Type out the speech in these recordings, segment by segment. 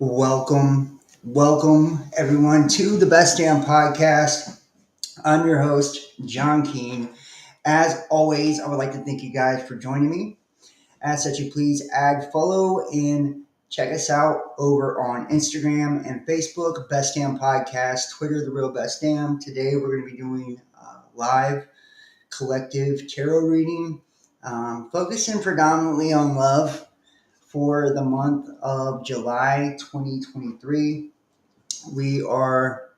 Welcome everyone to the Best Damn Podcast. I'm your host, John Keene. As always, I would like to thank you guys for joining me. As such, you please add, follow, and check us out over on Instagram and Facebook, Best Damn Podcast, Twitter, The Real Best Damn. Today we're going to be doing live collective tarot reading, focusing predominantly on love for the month of July 2023. We are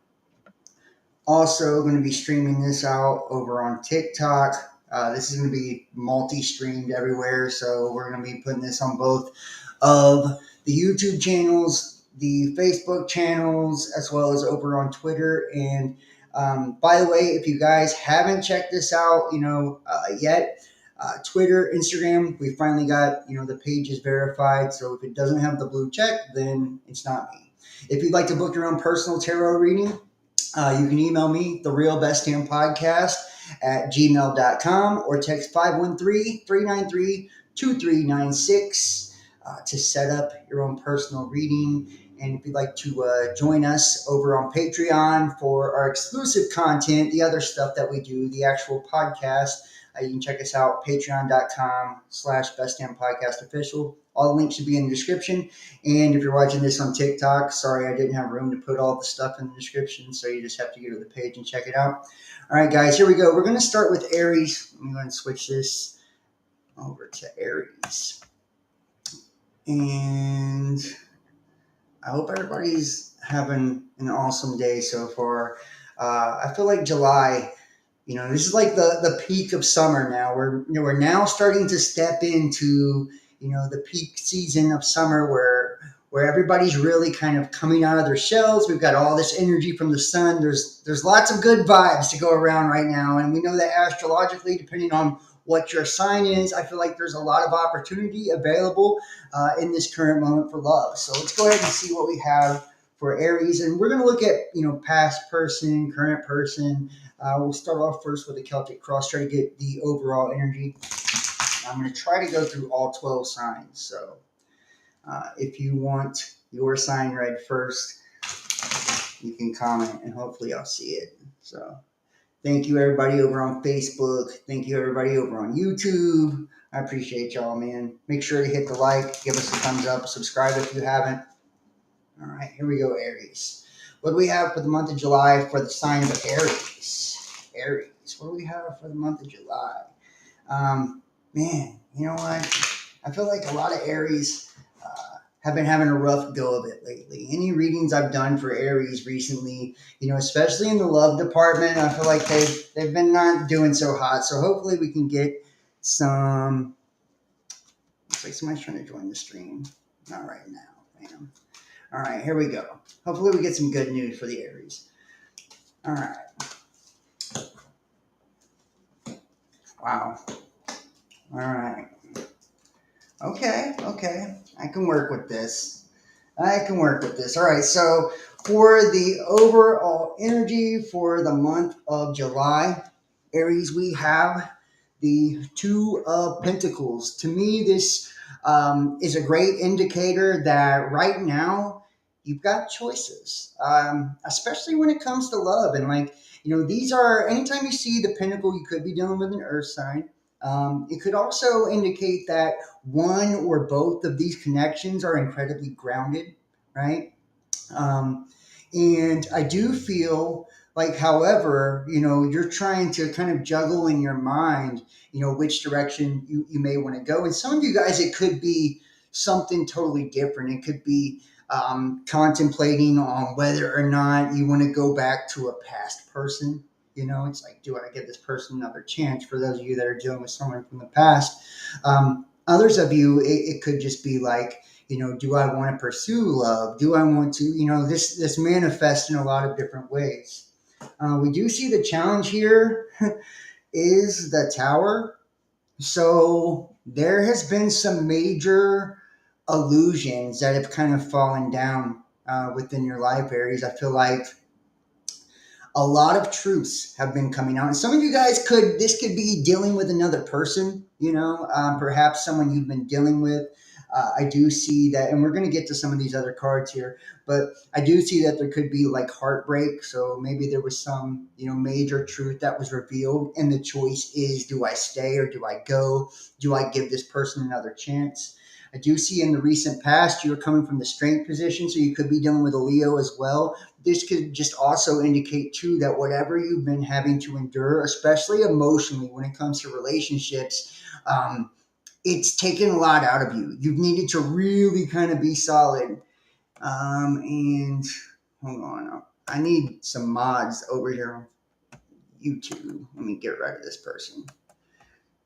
also going to be streaming this out over on TikTok. This is going to be multi-streamed everywhere, so we're going to be putting this on both of the YouTube channels, the Facebook channels, as well as over on Twitter. And by the way, if you guys haven't checked this out, yet, Twitter, Instagram, we finally got the page is verified. So if it doesn't have the blue check, then it's not me. If you'd like to book your own personal tarot reading, you can email me, therealbestdampodcast at gmail.com, or text 513-393-2396 to set up your own personal reading. And if you'd like to join us over on Patreon for our exclusive content, the other stuff that we do, the actual podcast, you can check us out, patreon.com/bestdampodcastofficial. All the links should be in the description. And if you're watching this on TikTok, sorry I didn't have room to put all the stuff in the description, so you just have to go to the page and check it out. All right, guys, here we go. We're going to start with Aries. I'm going to switch this over to Aries. And I hope everybody's having an awesome day so far. I feel like July, this is like the peak of summer now. We're now starting to step into the peak season of summer where everybody's really kind of coming out of their shells. We've got all this energy from the sun. There's lots of good vibes to go around right now, and we know that astrologically, depending on what your sign is, I feel like there's a lot of opportunity available in this current moment for love. So let's go ahead and see what we have for Aries, and we're going to look at past person, current person. We'll start off first with the Celtic cross, try to get the overall energy. I'm going to try to go through all 12 signs. So if you want your sign read first, you can comment and hopefully I'll see it. So thank you everybody over on Facebook. Thank you everybody over on YouTube. I appreciate y'all, man. Make sure to hit the like, give us a thumbs up, subscribe if you haven't. All right, here we go, Aries. What do we have for the month of July for the sign of Aries? Aries, what do we have for the month of July? Man, you know what? I feel like a lot of Aries have been having a rough go of it lately. Any readings I've done for Aries recently, especially in the love department, I feel like they've been not doing so hot. So hopefully we can get some. Looks like somebody's trying to join the stream. Not right now, man. All right, here we go. Hopefully we get some good news for the Aries. All right. Wow. All right. Okay. I can work with this. All right, so for the overall energy for the month of July, Aries, we have the Two of Pentacles. To me, this is a great indicator that right now you've got choices, especially when it comes to love. And these are, anytime you see the pentacle, you could be dealing with an earth sign. It could also indicate that one or both of these connections are incredibly grounded, right? And I do feel like, however, you're trying to kind of juggle in your mind, which direction you may want to go. And some of you guys, it could be something totally different. It could be contemplating on whether or not you want to go back to a past person. It's like, do I give this person another chance? For those of you that are dealing with someone from the past, others of you, it could just be like, do I want to pursue love? Do I want to, this manifests in a lot of different ways. We do see the challenge here is the Tower. So there has been some major illusions that have kind of fallen down within your life, Aries. I feel like a lot of truths have been coming out. And some of you guys this could be dealing with another person, perhaps someone you've been dealing with I do see that, and we're going to get to some of these other cards here, but I do see that there could be like heartbreak. So maybe there was some, major truth that was revealed, and the choice is, do I stay or do I go? Do I give this person another chance? I do see in the recent past you're coming from the strength position, so you could be dealing with a Leo as well. This could just also indicate too that whatever you've been having to endure, especially emotionally when it comes to relationships, it's taken a lot out of you. You've needed to really kind of be solid. And hold on, I need some mods over here on YouTube. Let me get rid of this person.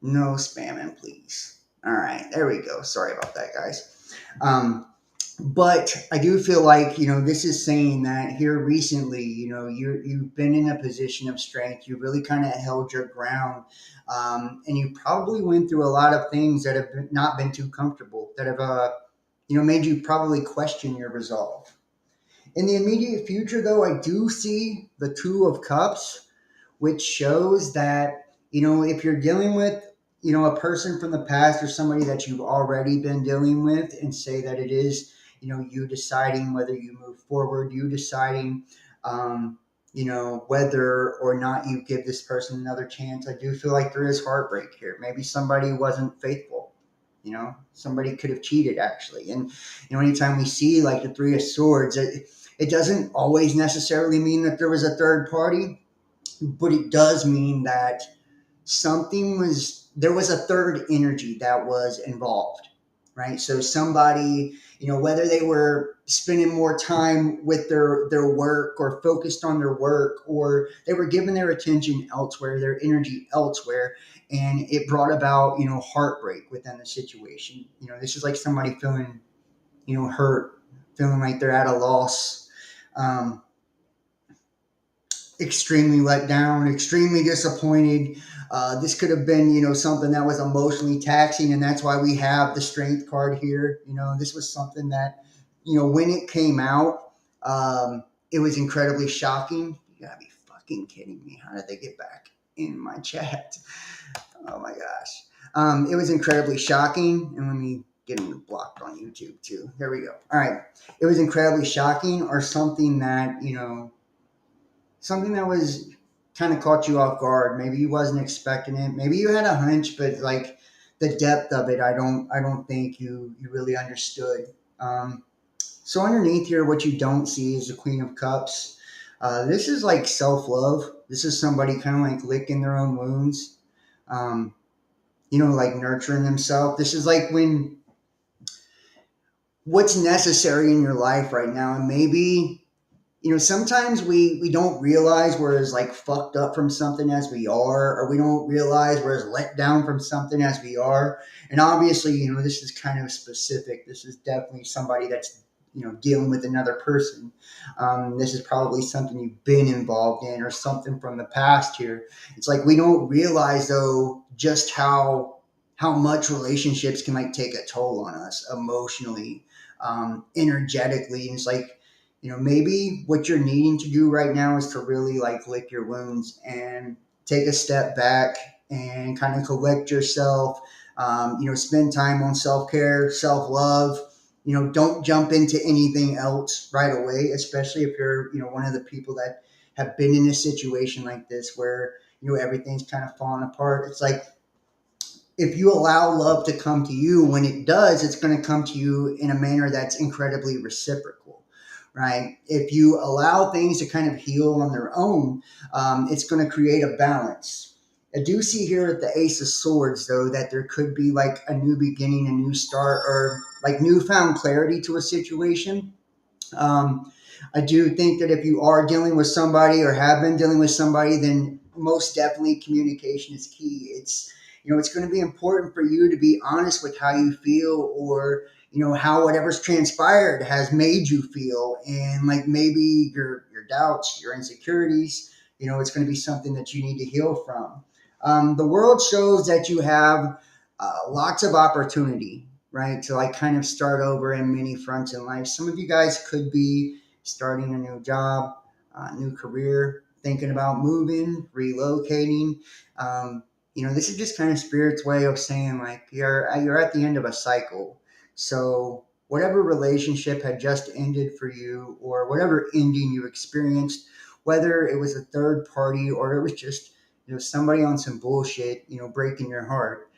No spamming, please. All right, there we go. Sorry about that, guys. But I do feel like, this is saying that here recently, you've been in a position of strength. You really kind of held your ground, and you probably went through a lot of things that have not been too comfortable, that have made you probably question your resolve. In the immediate future, though, I do see the Two of Cups, which shows that, if you're dealing with, a person from the past or somebody that you've already been dealing with, and say that it is, you deciding whether you move forward, you deciding, whether or not you give this person another chance. I do feel like there is heartbreak here. Maybe somebody wasn't faithful. Somebody could have cheated actually. And, anytime we see like the Three of Swords, it doesn't always necessarily mean that there was a third party, but it does mean that there was a third energy that was involved, right? So somebody, whether they were spending more time with their work or focused on their work, or they were giving their attention elsewhere, their energy elsewhere, and it brought about, heartbreak within the situation. This is like somebody feeling, hurt, feeling like they're at a loss. Um, Extremely let down, extremely disappointed. This could have been, something that was emotionally taxing, and that's why we have the Strength card here. This was something that, when it came out, it was incredibly shocking. You gotta be fucking kidding me! How did they get back in my chat? Oh my gosh! It was incredibly shocking, and let me get them blocked on YouTube too. There we go. All right, it was incredibly shocking, or something that something that was kind of caught you off guard. Maybe you wasn't expecting it. Maybe you had a hunch, but like the depth of it, I don't think you really understood. So underneath here, what you don't see is the Queen of Cups. This is like self love. This is somebody kind of like licking their own wounds. Um, like nurturing themselves. This is like when what's necessary in your life right now, and maybe sometimes we don't realize we're as like fucked up from something as we are, or we don't realize we're as let down from something as we are. And obviously, this is kind of specific. This is definitely somebody that's dealing with another person. This is probably something you've been involved in, or something from the past here. It's like we don't realize though just how much relationships can like take a toll on us emotionally, energetically. And it's like, maybe what you're needing to do right now is to really like lick your wounds and take a step back and kind of collect yourself. Spend time on self-care, self-love. Don't jump into anything else right away, especially if you're, one of the people that have been in a situation like this where, everything's kind of falling apart. It's like, if you allow love to come to you, when it does, it's going to come to you in a manner that's incredibly reciprocal, right? If you allow things to kind of heal on their own, it's going to create a balance. I do see here at the Ace of Swords, though, that there could be like a new beginning, a new start, or like newfound clarity to a situation. I do think that if you are dealing with somebody or have been dealing with somebody, then most definitely communication is key. It's going to be important for you to be honest with how you feel, or how whatever's transpired has made you feel, and like maybe your doubts, your insecurities. It's going to be something that you need to heal from. The world shows that you have lots of opportunity, right, to like kind of start over in many fronts in life. Some of you guys could be starting a new job, new career, thinking about moving, relocating. This is just kind of spirit's way of saying like you're at the end of a cycle. So whatever relationship had just ended for you, or whatever ending you experienced, whether it was a third party or it was just somebody on some bullshit, breaking your heart,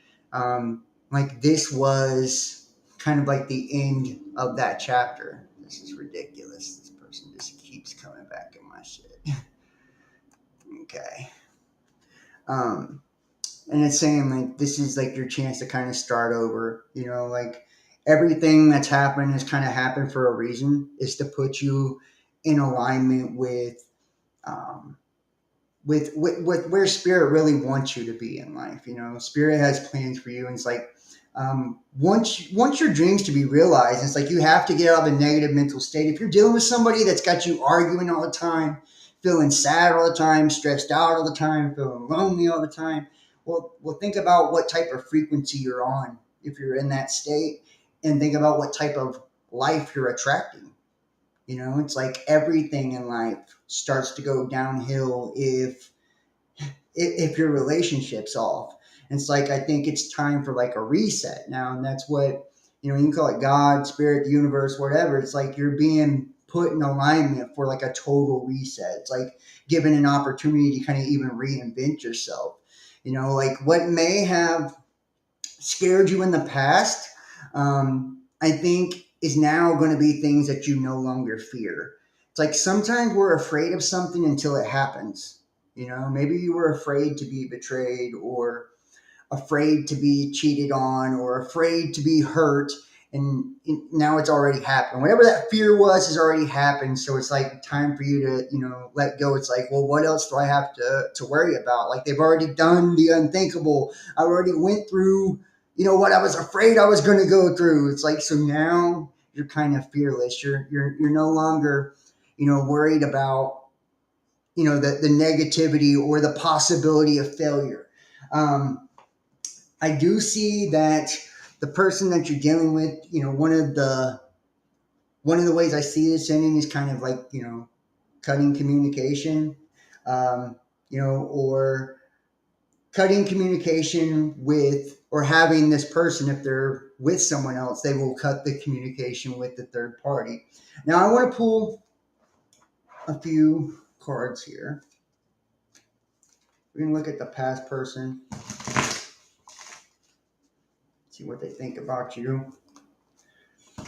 like this was kind of like the end of that chapter. This is ridiculous. This person just keeps coming back in my shit. Okay. Um, and it's saying like this is like your chance to kind of start over. Like everything that's happened has kind of happened for a reason. Is to put you in alignment um, with where spirit really wants you to be in life. Spirit has plans for you, and it's like once your dreams to be realized, it's like you have to get out of a negative mental state. If you're dealing with somebody that's got you arguing all the time, feeling sad all the time, stressed out all the time, feeling lonely all the time, well, think about what type of frequency you're on if you're in that state, and think about what type of life you're attracting. It's like everything in life starts to go downhill if your relationship's off. And it's like I think it's time for like a reset now, and that's what you can call it God, spirit, the universe, whatever. It's like you're being put in alignment for like a total reset. It's like given an opportunity to kind of even reinvent yourself. Like what may have scared you in the past, I think is now going to be things that you no longer fear. It's like sometimes we're afraid of something until it happens. Maybe you were afraid to be betrayed, or afraid to be cheated on, or afraid to be hurt, and now it's already happened. Whatever that fear was has already happened. So it's like time for you to let go. It's like, well, what else do I have to worry about? Like they've already done the unthinkable. I already went through what I was afraid I was going to go through. It's like, so now you're kind of fearless. You're no longer worried about the negativity or the possibility of failure. I do see that the person that you're dealing with, one of the ways I see this ending is kind of like cutting communication, or cutting communication with, or having this person, if they're with someone else, they will cut the communication with the third party. Now I want to pull a few cards here. We're going to look at the past person, see what they think about you. And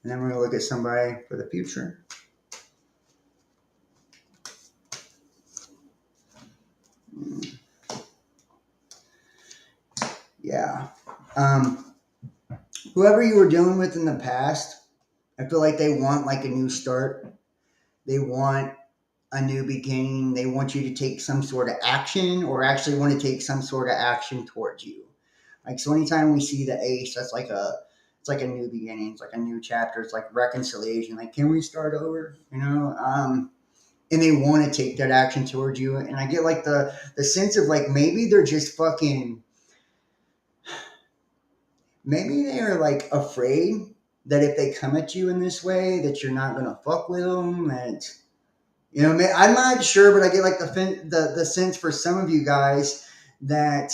then we're going to look at somebody for the future. Yeah. Whoever you were dealing with in the past, I feel like they want like a new start. They want a new beginning. They want you to take some sort of action, or actually want to take some sort of action towards you. Like, so anytime we see the ace, it's like a new beginning. It's like a new chapter. It's like reconciliation. Like, can we start over? And they want to take that action towards you. And I get like the sense of like, maybe they're just fucking, maybe they're like afraid that if they come at you in this way, that you're not going to fuck with them. That, I'm not sure, but I get like the sense for some of you guys that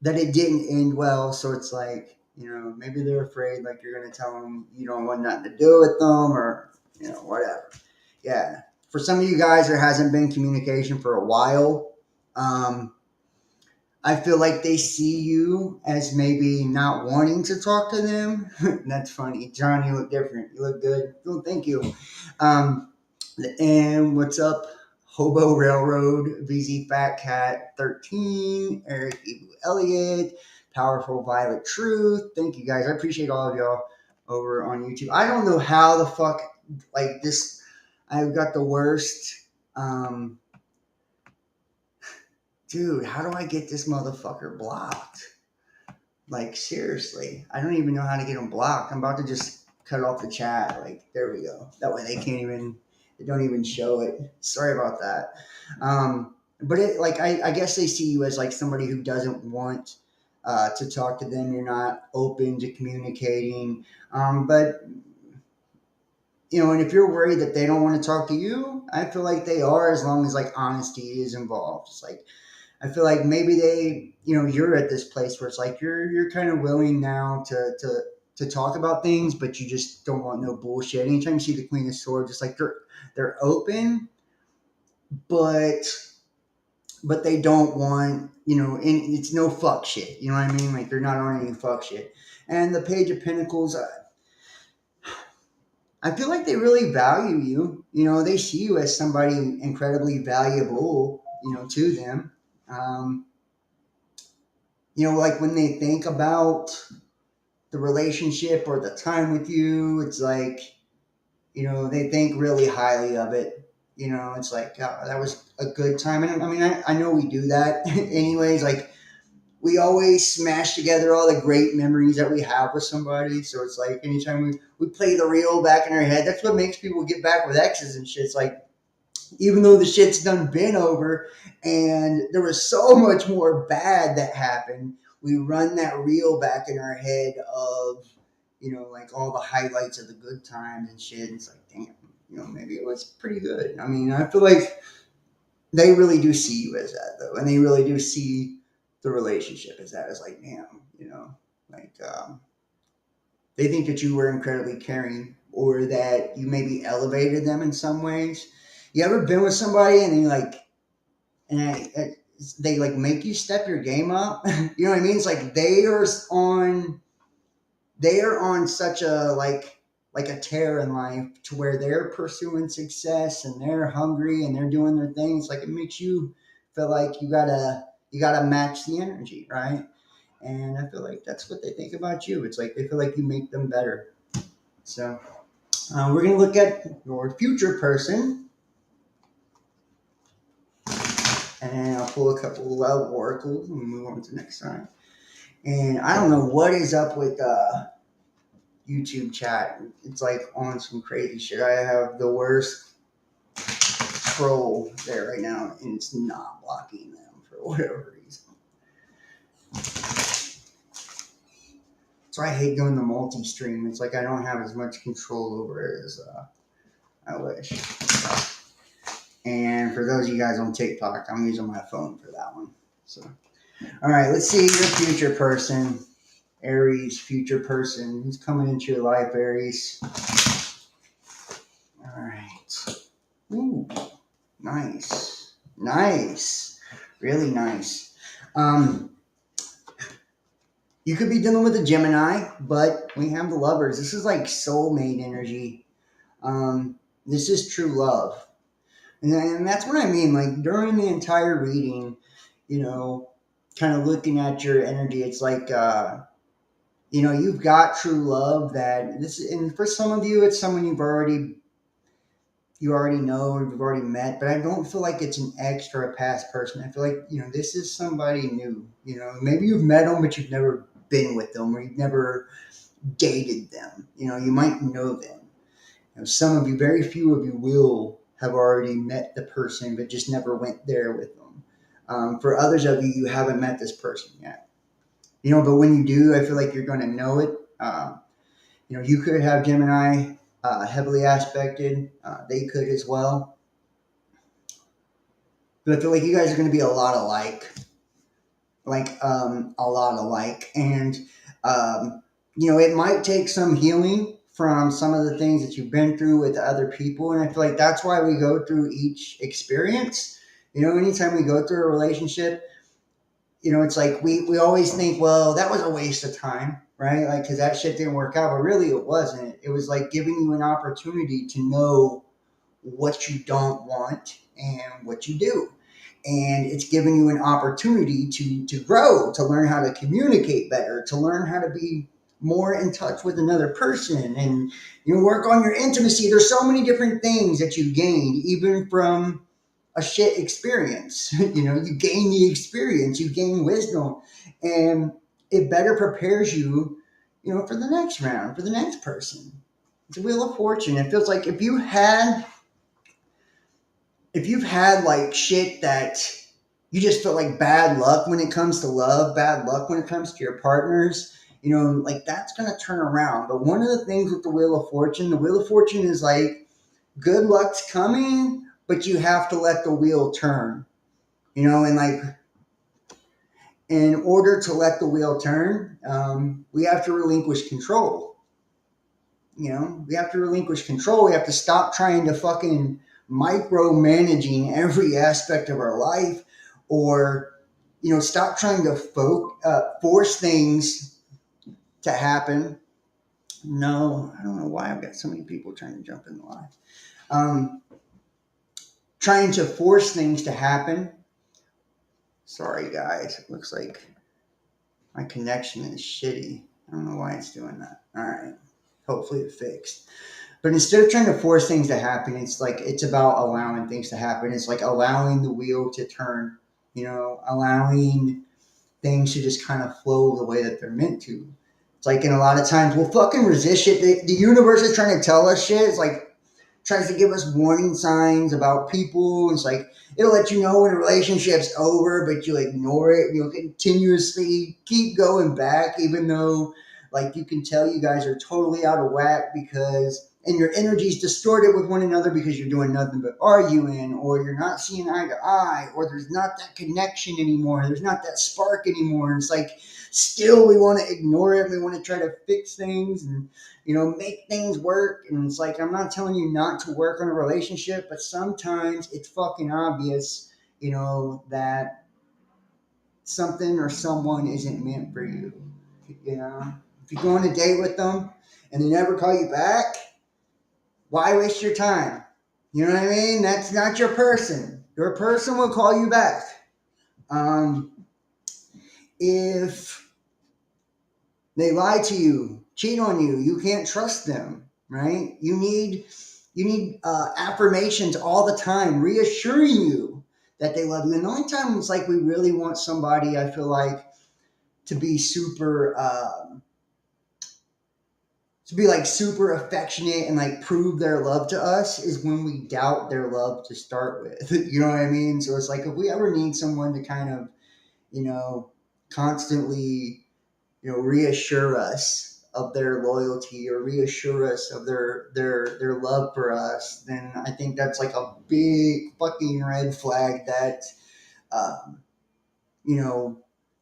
it didn't end well. So it's like, maybe they're afraid like you're going to tell them you don't want nothing to do with them, or, whatever. Yeah. For some of you guys, there hasn't been communication for a while. I feel like they see you as maybe not wanting to talk to them. That's funny. John, you look different. You look good. Oh, thank you. And what's up? Hobo Railroad, VZ Fat Cat 13, Eric Ebu Elliott, Powerful Violet Truth. Thank you guys. I appreciate all of y'all over on YouTube. I don't know how the fuck, like this, I've got the worst. Dude, how do I get this motherfucker blocked? Like, seriously, I don't even know how to get them blocked. I'm about to just cut off the chat. Like, there we go. That way they don't even show it. Sorry about that. But it, like, I guess they see you as like somebody who doesn't want to talk to them. You're not open to communicating. But, and if you're worried that they don't want to talk to you, I feel like they are, as long as like honesty is involved. It's like, I feel like maybe you're at this place where it's like you're kind of willing now to talk about things, but you just don't want no bullshit. Anytime you see the Queen of Swords, it's like they're open, but they don't want, and it's no fuck shit. You know what I mean? Like they're not on any fuck shit. And the Page of Pentacles, I feel like they really value you. They see you as somebody incredibly valuable, to them. Um, like when they think about the relationship or the time with you, it's like, they think really highly of it. It's like, oh, that was a good time. And I mean, I know we do that anyways. Like, we always smash together all the great memories that we have with somebody. So it's like anytime we play the reel back in our head, that's what makes people get back with exes and shit. It's like, even though the shit's done been over and there was so much more bad that happened, we run that reel back in our head of, like all the highlights of the good times and shit. And it's like, damn, maybe it was pretty good. I mean, I feel like they really do see you as that though. And they really do see the relationship as that. As like, damn, like, they think that you were incredibly caring or that you maybe elevated them in some ways. You ever been with somebody and they like make you step your game up? You know what I mean? It's like they are on such a like a tear in life to where they're pursuing success and they're hungry and they're doing their things. Like it makes you feel like you gotta match the energy, right? And I feel like that's what they think about you. It's like they feel like you make them better. So we're gonna look at your future person, and I'll pull a couple of love oracles and move on to the next time. And I don't know what is up with YouTube chat. It's like on some crazy shit. I have the worst troll there right now, and it's not blocking them for whatever reason. So I hate doing the multi-stream. It's like I don't have as much control over it as I wish. And for those of you guys on TikTok, I'm using my phone for that one. So, all right, let's see your future person. Aries, future person. Who's coming into your life, Aries? All right. Ooh, nice. Nice. Really nice. You could be dealing with a Gemini, but we have the lovers. This is like soulmate energy. This is true love. And that's what I mean. Like during the entire reading, kind of looking at your energy, it's like, you've got true love and for some of you, it's someone you already know or you've already met, but I don't feel like it's an ex or a past person. I feel like, this is somebody new, maybe you've met them, but you've never been with them or you've never dated them. You might know them. Some of you, very few of you will have already met the person, but just never went there with them. For others of you, you haven't met this person yet. But when you do, I feel like you're going to know it. You could have Gemini heavily aspected. They could as well. But I feel like you guys are going to be a lot alike. A lot alike. And, it might take some healing from some of the things that you've been through with other people. And I feel like that's why we go through each experience. Anytime we go through a relationship, it's like we always think, well, that was a waste of time, right? Like, because that shit didn't work out. But really, it wasn't. It was like giving you an opportunity to know what you don't want and what you do. And it's giving you an opportunity to grow, to learn how to communicate better, to learn how to be more in touch with another person and work on your intimacy. There's so many different things that you gained, even from a shit experience. You gain the experience, you gain wisdom, and it better prepares you, for the next round, for the next person. It's a wheel of fortune. It feels like if you've had like shit that you just felt like bad luck when it comes to love, bad luck when it comes to your partners, like that's going to turn around. But one of the things with the Wheel of Fortune is like good luck's coming, but you have to let the wheel turn, and like in order to let the wheel turn, we have to relinquish control. We have to relinquish control. We have to stop trying to fucking micromanaging every aspect of our life, or stop trying to force things to happen. No, I don't know why I've got so many people trying to jump in the line. Um, Trying to force things to happen. Sorry, guys. It looks like my connection is shitty. I don't know why it's doing that. All right. Hopefully it fixed. But instead of trying to force things to happen, it's about allowing things to happen. It's like allowing the wheel to turn, allowing things to just kind of flow the way that they're meant to. It's like, in a lot of times we'll fucking resist shit. The universe is trying to tell us shit. It's like tries to give us warning signs about people. It's like it'll let you know when a relationship's over, but you ignore it. You'll continuously keep going back, even though like you can tell you guys are totally out of whack because and your energy's distorted with one another because you're doing nothing but arguing, or you're not seeing eye to eye, or there's not that connection anymore. There's not that spark anymore. And it's like still we want to ignore it. We want to try to fix things and make things work. And it's like, I'm not telling you not to work on a relationship, but sometimes it's fucking obvious, that something or someone isn't meant for you. If you go on a date with them and they never call you back, why waste your time? You know what I mean? That's not your person. Your person will call you back. If they lie to you, cheat on you, you can't trust them, right? You need affirmations all the time, reassuring you that they love you. And the only time it's like we really want somebody, I feel like, to be super affectionate and like prove their love to us is when we doubt their love to start with. You know what I mean? So it's like if we ever need someone to kind of, constantly reassure us of their loyalty or reassure us of their love for us, then I think that's like a big fucking red flag that um, you know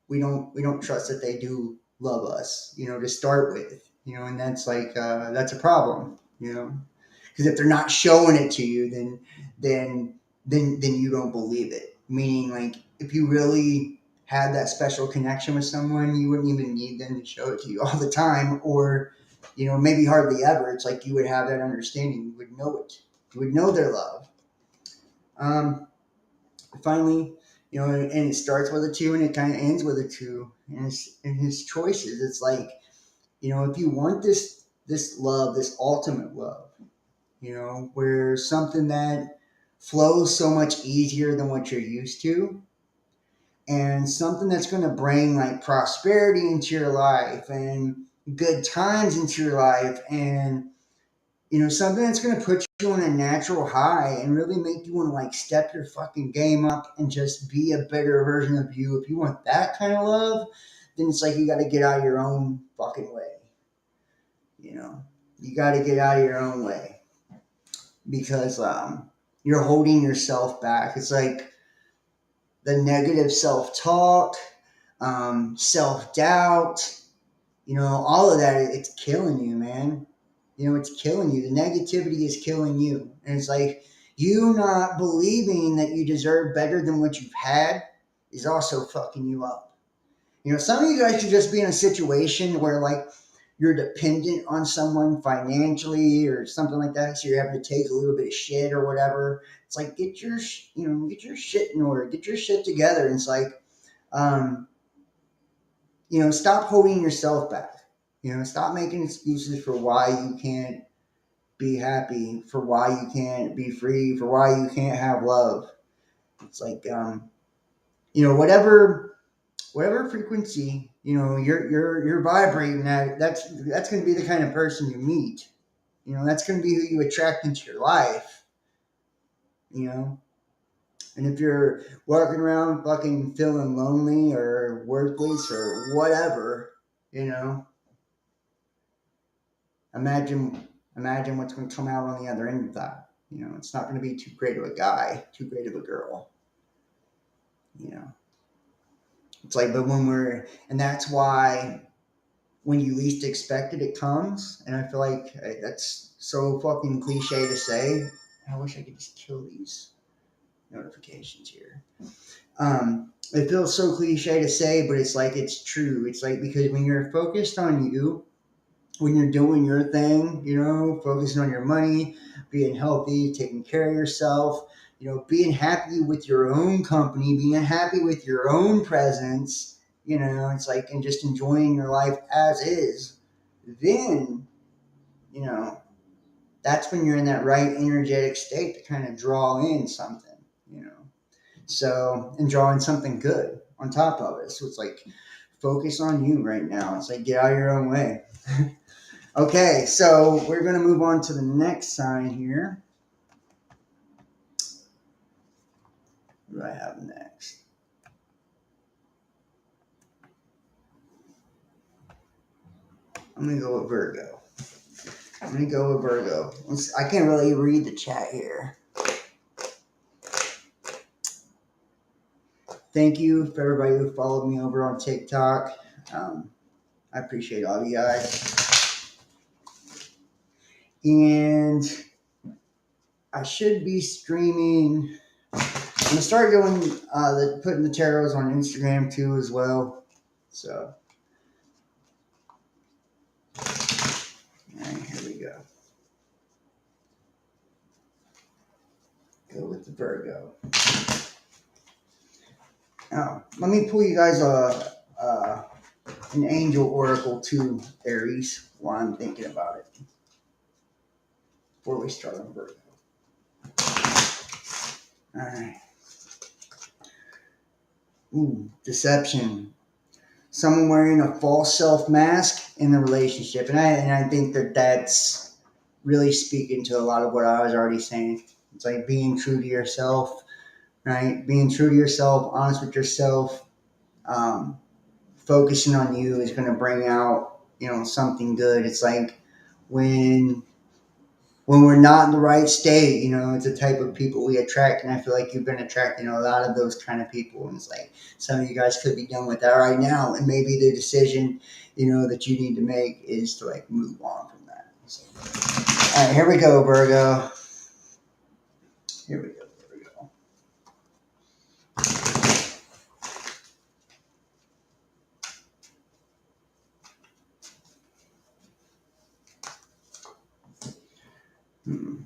we don't trust that they do love us, to start with, and that's like that's a problem, because if they're not showing it to you, then then you don't believe it. Meaning, like, if you really had that special connection with someone, you wouldn't even need them to show it to you all the time, or maybe hardly ever. It's like you would have that understanding. You would know it. You would know their love. Um, Finally, and it starts with a two and it kind of ends with a two, and it's in his choices. It's like, if you want this love, this ultimate love, where something that flows so much easier than what you're used to, and something that's going to bring like prosperity into your life and good times into your life, and something that's going to put you on a natural high and really make you want to like step your fucking game up and just be a better version of you. If you want that kind of love, then it's like you got to get out of your own fucking way. You got to get out of your own way because you're holding yourself back. It's like the negative self-talk, self-doubt, all of that. It's killing you, man. It's killing you. The negativity is killing you. And it's like you not believing that you deserve better than what you've had is also fucking you up. Some of you guys should just be in a situation where like you're dependent on someone financially or something like that. So you're having to take a little bit of shit or whatever. It's like, get your shit in order, get your shit together. And it's like, um, stop holding yourself back. Stop making excuses for why you can't be happy, for why you can't be free, for why you can't have love. It's like, whatever frequency, you're vibrating at, that's going to be the kind of person you meet. That's going to be who you attract into your life. And if you're walking around fucking feeling lonely or worthless or whatever, you know, imagine what's going to come out on the other end of that. It's not going to be too great of a guy, too great of a girl. You know, It's like, but and that's why when you least expect it, it comes. And I feel like that's so fucking cliche to say. I wish I could just kill these notifications here. It feels so cliche to say, but it's like it's true. It's like because when you're focused on you, when you're doing your thing, focusing on your money, being healthy, taking care of yourself, being happy with your own company, being happy with your own presence, it's like, and just enjoying your life as is, then, you know, that's when you're in that right energetic state to kind of draw in something, you know. So, and draw in something good on top of it. So it's like, focus on you right now. It's like, get out of your own way. Okay, so we're going to move on to the next sign here. What do I have next? I'm going to go with Virgo. I can't really read the chat here. Thank you for everybody who followed me over on TikTok. I appreciate all you guys. And I should be streaming. I'm gonna start doing putting the tarots on Instagram too as well. So, all right, here we go. Go with the Virgo. Now, let me pull you guys an angel oracle too, Aries, while I'm thinking about it. Before we start on Virgo. All right. Ooh, deception. Someone wearing a false self mask in the relationship, and I think that's really speaking to a lot of what I was already saying. It's like being true to yourself, right? Being true to yourself, honest with yourself, um, focusing on you is going to bring out something good. It's like when we're not in the right state, it's the type of people we attract. And I feel like you've been attracting a lot of those kind of people. And it's like some of you guys could be done with that right now. And maybe the decision, that you need to make is to like move on from that. So, all right, here we go, Virgo. Here we go. Hmm.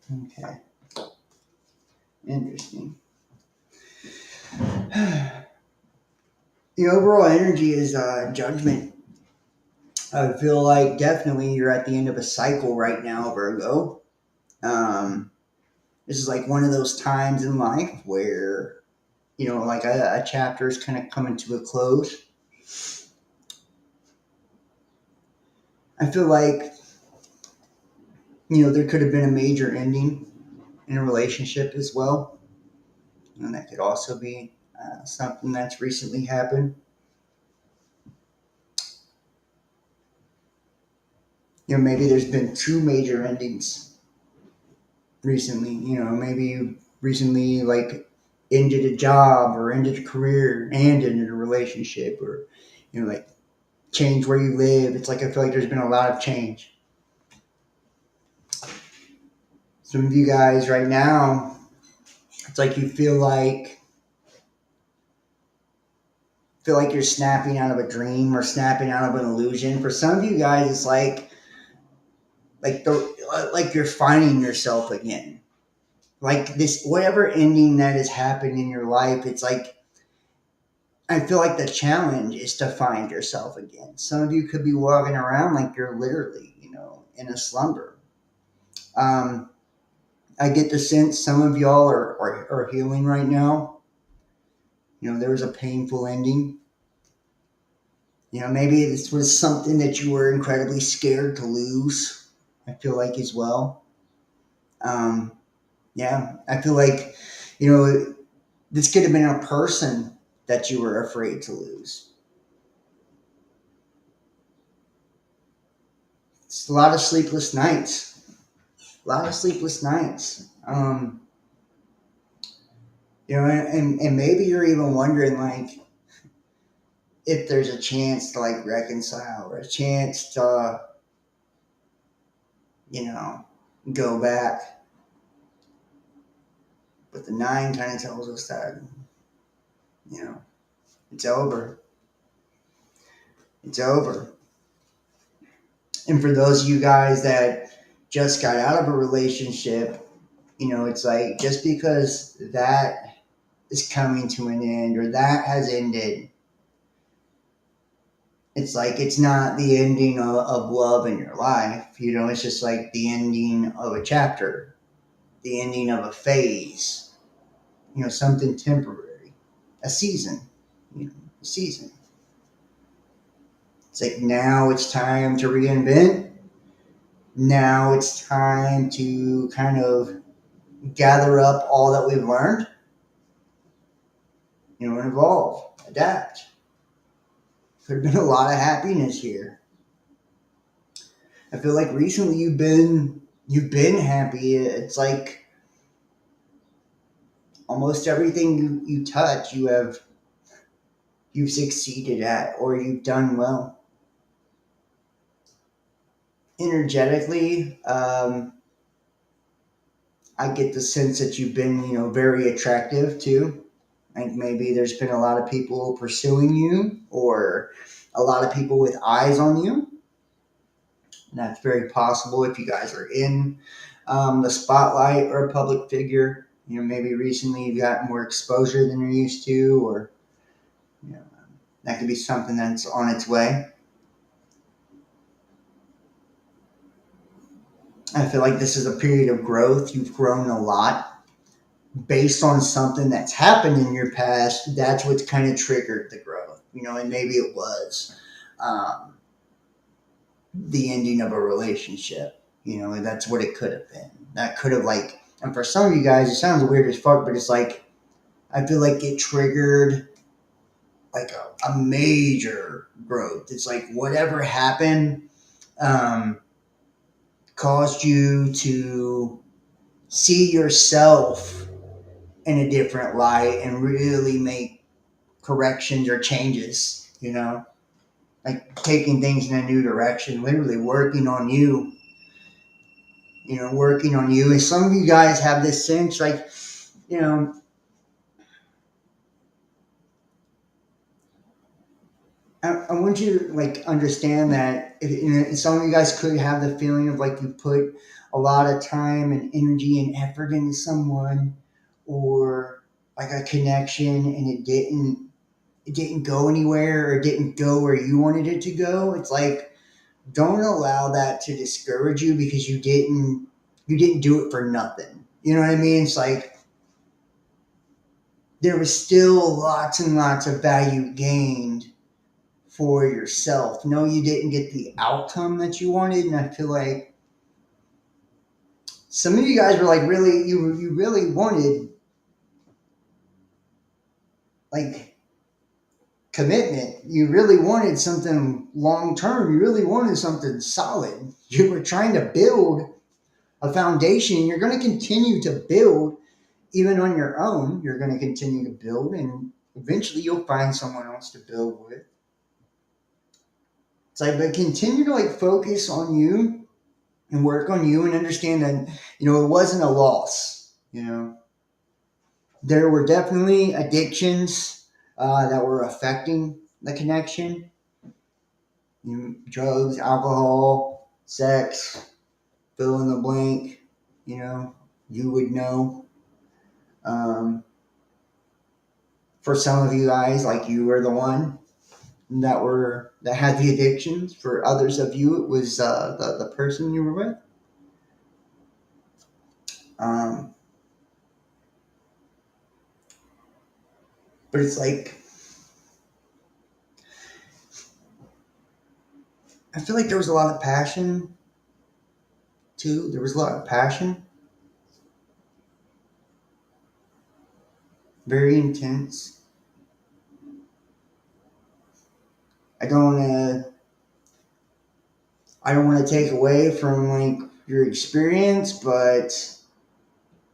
Okay. Interesting. The overall energy is judgment. I feel like definitely you're at the end of a cycle right now, Virgo. Um, this is like one of those times in life where, like a chapter is kind of coming to a close. I feel like, there could have been a major ending in a relationship as well. And that could also be something that's recently happened. Maybe there's been two major endings recently. Maybe you recently like ended a job or ended a career and ended a relationship, or like change where you live. It's like I feel like there's been a lot of change. Some of you guys right now, it's like you feel like you're snapping out of a dream or snapping out of an illusion. For some of you guys, it's like you're finding yourself again. Like this, whatever ending that has happened in your life, it's like I feel like the challenge is to find yourself again. Some of you could be walking around like you're literally, in a slumber. Um, I get the sense some of y'all are healing right now. There was a painful ending. Maybe this was something that you were incredibly scared to lose. I feel like as well. Um, yeah, I feel like, this could have been a person that you were afraid to lose. It's a lot of sleepless nights. A lot of sleepless nights. And maybe you're even wondering, like, if there's a chance to like reconcile or a chance to, you know, go back. But the nine kind of tells us that, you know, it's over. It's over. And for those of you guys that just got out of a relationship, it's like just because that is coming to an end or that has ended, it's like it's not the ending of love in your life. It's just like the ending of a chapter, the ending of a phase, something temporary, a season, a season. It's like now it's time to reinvent. Now it's time to kind of gather up all that we've learned, and evolve, adapt. Could have been a lot of happiness here. I feel like recently you've been happy. It's like almost everything you touch, you've succeeded at or you've done well. Energetically, I get the sense that you've been, very attractive too. Like maybe there's been a lot of people pursuing you or a lot of people with eyes on you. And that's very possible if you guys are in the spotlight or a public figure. Maybe recently you've got more exposure than you're used to, or you know, that could be something that's on its way. I feel like this is a period of growth. You've grown a lot based on something that's happened in your past. That's what's kind of triggered the growth, and maybe it was um, the ending of a relationship. And that's what it could have been. That could have and for some of you guys, it sounds weird as fuck, but it's like I feel like it triggered like a major growth. It's like whatever happened um, caused you to see yourself in a different light and really make corrections or changes, like taking things in a new direction, literally working on you. And some of you guys have this sense like, you know, I want you to like understand that some of you guys could have the feeling of like you put a lot of time and energy and effort into someone or like a connection and it didn't go anywhere or it didn't go where you wanted it to go. It's like don't allow that to discourage you because you didn't do it for nothing. You know what I mean? It's like there was still lots and lots of value gained for yourself. No, you didn't get the outcome that you wanted, and I feel like some of you guys were like really you really wanted like commitment. You really wanted something long term. You really wanted something solid. You were trying to build a foundation. You're going to continue to build even on your own. You're going to continue to build, and eventually you'll find someone else to build with. It's like, but continue to like focus on you and work on you and understand that it wasn't a loss. There were definitely addictions that were affecting the connection. Drugs, alcohol, sex, fill in the blank. You would know. Um, for some of you guys, like you were the one that had the addictions. For others of you, it was the person you were with. Um, but it's like I feel like there was a lot of passion too. There was a lot of passion, very intense. I don't. I don't want to take away from like your experience, but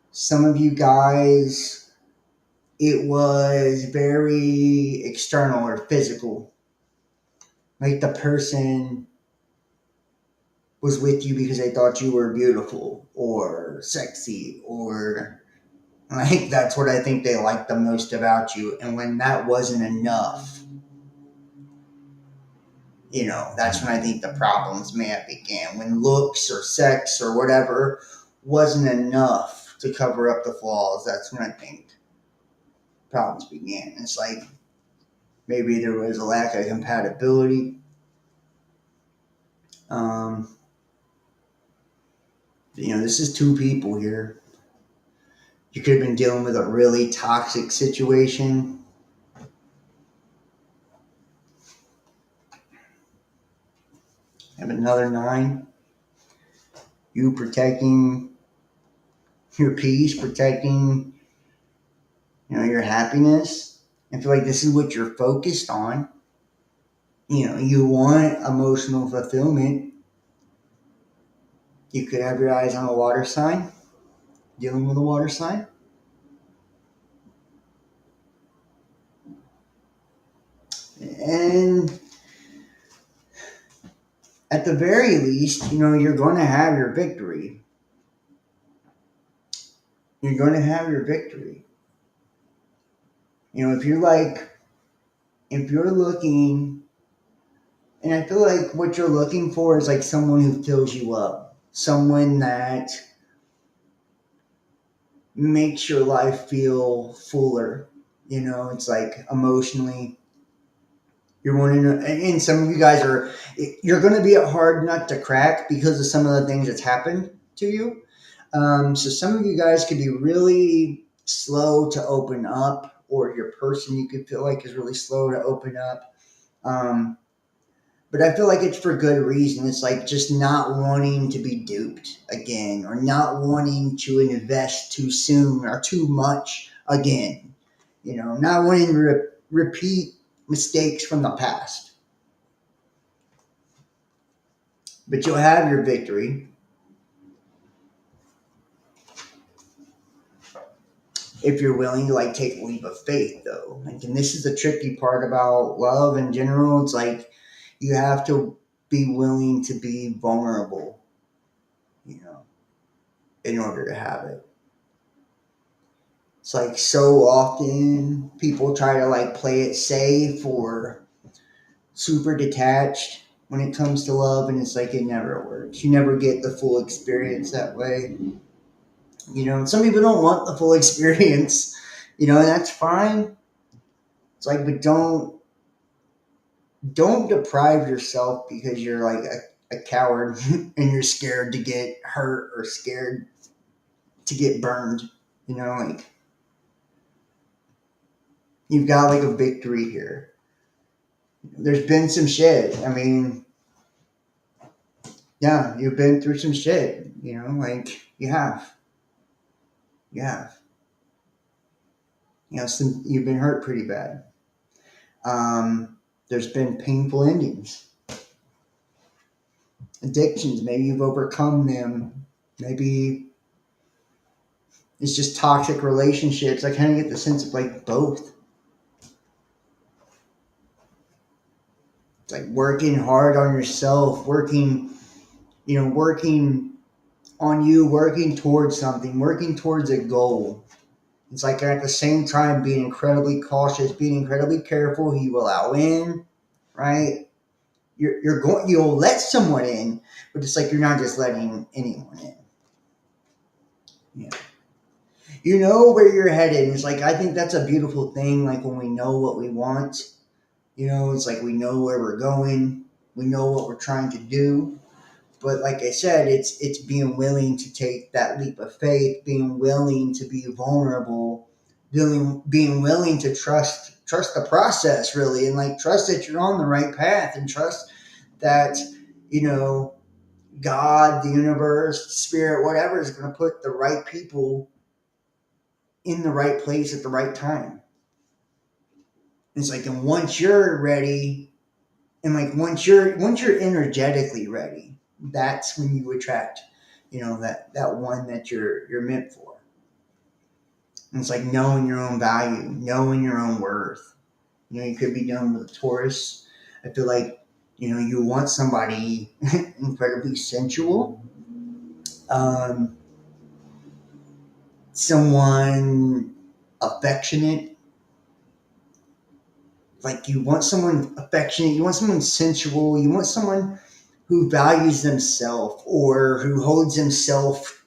some of you guys, it was very external or physical. Like the person was with you because they thought you were beautiful or sexy or like that's what I think they liked the most about you. And when that wasn't enough, that's when I think the problems may have began. When looks or sex or whatever wasn't enough to cover up the flaws, that's when I think problems began. It's like maybe there was a lack of compatibility. Um, this is two people here. You could have been dealing with a really toxic situation. Have another nine. You protecting your peace, protecting, your happiness. I feel like this is what you're focused on. You want emotional fulfillment. You could have your eyes on a water sign, dealing with a water sign. And at the very least, you're going to have your victory. You're going to have your victory. If you're looking, and I feel like what you're looking for is like someone who fills you up, someone that makes your life feel fuller. It's like emotionally, you're wanting to, and some of you guys you're going to be a hard nut to crack because of some of the things that's happened to you. So some of you guys could be really slow to open up, or your person you could feel like is really slow to open up. But I feel like it's for good reason. It's like just not wanting to be duped again, or not wanting to invest too soon or too much again. Not wanting to repeat mistakes from the past. But you'll have your victory if you're willing to like take a leap of faith, though. Like, and this is the tricky part about love in general. It's like you have to be willing to be vulnerable, you know, in order to have it. It's like so often people try to like play it safe or super detached when it comes to love, and it's like it never works. You never get the full experience that way. Some people don't want the full experience, and that's fine. It's like, but don't deprive yourself because you're like a coward and you're scared to get hurt or scared to get burned. Like you've got like a victory here. There's been some shit. I mean, yeah, you've been through some shit. Like you have. You have. You've been hurt pretty bad. There's been painful endings, addictions. Maybe you've overcome them. Maybe it's just toxic relationships. I kind of get the sense of like both. It's like working hard on yourself, working on you, working towards something, working towards a goal. It's like at the same time being incredibly cautious, being incredibly careful who you allow in, right? You'll let someone in, but it's like you're not just letting anyone in. Yeah. You know where you're headed. And it's like I think that's a beautiful thing, like when we know what we want. It's like we know where we're going, we know what we're trying to do. But like I said, it's being willing to take that leap of faith, being willing to be vulnerable, being willing to trust the process really, and like trust that you're on the right path, and trust that you know God, the universe, spirit, whatever is going to put the right people in the right place at the right time. It's like, and once you're ready, and like once you're energetically ready, that's when you attract, that one that you're meant for. And it's like knowing your own value, knowing your own worth. You could be dealing with a Taurus. I feel like, you want somebody incredibly sensual, um, someone affectionate. Like you want someone affectionate, you want someone sensual, you want someone who values themselves or who holds themselves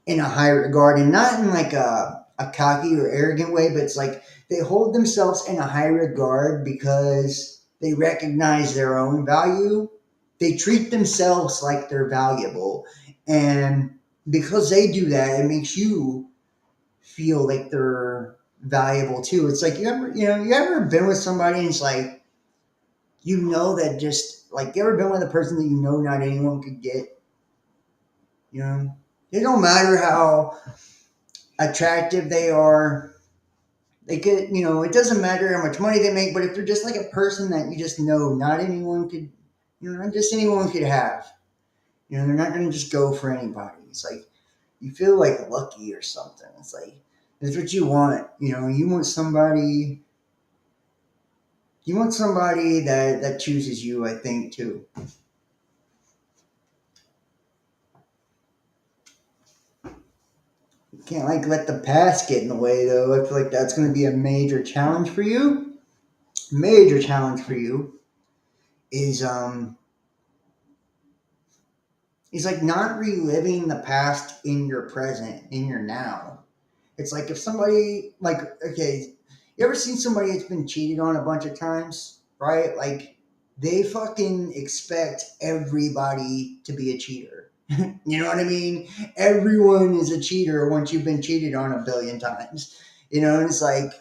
in a high regard, and not in like a cocky or arrogant way, but it's like they hold themselves in a high regard because they recognize their own value. They treat themselves like they're valuable. And because they do that, it makes you feel like they're valuable too. It's like you ever been with somebody and it's like, that just like, you ever been with a person that not anyone could get, you know? It don't matter how attractive they are. They could, it doesn't matter how much money they make, but if they're just like a person that you just know not anyone could, not just anyone could have, they're not going to just go for anybody. It's like, you feel like lucky or something. It's like, that's what you want. You want somebody that chooses you, I think, too. You can't like let the past get in the way, though. I feel like that's going to be a major challenge for you. Major challenge for you is like not reliving the past in your present, in your now. It's like if somebody, like, okay, you ever seen somebody that's been cheated on a bunch of times, right? Like they fucking expect everybody to be a cheater. You know what I mean? Everyone is a cheater once you've been cheated on a billion times. And it's like,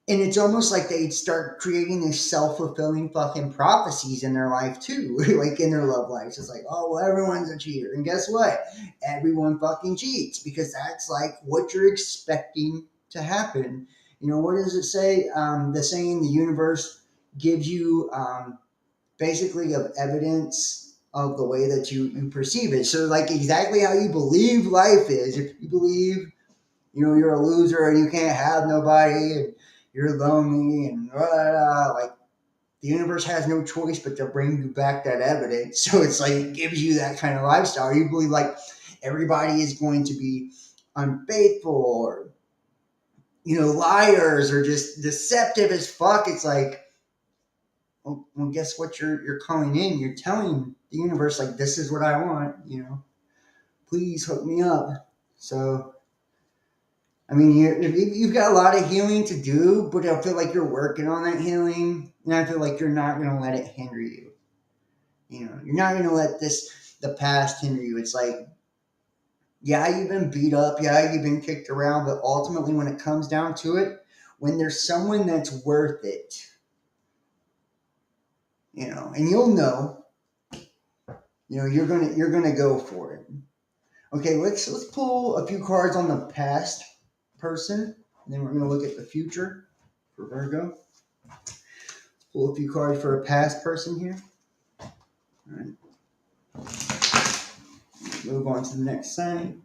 and it's almost like they start creating these self-fulfilling fucking prophecies in their life too, like in their love lives. It's like, oh, well, everyone's a cheater. And guess what? Everyone fucking cheats because that's like what you're expecting to happen. What does it say? The saying, the universe gives you basically of evidence of the way that you perceive it. So like exactly how you believe life is. If you believe you're a loser and you can't have nobody and you're lonely and blah, blah, blah. Like the universe has no choice but to bring you back that evidence. So it's like it gives you that kind of lifestyle. You believe like everybody is going to be unfaithful or liars or just deceptive as fuck. It's like, well, guess what? You're calling in. You're telling the universe like, this is what I want. Please hook me up. So I mean, you've got a lot of healing to do, but I feel like you're working on that healing, and I feel like you're not going to let it hinder you. You're not going to let the past hinder you. It's like, yeah, you've been beat up, yeah, you've been kicked around, but ultimately, when it comes down to it, when there's someone that's worth it, and you'll know, you're gonna go for it. Okay, let's pull a few cards on the past person, and then we're gonna look at the future for Virgo. Pull a few cards for a past person here. All right. Move on to the next sign.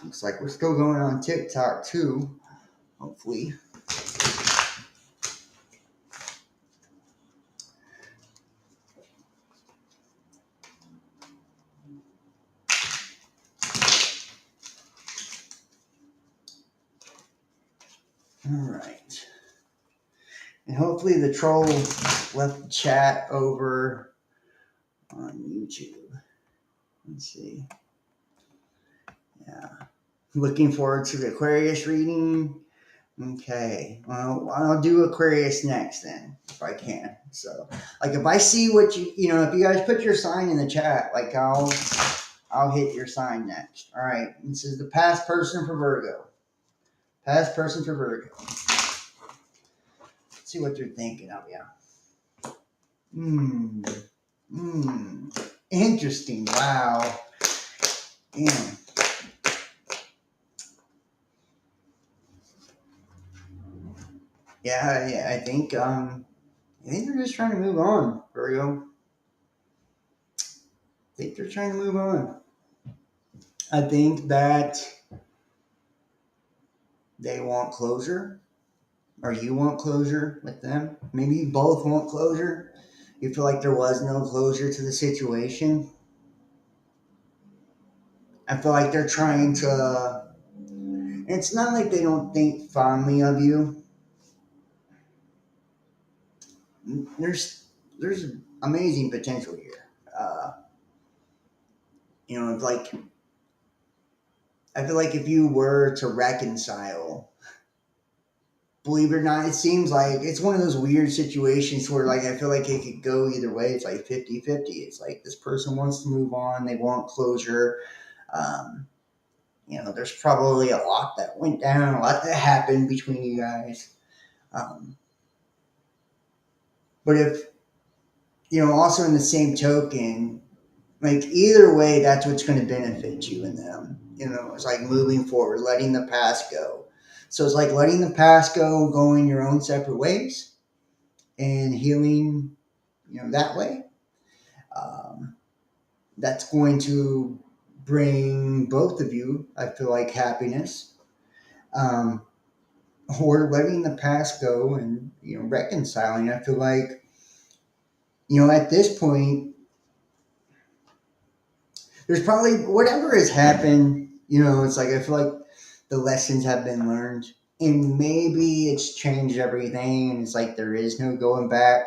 Looks like we're still going on TikTok too. Hopefully. All right. And hopefully the troll left the chat over on YouTube. Let's see. Yeah. Looking forward to the Aquarius reading. Okay. Well, I'll do Aquarius next then, if I can. So, like, if I see what if you guys put your sign in the chat, like, I'll hit your sign next. All right. This is the past person for Virgo. Past person for Virgo. Let's see what they're thinking of you. Interesting. Wow. Damn. Yeah, I think I think they're just trying to move on, Virgo. I think they're trying to move on. I think that they want closure, or you want closure with them. Maybe you both want closure. You feel like there was no closure to the situation. I feel like they're trying to. It's not like they don't think fondly of you. There's amazing potential here. Uh, like I feel like if you were to reconcile, believe it or not, it seems like it's one of those weird situations where like I feel like it could go either way. It's like 50-50. It's like this person wants to move on, they want closure. Um, there's probably a lot that went down, a lot that happened between you guys. Um, but if, also in the same token, like either way, that's what's going to benefit you and them. It's like moving forward, letting the past go. So it's like letting the past go, going your own separate ways, and healing, that way. Um, that's going to bring both of you, I feel like, happiness. Um, or letting the past go and reconciling. I feel like at this point, there's probably whatever has happened. It's like I feel like the lessons have been learned, and maybe it's changed everything. And it's like there is no going back.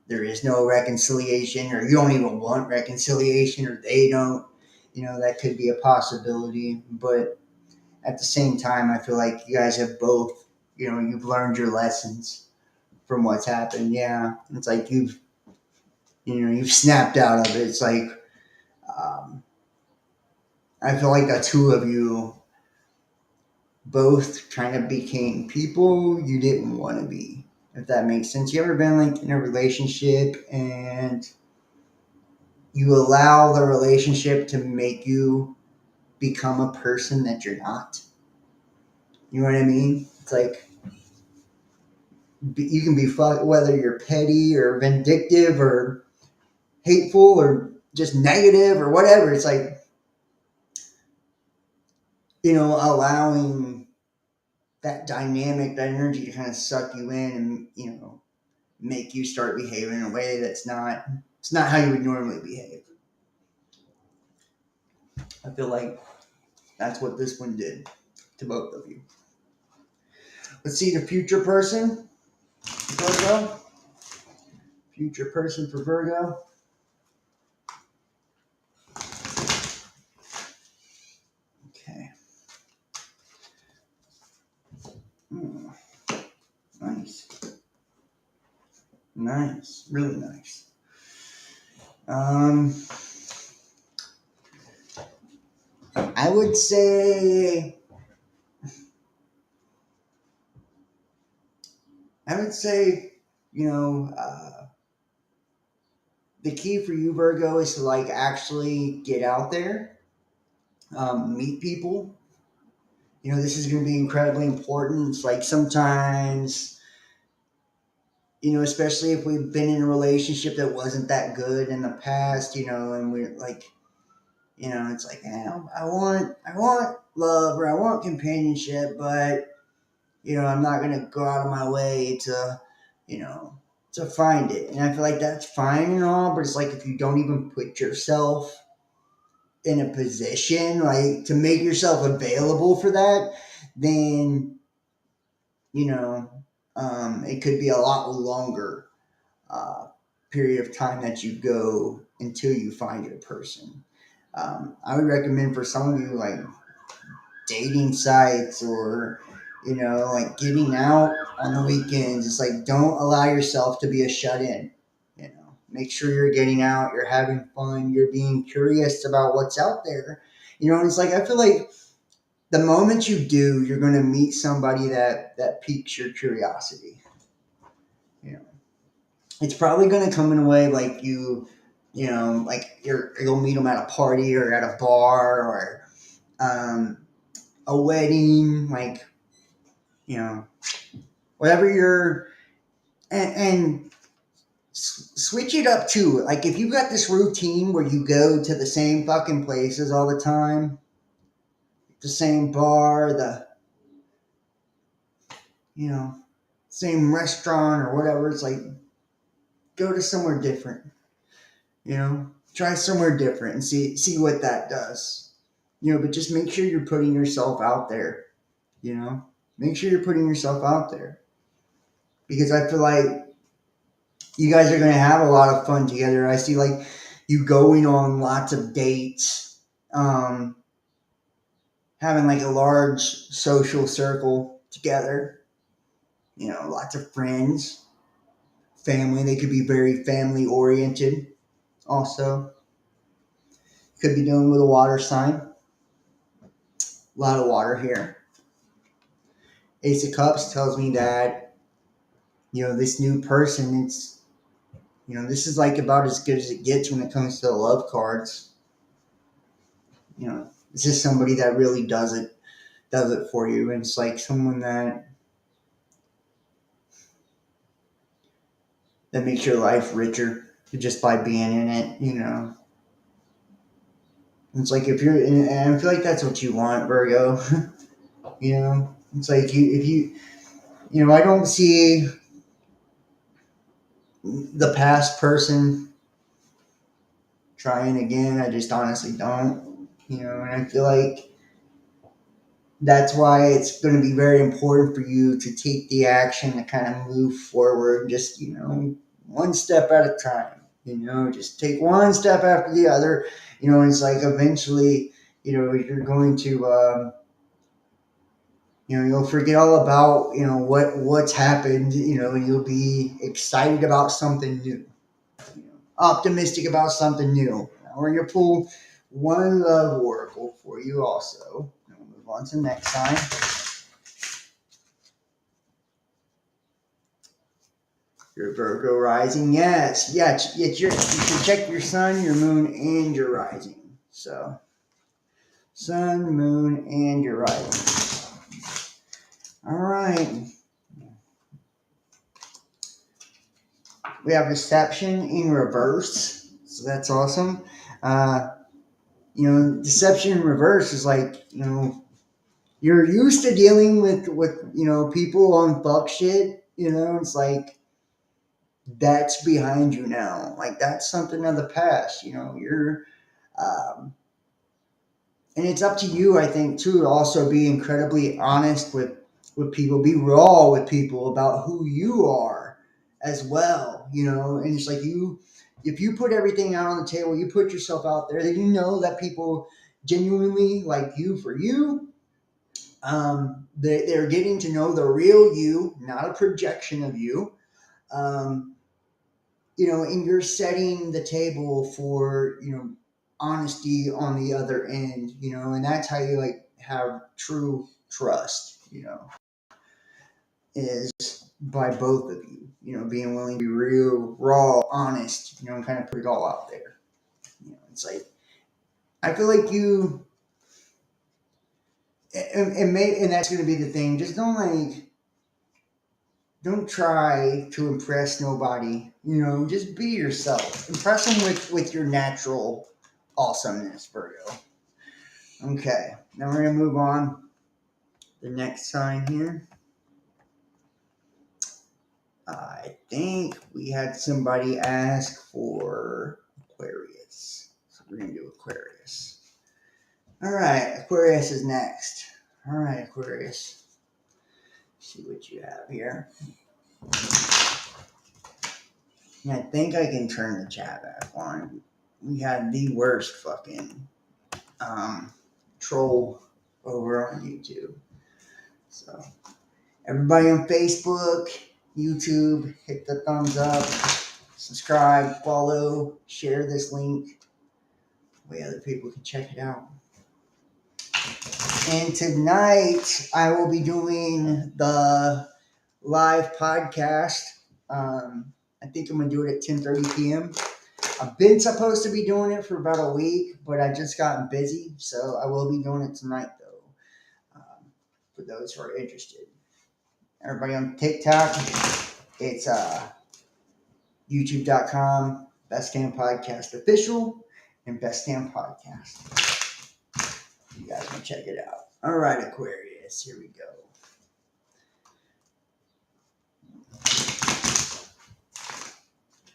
There is no reconciliation, or you don't even want reconciliation, or they don't. That could be a possibility. But at the same time, I feel like you guys have both. You've learned your lessons from what's happened. Yeah, it's like you've snapped out of it. It's like um, I feel like the two of you both kind of became people you didn't want to be. If that makes sense. You ever been like in a relationship and you allow the relationship to make you become a person that you're not? You know what I mean? It's like you can be whether you're petty or vindictive or hateful or just negative or whatever. It's like allowing that dynamic, that energy to kind of suck you in and make you start behaving in a way that's not it's not how you would normally behave. I feel like that's what this one did to both of you. Let's see the future person, Virgo. Future person for Virgo. Okay. Hmm. Nice. Nice. Really nice. Um, I would say I would say, you know, uh, the key for you, Virgo, is to like actually get out there, meet people. This is going to be incredibly important. It's like sometimes, especially if we've been in a relationship that wasn't that good in the past, and we're like, it's like, I want love or I want companionship, but I'm not gonna go out of my way you know, to find it. And I feel like that's fine and all, but it's like if you don't even put yourself in a position like to make yourself available for that, then you know, it could be a lot longer uh, period of time that you go until you find your person. I would recommend for some of you like dating sites or like getting out on the weekends. It's like don't allow yourself to be a shut in. Make sure you're getting out, you're having fun, you're being curious about what's out there. And it's like I feel like the moment you do, you're going to meet somebody that piques your curiosity. You know, it's probably going to come in a way like like you'll meet them at a party or at a bar or um, a wedding, like you know, whatever your and switch it up too. Like if you got this routine where you go to the same fucking places all the time, the same bar, the you know same restaurant or whatever, it's like go to somewhere different. Try somewhere different and see what that does. But just make sure you're putting yourself out there. Make sure you're putting yourself out there because I feel like you guys are going to have a lot of fun together. I see like you going on lots of dates, having like a large social circle together, lots of friends, family. They could be very family oriented also. Could be dealing with a water sign. A lot of water here. Ace of Cups tells me that, this new person, this is like about as good as it gets when it comes to the love cards. This is somebody that really does it for you. And it's like someone that makes your life richer just by being in it. It's like if you're, and I feel like that's what you want, Virgo. It's like if you, I don't see the past person trying again. I just honestly don't, and I feel like that's why it's going to be very important for you to take the action to kind of move forward, just, one step at a time, just take one step after the other, and it's like eventually, you're going to, you'll forget all about, what's happened, and you'll be excited about something new, optimistic about something new. Now we're going to pull one love oracle for you also. And we'll move on to the next sign. Your Virgo rising, yes. Yeah, you can check your sun, your moon, and your rising. So, sun, moon, and your rising. All right. We have deception in reverse. So that's awesome. Deception in reverse is like, you're used to dealing with people on fuck shit. It's like, that's behind you now. Like that's something of the past. You're, and it's up to you, I think, too, to also be incredibly honest with people, be raw with people about who you are as well. And it's like if you put everything out on the table, you put yourself out there, then that people genuinely like you for you. They're getting to know the real you, not a projection of you. And you're setting the table for, honesty on the other end, and that's how you like have true trust, is by both of you, being willing to be real, raw, honest, and kind of put it all out there. It's like, I feel like you, and that's going to be the thing. Just don't try to impress nobody. Just be yourself. Impress them with your natural awesomeness, Virgo. Okay, now we're gonna move on. The next sign here. I think we had somebody ask for Aquarius, so we're gonna do Aquarius. All right, Aquarius is next. All right, Aquarius. See what you have here. And I think I can turn the chat back on. We had the worst fucking troll over on YouTube. So everybody on Facebook, YouTube, hit the thumbs up, subscribe, follow, share this link. Way other people can check it out. And tonight I will be doing the live podcast. I think I'm gonna do it at 10:30 p.m. I've been supposed to be doing it for about a week, but I just gotten busy, so I will be doing it tonight, though, for those who are interested. Everybody on TikTok, It's youtube.com, Best Damn Podcast Official, and Best Damn Podcast. You guys can check it out. All right, Aquarius, here we go.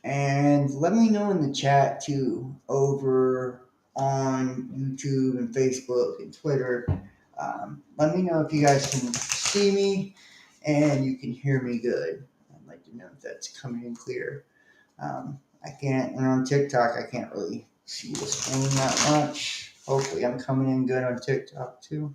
And let me know in the chat too, over on YouTube and Facebook and Twitter. Let me know if you guys can see me and you can hear me good. I'd like to know if that's coming in clear. I can't, and on TikTok, I can't really see the screen that much. Hopefully, I'm coming in good on TikTok too.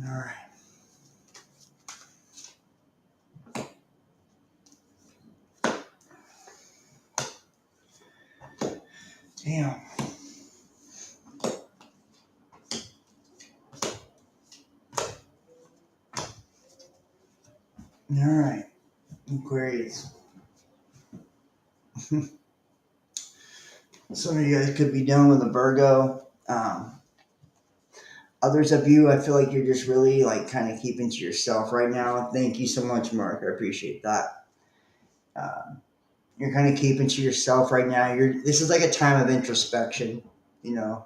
All right. Damn. All right, Aquarius. Some of you guys could be done with a Virgo. Others of you, I feel like you're just really like kind of keeping to yourself right now. Thank you so much, Mark. I appreciate that. You're kind of keeping to yourself right now. This is like a time of introspection. You know,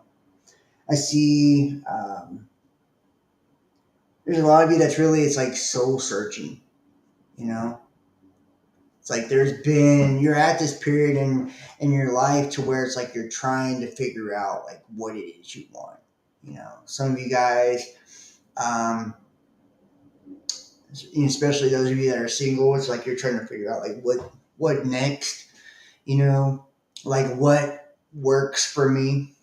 I see. There's a lot of you that's really it's like soul searching. You know, it's like you're at this period in your life to where it's like you're trying to figure out like what it is you want. You know, some of you guys, especially those of you that are single, it's like you're trying to figure out like what next. You know, like what works for me.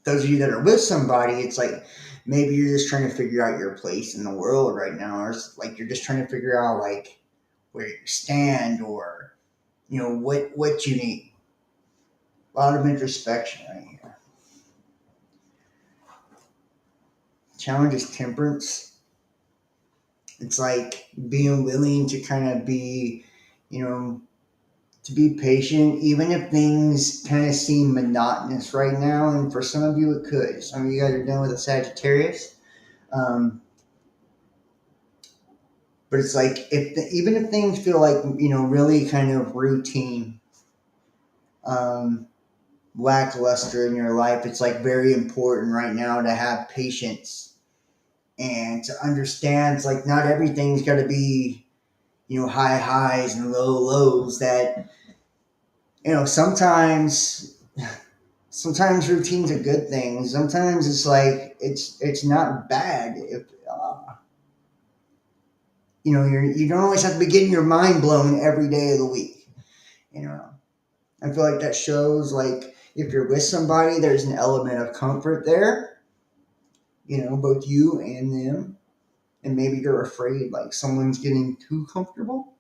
Those of you that are with somebody, it's like maybe you're just trying to figure out your place in the world right now, or it's like you're just trying to figure out like where you stand, or you know what you need. A lot of introspection right here. Challenge is temperance. It's like being willing to kind of be, you know, to be patient, even if things kind of seem monotonous right now. And for some of you, it could. Some of you guys are dealing with a Sagittarius. But it's like even if things feel like really kind of routine, um, lackluster in your life, it's like very important right now to have patience and to understand. It's like not everything's got to be high highs and low lows. That sometimes routine's a good thing. Sometimes it's like it's not bad if you don't always have to be getting your mind blown every day of the week. I feel like that shows like if you're with somebody, there's an element of comfort there. Both you and them, and maybe you're afraid like someone's getting too comfortable.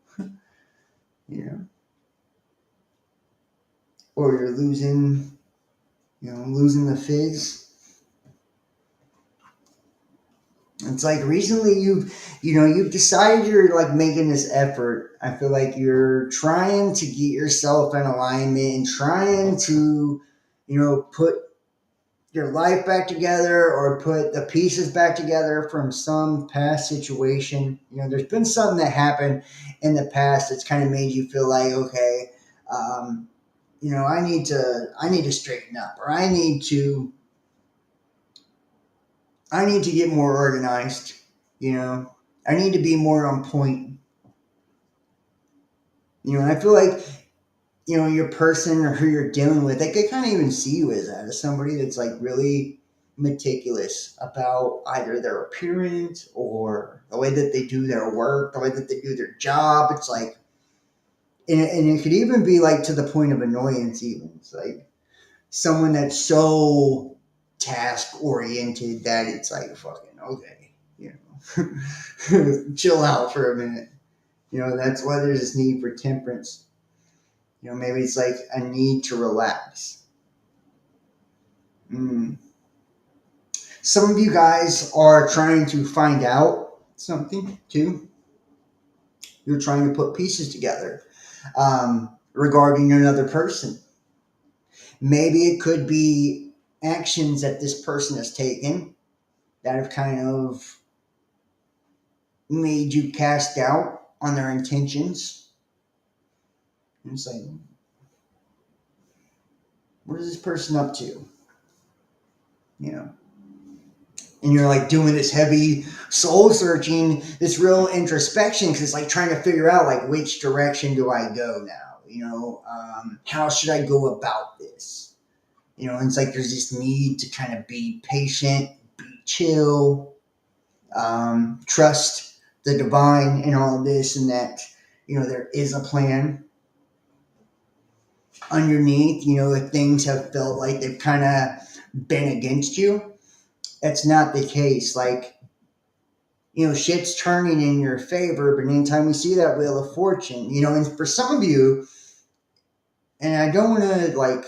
you know, or you're losing the fizz. It's like recently you've decided you're like making this effort. I feel like you're trying to get yourself in alignment and trying to, put your life back together or put the pieces back together from some past situation. There's been something that happened in the past that's kind of made you feel like, okay, I need to straighten up, or I need to get more organized. I need to be more on point. And I feel like, your person or who you're dealing with, they could kind of even see you as that, as somebody that's like really meticulous about either their appearance or the way that they do their work, the way that they do their job. It's like, and it could even be like to the point of annoyance, even. It's like someone that's so task oriented that it's like, fucking, okay, chill out for a minute. That's why there's this need for temperance. Maybe it's like a need to relax. Some of you guys are trying to find out something too. You're trying to put pieces together regarding another person. Maybe it could be actions that this person has taken that have kind of made you cast doubt on their intentions. And it's like, what is this person up to? You know, and you're like doing this heavy soul searching, this real introspection, because it's like trying to figure out like which direction do I go now? How should I go about this? And it's like there's this need to kind of be patient, be chill, trust the divine in all of this, and that there is a plan underneath. If things have felt like they've kind of been against you, that's not the case. Like, shit's turning in your favor, but anytime we see that wheel of fortune, and for some of you, and I don't want to like,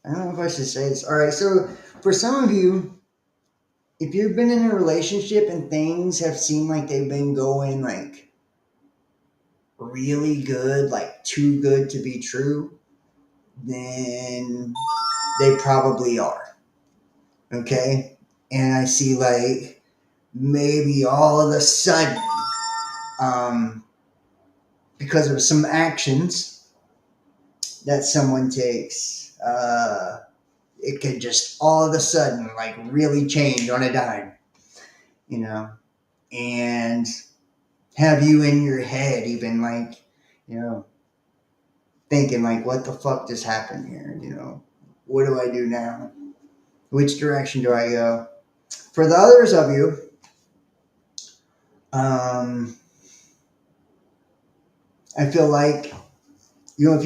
I don't know if I should say this. All right, so for some of you, if you've been in a relationship and things have seemed like they've been going like really good, like too good to be true, then they probably are. Okay? And I see like maybe all of a sudden, because of some actions that someone takes, it could just all of a sudden like really change on a dime, you know, and have you in your head even like, thinking like, what the fuck just happened here? What do I do now? Which direction do I go? For the others of you, um, I feel like, if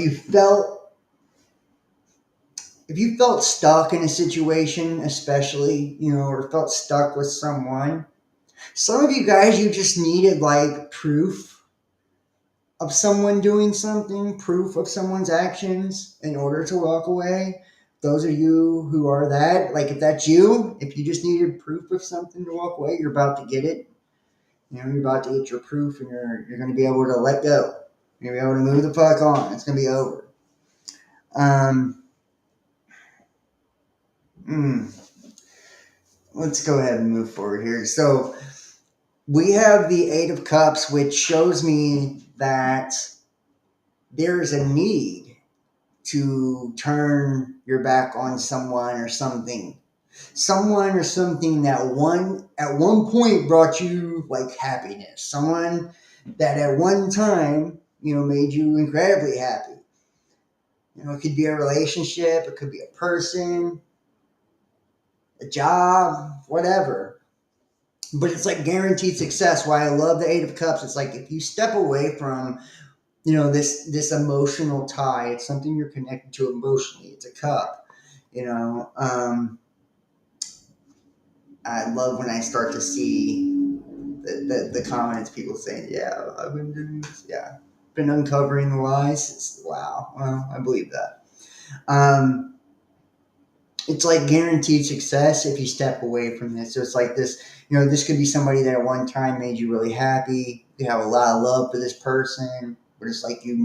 you felt stuck in a situation, especially, or felt stuck with someone, some of you guys, you just needed like proof of someone doing something, proof of someone's actions in order to walk away. Those of you who are that, like if that's you, if you just needed proof of something to walk away, you're about to get it. You're about to get your proof, and you're going to be able to let go. You're going to be able to move the fuck on. It's going to be over. Um, mm, let's go ahead and move forward here. So we have the Eight of Cups, which shows me that there's a need to turn your back on someone or something. Someone or something that at one point brought you like happiness. Someone that at one time, made you incredibly happy. It could be a relationship, it could be a person, a job, whatever. But it's like guaranteed success. Why I love the Eight of Cups. It's like if you step away from this emotional tie, it's something you're connected to emotionally. It's a cup. I love when I start to see the comments, people saying, "Yeah, I've been doing this. Yeah, been uncovering the lies." Wow. Well, I believe that. It's like guaranteed success if you step away from this. So it's like this. This could be somebody that at one time made you really happy. You have a lot of love for this person, but it's like it's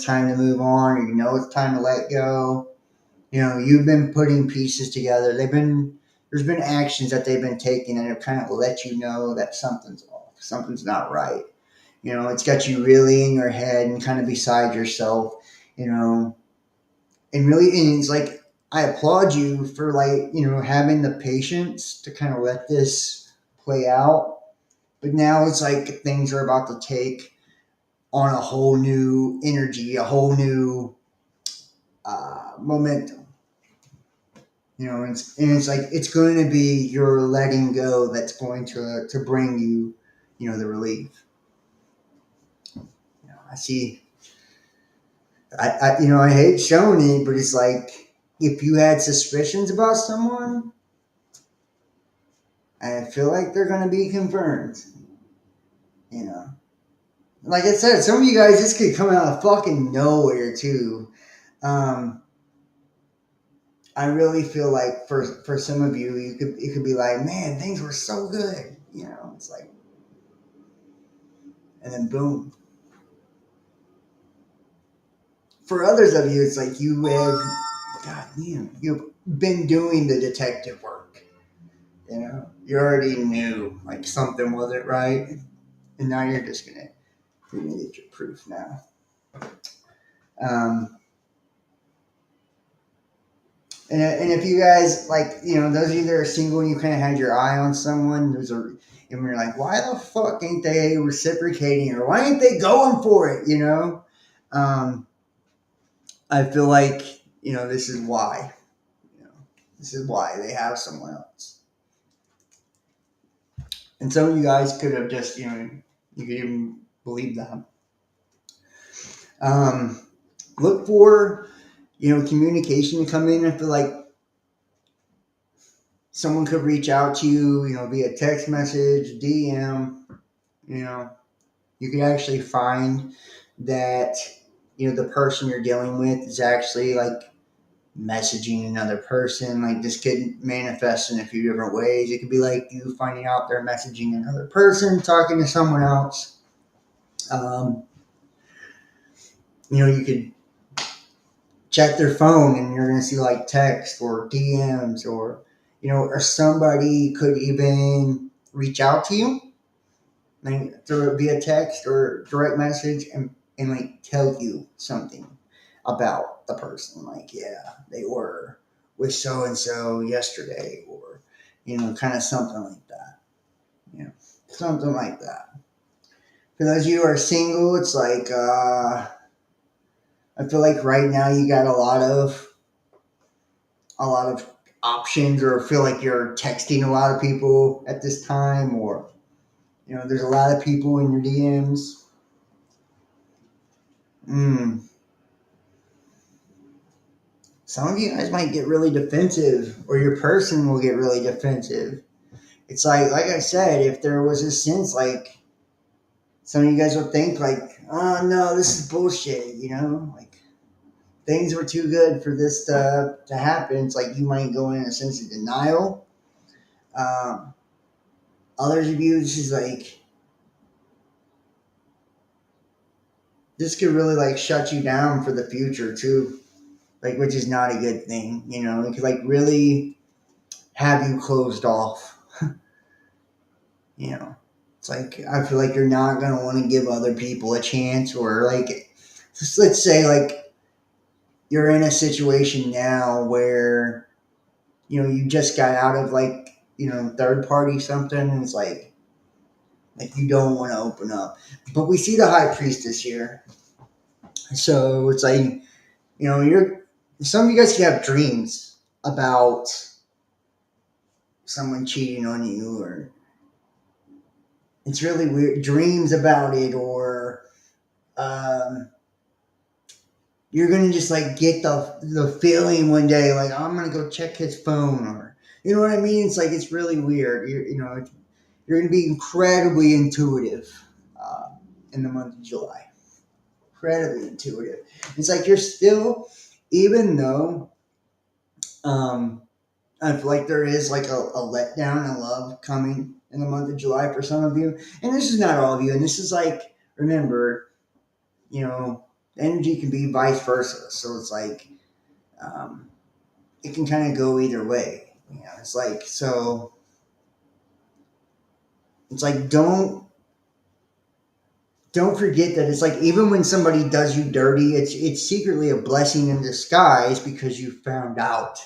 time to move on, or it's time to let go. You've been putting pieces together. There's been actions that they've been taking that have kind of let you know that something's off, something's not right. It's got you really in your head and kind of beside yourself. And really, and it's like I applaud you for like having the patience to kind of let this play out. But now it's like things are about to take on a whole new energy, a whole new momentum. And it's like it's going to be your letting go that's going to bring you, the relief. I see. I hate showing it, but it's like if you had suspicions about someone, I feel like they're going to be confirmed. You know, like I said, some of you guys, this could come out of fucking nowhere too. Um, I really feel like for some of you, it could be like, man, things were so good. It's like, and then boom. For others of you, it's like you have, God damn, you've been doing the detective work. You already knew like something wasn't right, and now you're gonna get your proof now. Um, and if you guys like, those of you that are single and you kind of had your eye on someone, and you're like, why the fuck ain't they reciprocating, or why ain't they going for it? Um, I feel like this is why. You know, this is why they have someone else. And some of you guys could have just, you could even believe that. Um, Look for, communication to come in. I feel like someone could reach out to you, via text message, DM. You know, you could actually find that, the person you're dealing with is actually like messaging another person. Like this could manifest in a few different ways. It could be like you finding out they're messaging another person, talking to someone else. Um, you could check their phone and you're going to see like text or DMs, or somebody could even reach out to you like through via text or direct message and like tell you something about the person. Like, yeah, they were with so and so yesterday, or, kind of something like that. Something like that. For those of you who are single, it's like, I feel like right now you got a lot of options, or feel like you're texting a lot of people at this time, or there's a lot of people in your DMs. mm. Some of you guys might get really defensive, or your person will get really defensive. It's like I said, if there was a sense like some of you guys would think like, oh no, this is bullshit, like things were too good for this to happen. It's like you might go in a sense of denial. um, Others of you, this is like, this could really like shut you down for the future too, like, which is not a good thing. It could like really have you closed off. you know it's like, I feel like you're not going to want to give other people a chance, or like, just let's say like you're in a situation now where you just got out of like, third party something, and it's like you don't want to open up. But we see the high priestess here, so it's like, you're some of you guys can have dreams about someone cheating on you, or it's really weird dreams about it, or um, you're gonna just like get the feeling one day like, oh, I'm gonna go check his phone, or you know what I mean. It's like, it's really weird. You're gonna be incredibly intuitive in the month of July. Incredibly intuitive. It's like you're still, even though um, I feel like there is like a letdown in love coming in the month of July for some of you, and this is not all of you. And this is like, remember, energy can be vice versa. So it's like, um, it can kind of go either way. It's like, so it's like, don't forget that it's like, even when somebody does you dirty, it's secretly a blessing in disguise, because you found out,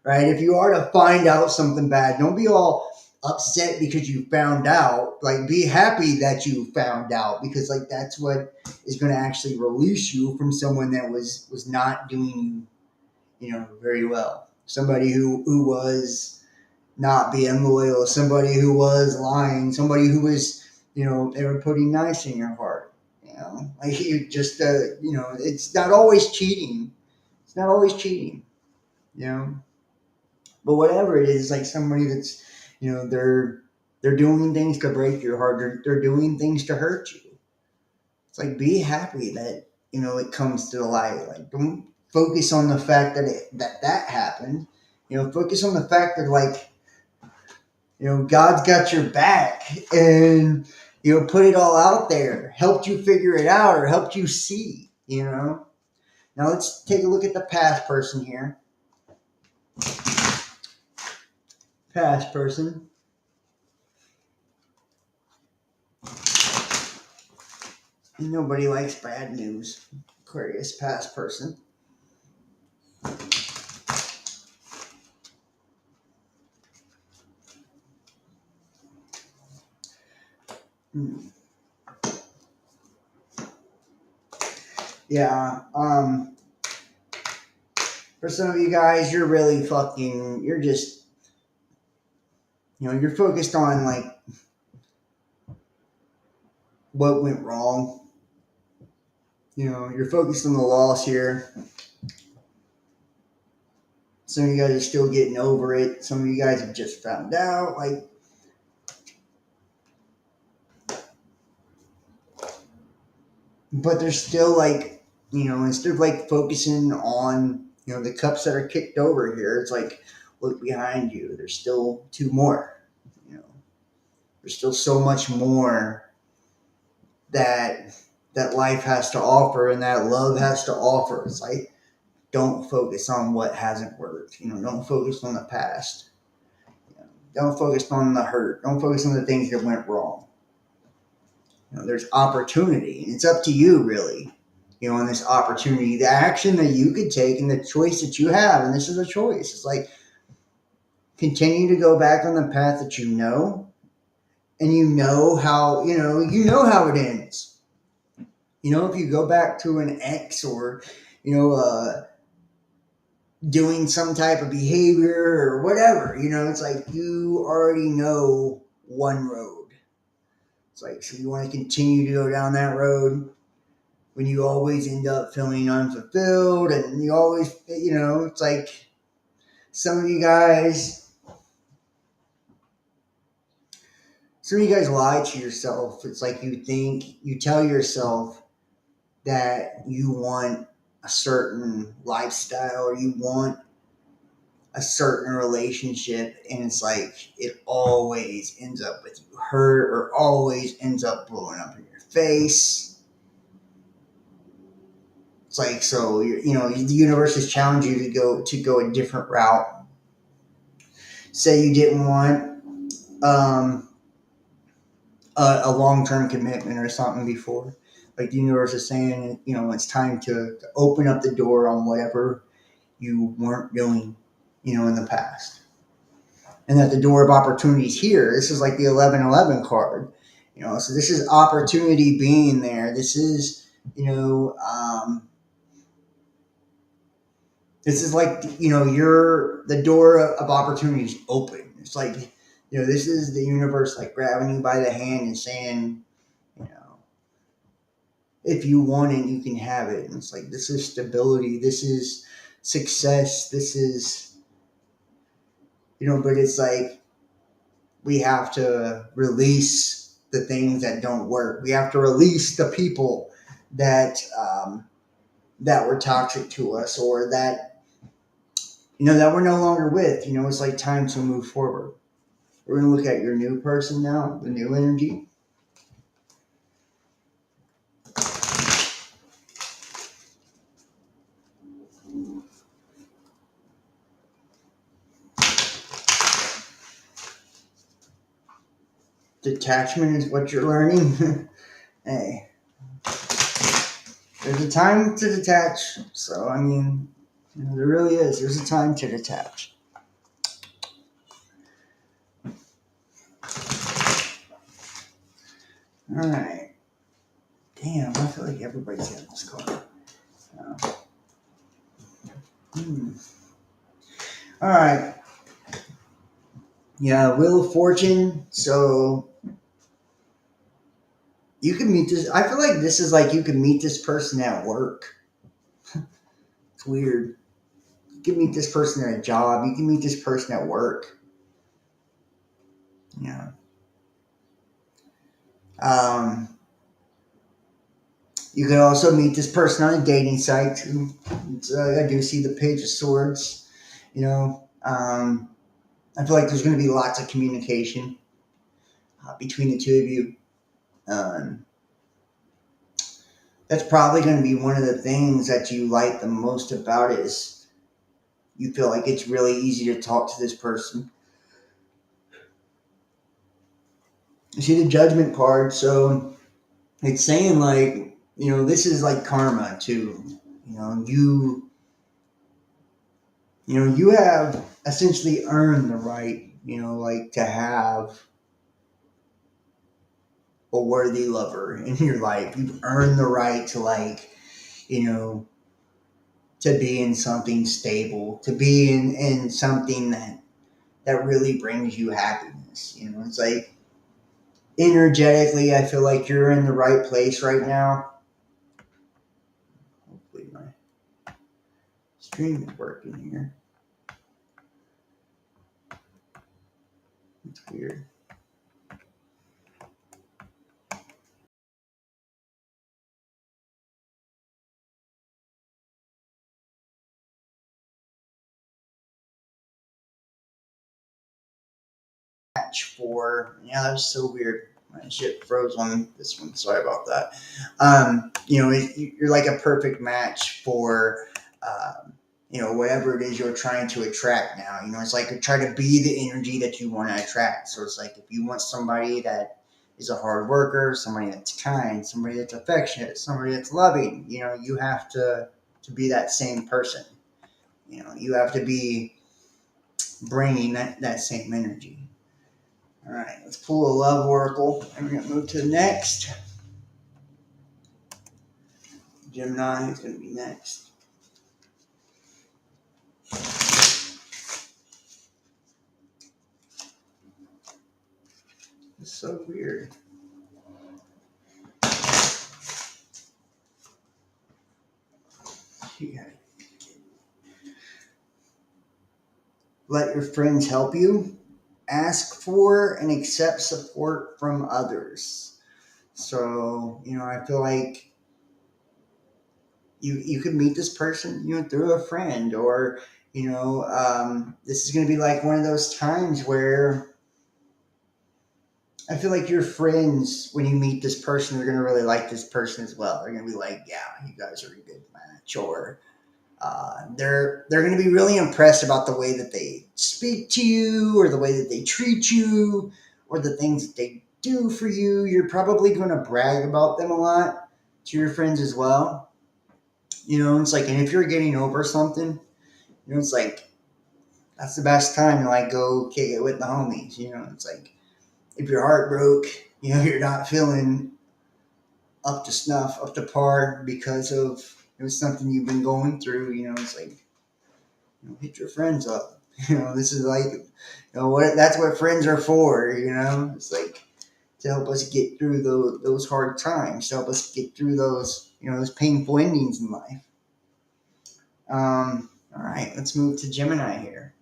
right? If you are to find out something bad, don't be all upset because you found out. Like, be happy that you found out, because like that's what is going to actually release you from someone that was not doing very well. Somebody who was not being loyal, somebody who was lying, somebody who was, they were putting nice in your heart. Like, you just, it's not always cheating. It's not always cheating, you know. But whatever it is, like somebody that's, they're doing things to break your heart. They're doing things to hurt you. It's like, be happy that it comes to the light. Like, don't focus on the fact that that happened. Focus on the fact that, like, God's got your back, and put it all out there, helped you figure it out, or helped you see. Now let's take a look at the past person here. Past person. Nobody likes bad news. Aquarius, past person. Hmm. Yeah. For some of you guys, you're really fucking. You're just. You're focused on like what went wrong. You're focused on the loss here. Some of you guys are still getting over it. Some of you guys have just found out. But there's still instead of like focusing on the cups that are kicked over here, it's like look behind you. There's still two more. You know, there's still so much more that life has to offer and that love has to offer. It's like don't focus on what hasn't worked. Don't focus on the past. Don't focus on the hurt. Don't focus on the things that went wrong. There's opportunity, and it's up to you, really. In this opportunity, the action that you could take, and the choice that you have, and this is a choice. It's like continue to go back on the path that and how it ends. If you go back to an ex or doing some type of behavior or whatever, it's like you already know one road. It's like so you want to continue to go down that road when you always end up feeling unfulfilled and you always it's like some of you guys lie to yourself. It's like you tell yourself that you want a certain lifestyle or you want a certain relationship, and it's like it always ends up with you hurt or always ends up blowing up in your face. It's like so the universe has challenged you to go a different route. Say you didn't want a long term commitment or something before. Like the universe is saying, it's time to open up the door on whatever you weren't doing, in the past. And that the door of opportunities here. This is like the 1111 card, so this is opportunity being there. This is, this is like, you're the door of opportunities open. It's like, this is the universe like grabbing you by the hand and saying, you know, if you want it, you can have it. And it's like, this is stability. This is success. This is, but it's like, we have to release the things that don't work. We have to release the people that, that were toxic to us or that, that we're no longer with. It's like time to move forward. We're going to look at your new person now, the new energy. Detachment is what you're learning. Hey, there's a time to detach. So, there really is. There's a time to detach. All right. Damn, I feel like everybody's got this card. All right. Yeah, Wheel of Fortune. So you can meet this. I feel like this is like you can meet this person at work. It's weird. You can meet this person at a job. You can meet this person at work. Yeah. You could also meet this person on a dating site. I do see the Page of Swords. I feel like there's going to be lots of communication between the two of you. Um, that's probably going to be one of the things that you like the most about it is you feel like it's really easy to talk to this person. You see the judgment card, so it's saying like, this is like karma too. You know, you you have essentially earned the right, like to have a worthy lover in your life. You've earned the right to like, you know, to be in something stable, to be in something that really brings you happiness. It's like energetically, I feel like you're in the right place right now. Hopefully my stream is working here. It's weird. Match for, yeah, that was so weird. My shit froze on this one. Sorry about that. You're like a perfect match for whatever it is you're trying to attract now. It's like try to be the energy that you want to attract. So it's like if you want somebody that is a hard worker, somebody that's kind, somebody that's affectionate, somebody that's loving, you have to be that same person. You have to be bringing that same energy. All right, let's pull a love oracle and we're going to move to the next. Gemini is going to be next. It's so weird. Yeah. Let your friends help you. Ask for and accept support from others. So, I feel like you could meet this person, through a friend, or, this is going to be like one of those times where I feel like your friends, when you meet this person, are going to really like this person as well. They're going to be like, yeah, you guys are a good match, or they're going to be really impressed about the way that they speak to you, or the way that they treat you, or the things that they do for you. You're probably going to brag about them a lot to your friends as well. It's like, and if you're getting over something, it's like that's the best time to like go kick it with the homies. It's like if your heart broke, you're not feeling up to snuff, up to par because of something you've been going through. It's like hit your friends up. This is like what that's what friends are for. It's like to help us get through those hard times, to help us get through those those painful endings in life. All right, let's move to Gemini here.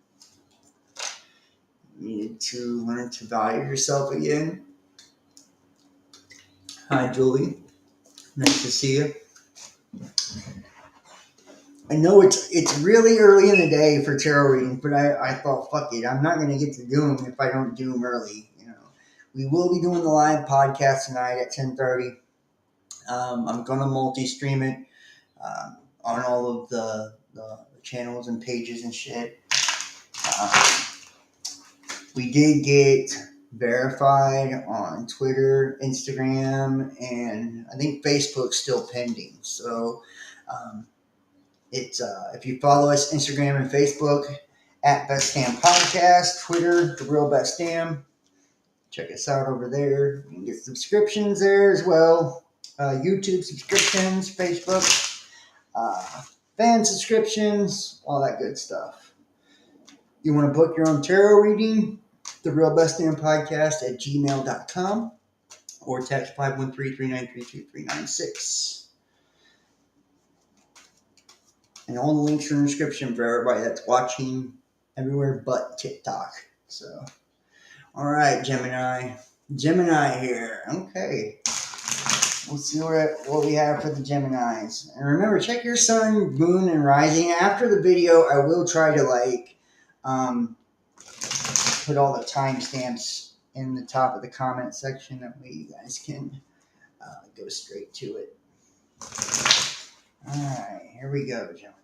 You need to learn to value yourself again. Hi, Julie. Nice to see you. I know it's really early in the day for tarot readings, but I thought, fuck it, I'm not going to get to do them if I don't do them early. We will be doing the live podcast tonight at 10:30. I'm going to multi-stream it on all of the channels and pages and shit. We did get verified on Twitter, Instagram, and I think Facebook's still pending. So it's if you follow us Instagram and Facebook at Best Damn Podcast, Twitter The Real Best Damn. Check us out over there. You can get subscriptions there as well. YouTube subscriptions, Facebook, fan subscriptions, all that good stuff. You want to book your own tarot reading? The Real Best Damn Podcast at gmail.com or text 513-393-2396. And all the links are in the description for everybody that's watching everywhere but TikTok. So, all right, Gemini. Gemini here. Okay. We'll see what we have for the Geminis. And remember, check your sun, moon, and rising. After the video, I will try to put all the timestamps in the top of the comment section. That way you guys can go straight to it. All right, here we go, Gemini.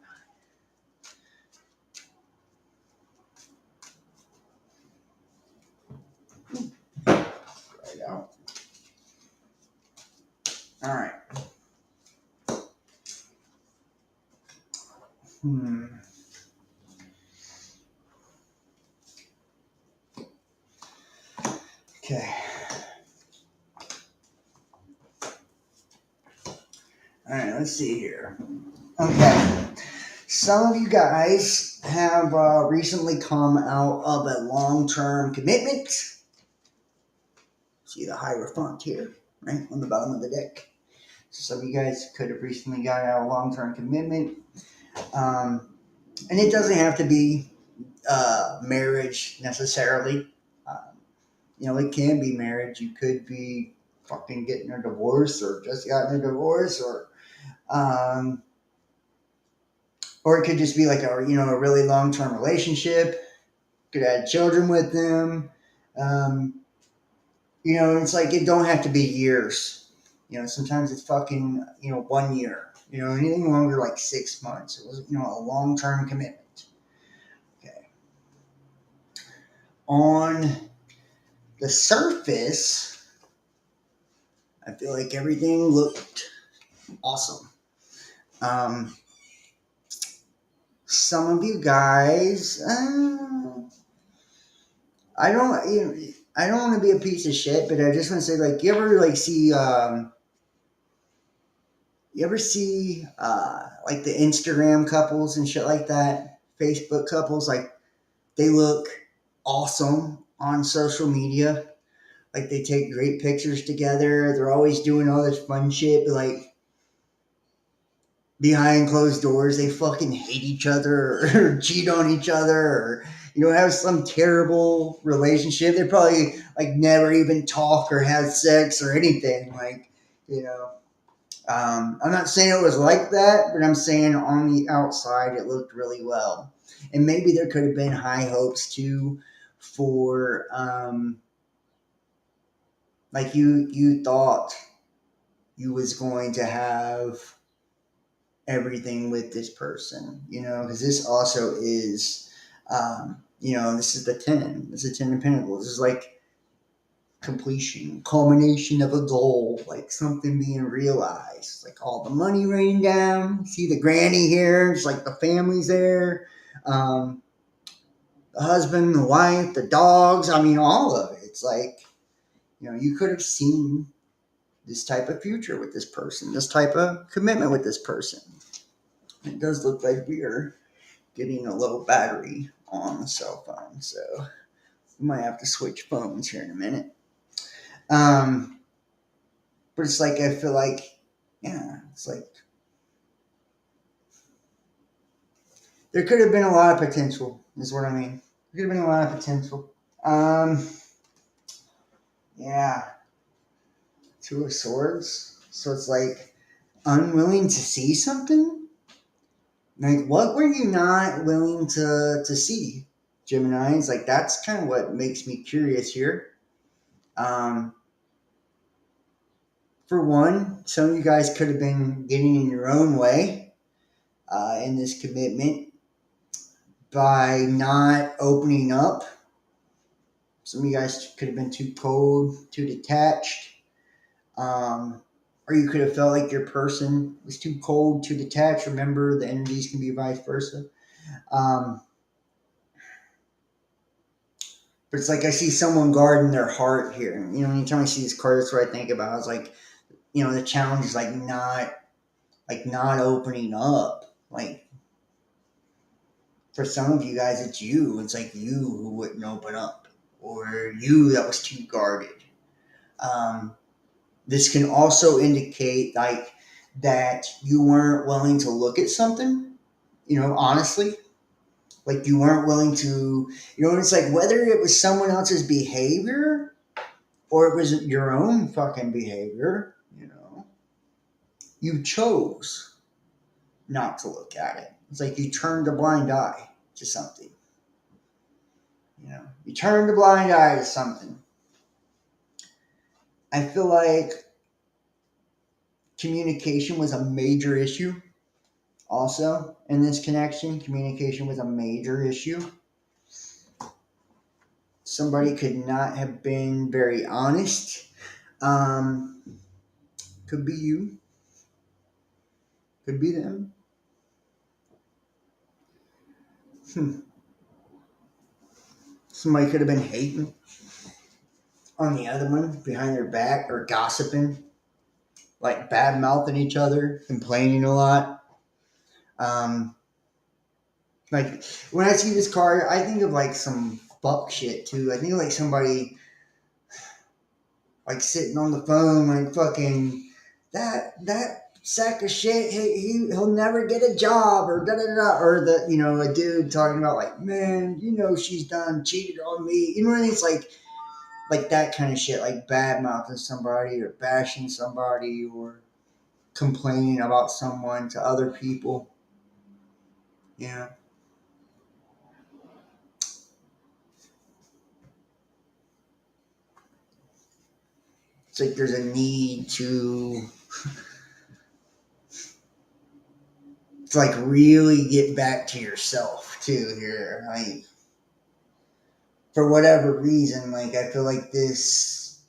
Right out. All right. Okay. All right, let's see here. Okay. Some of you guys have recently come out of a long-term commitment. See the Hierophant here, right on the bottom of the deck. So some of you guys could have recently got out of a long-term commitment. And it doesn't have to be marriage necessarily. It can be marriage. You could be fucking getting a divorce or just gotten a divorce um, or it could just be like a really long-term relationship. Could have children with them. It's like it don't have to be years. Sometimes it's fucking 1 year. Anything longer like 6 months. It was a long-term commitment. Okay. On the surface, I feel like everything looked awesome. Some of you guys, I don't want to be a piece of shit, but I just want to say, like, you ever see like the Instagram couples and shit like that, Facebook couples, like they look awesome on social media. Like they take great pictures together. They're always doing all this fun shit, but like behind closed doors, they fucking hate each other or cheat on each other or have some terrible relationship. They probably like never even talk or have sex or anything. Like I'm not saying it was like that, but I'm saying on the outside it looked really well, and maybe there could have been high hopes too for like you thought you was going to have everything with this person, because this also is, this is the 10. This is 10 of Pentacles. This is like completion, culmination of a goal, like something being realized, like all the money raining down. See the granny here, it's like the family's there, the husband, the wife, the dogs. I mean, all of it. It's like, you could have seen this type of future with this person, this type of commitment with this person. It does look like we are getting a low battery on the cell phone, so we might have to switch phones here in a minute. But it's like, I feel like, it's like there could have been a lot of potential, is what I mean. There could have been a lot of potential. Yeah. Two of Swords. So it's like unwilling to see something? Like, what were you not willing to see, Gemini? It's like, that's kind of what makes me curious here. For one, some of you guys could have been getting in your own way in this commitment by not opening up. Some of you guys could have been too cold, too detached. Or you could have felt like your person was too cold, too detached. Remember, the energies can be vice versa. But it's like I see someone guarding their heart here. Anytime I see this card, that's what I think about. It's like, the challenge is like not opening up. Like, for some of you guys, it's you. It's like you who wouldn't open up, or you that was too guarded. This can also indicate like that you weren't willing to look at something, honestly. Like you weren't willing to, it's like whether it was someone else's behavior or it was your own fucking behavior, you chose not to look at it. It's like you turned a blind eye to something. You turn the blind eye to something. I feel like communication was a major issue. Also, in this connection, communication was a major issue. Somebody could not have been very honest. Um, could be you, could be them. Hmm. Somebody could have been hating on the other one behind their back or gossiping, like bad mouthing each other, complaining a lot. Um, like when I see this card, I think of like some fuck shit too. I think of like somebody like sitting on the phone, like fucking that sack of shit. He'll never get a job, or da da da. Or the a dude talking about like, man, she's done cheated on me. You know what I mean? It's like that kind of shit, like bad mouthing somebody or bashing somebody or complaining about someone to other people. Yeah, it's like there's a need to like really get back to yourself too here. Like for whatever reason, like I feel like this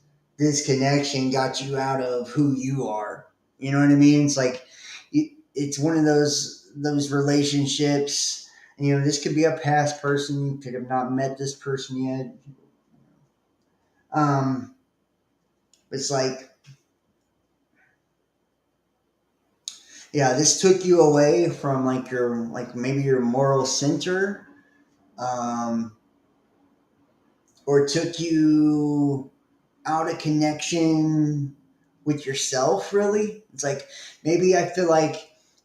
connection got you out of who you are. You know what I mean? It's like it's one of those relationships. This could be a past person. You could have not met this person yet. Um, it's like, yeah, this took you away from like your like maybe your moral center, um, or took you out of connection with yourself. Really, it's like maybe I feel like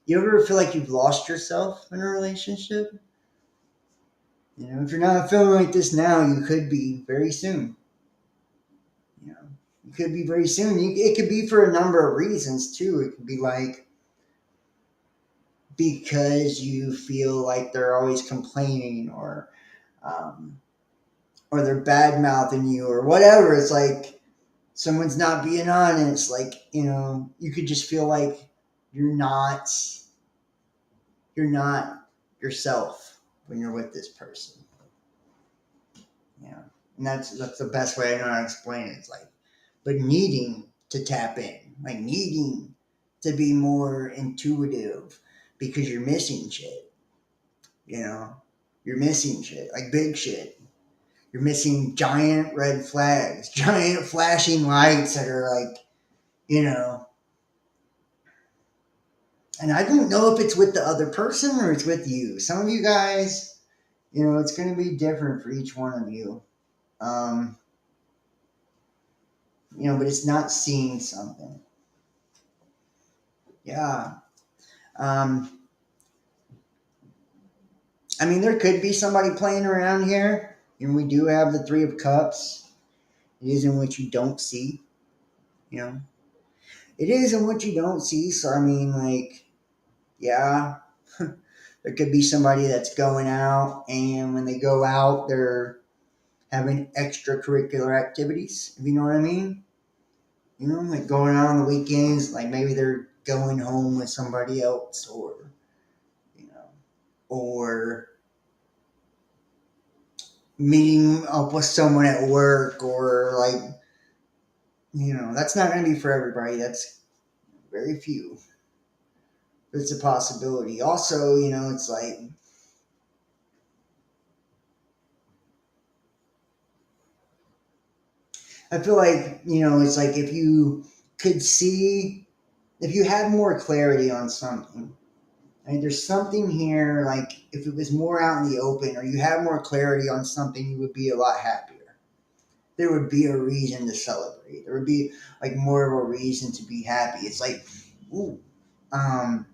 you ever feel like you've lost yourself in a relationship. If you're not feeling like this now, you could be very soon. You know, you could be very soon. It could be for a number of reasons too. It could be like because you feel like they're always complaining um, or they're bad mouthing you or whatever. It's like someone's not being honest. Like, you could just feel like you're not you're not yourself when you're with this person. And that's the best way I know how to explain it. It's like, but needing to tap in, like needing to be more intuitive because you're missing shit. You know, you're missing shit, like big shit. You're missing giant red flags, giant flashing lights that are like, you know, and I don't know if it's with the other person or it's with you. Some of you guys, it's going to be different for each one of you. Um, but it's not seeing something. Yeah. Um, I mean, there could be somebody playing around here. We do have the Three of Cups. It is in what you don't see, you know. It is in what you don't see. So, I mean, like, yeah, there could be somebody that's going out, and when they go out, they're having extracurricular activities, if you know what I mean. Like going out on the weekends, like maybe they're going home with somebody else, you know, or meeting up with someone at work, or like, that's not going to be for everybody. That's very few. But it's a possibility. Also, it's like, I feel like, it's like could see, if you had more clarity on something, right? There's something here, like if it was more out in the open or you had more clarity on something, you would be a lot happier. There would be a reason to celebrate. There would be like more of a reason to be happy. It's like, ooh, um,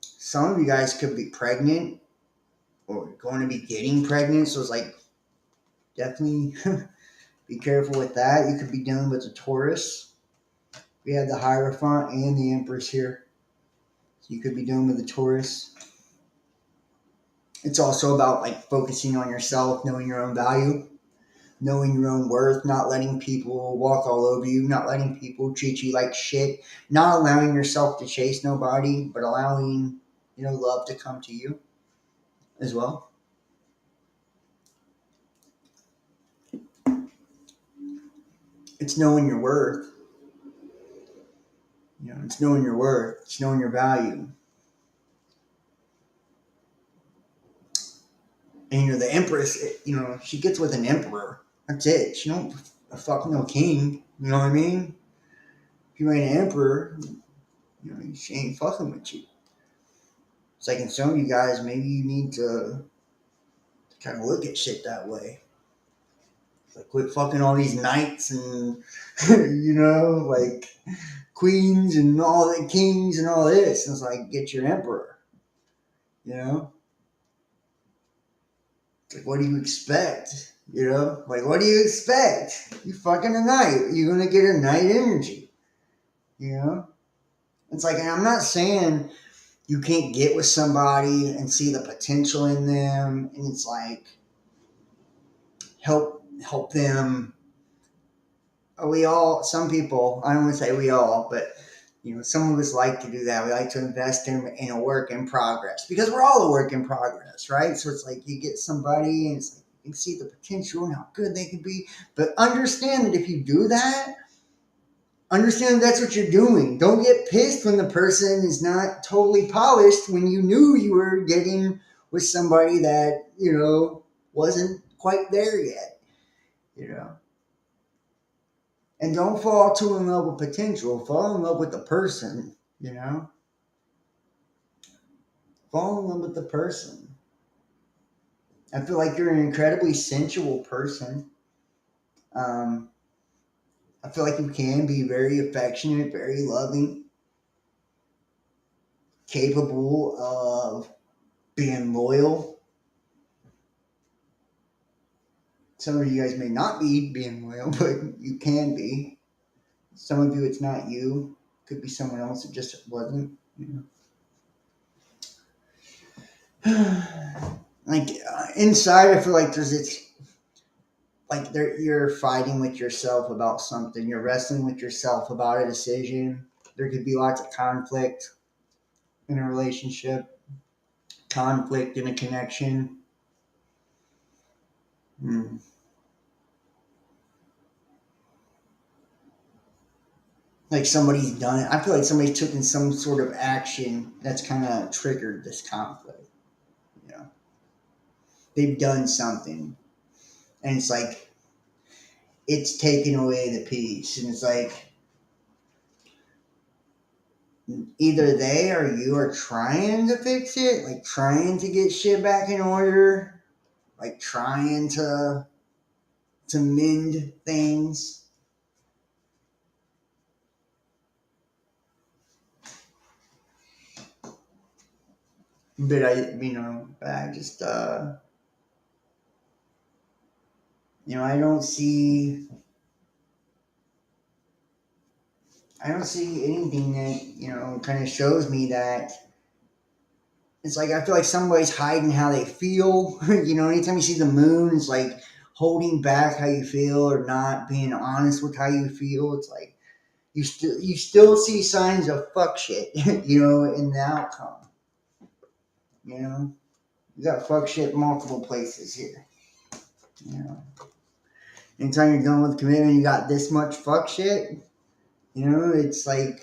some of you guys could be pregnant or going to be getting pregnant. So it's like, definitely be careful with that. You could be dealing with a Taurus. We have the Hierophant and the Empress here. So you could be dealing with a Taurus. It's also about like focusing on yourself, knowing your own value, knowing your own worth, not letting people walk all over you, not letting people treat you like shit, not allowing yourself to chase nobody, but allowing, love to come to you as well. It's knowing your worth. It's knowing your worth. It's knowing your value. And the Empress, she gets with an emperor. That's it. She don't fuck no king. You know what I mean? If you ain't an emperor, she ain't fucking with you. It's like in some of you guys, maybe you need to kind of look at shit that way. It's like quit fucking all these knights and like queens and all the kings and all this. And it's like get your emperor. You know? It's like what do you expect? Like what do you expect? You fucking a knight. You're gonna get a knight energy. It's like, and I'm not saying you can't get with somebody and see the potential in them, and it's like help them. We all, some people, I don't want to say we all, but some of us like to do that. We like to invest in a work in progress because we're all a work in progress, right? So it's like you get somebody and it's like you can see the potential and how good they could be, but understand that if you do that, understand that's what you're doing. Don't get pissed when the person is not totally polished when you knew you were getting with somebody that, wasn't quite there yet, you know. And don't fall too in love with potential. Fall in love with the person, you know. Fall in love with the person. I feel like you're an incredibly sensual person. Um, I feel like you can be very affectionate, very loving, capable of being loyal. Some of you guys may not be being loyal, but you can be. Some of you, it's not you. Could be someone else. It just wasn't. Like inside, I feel like there's this. Like you're fighting with yourself about something. You're wrestling with yourself about a decision. There could be lots of conflict in a relationship, conflict in a connection. Hmm. Like somebody's done it. I feel like somebody's taken some sort of action that's kind of triggered this conflict. You know, they've done something, and it's like it's taken away the peace, and it's like either they or you are trying to fix it, like trying to get shit back in order, like trying to mend things. But I just I don't see anything that kind of shows me that it's like I feel like somebody's hiding how they feel. Anytime you see the moon, it's like holding back how you feel or not being honest with how you feel. It's like you still see signs of fuck shit, in the outcome. You got fuck shit multiple places here. You know, anytime you're done with commitment, you got this much fuck shit. It's like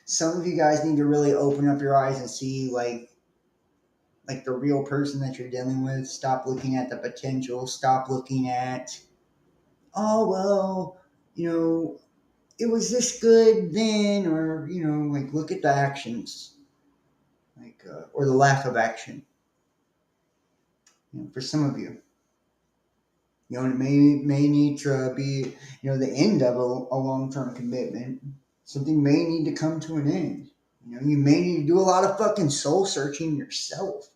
some of you guys need to really open up your eyes and see like the real person that you're dealing with. Stop looking at the potential. Stop looking at, oh well, it was this good then, or like look at the actions, like or the lack of action. For some of you, it may need to be the end of a long term commitment. Something may need to come to an end. You may need to do a lot of fucking soul searching yourself.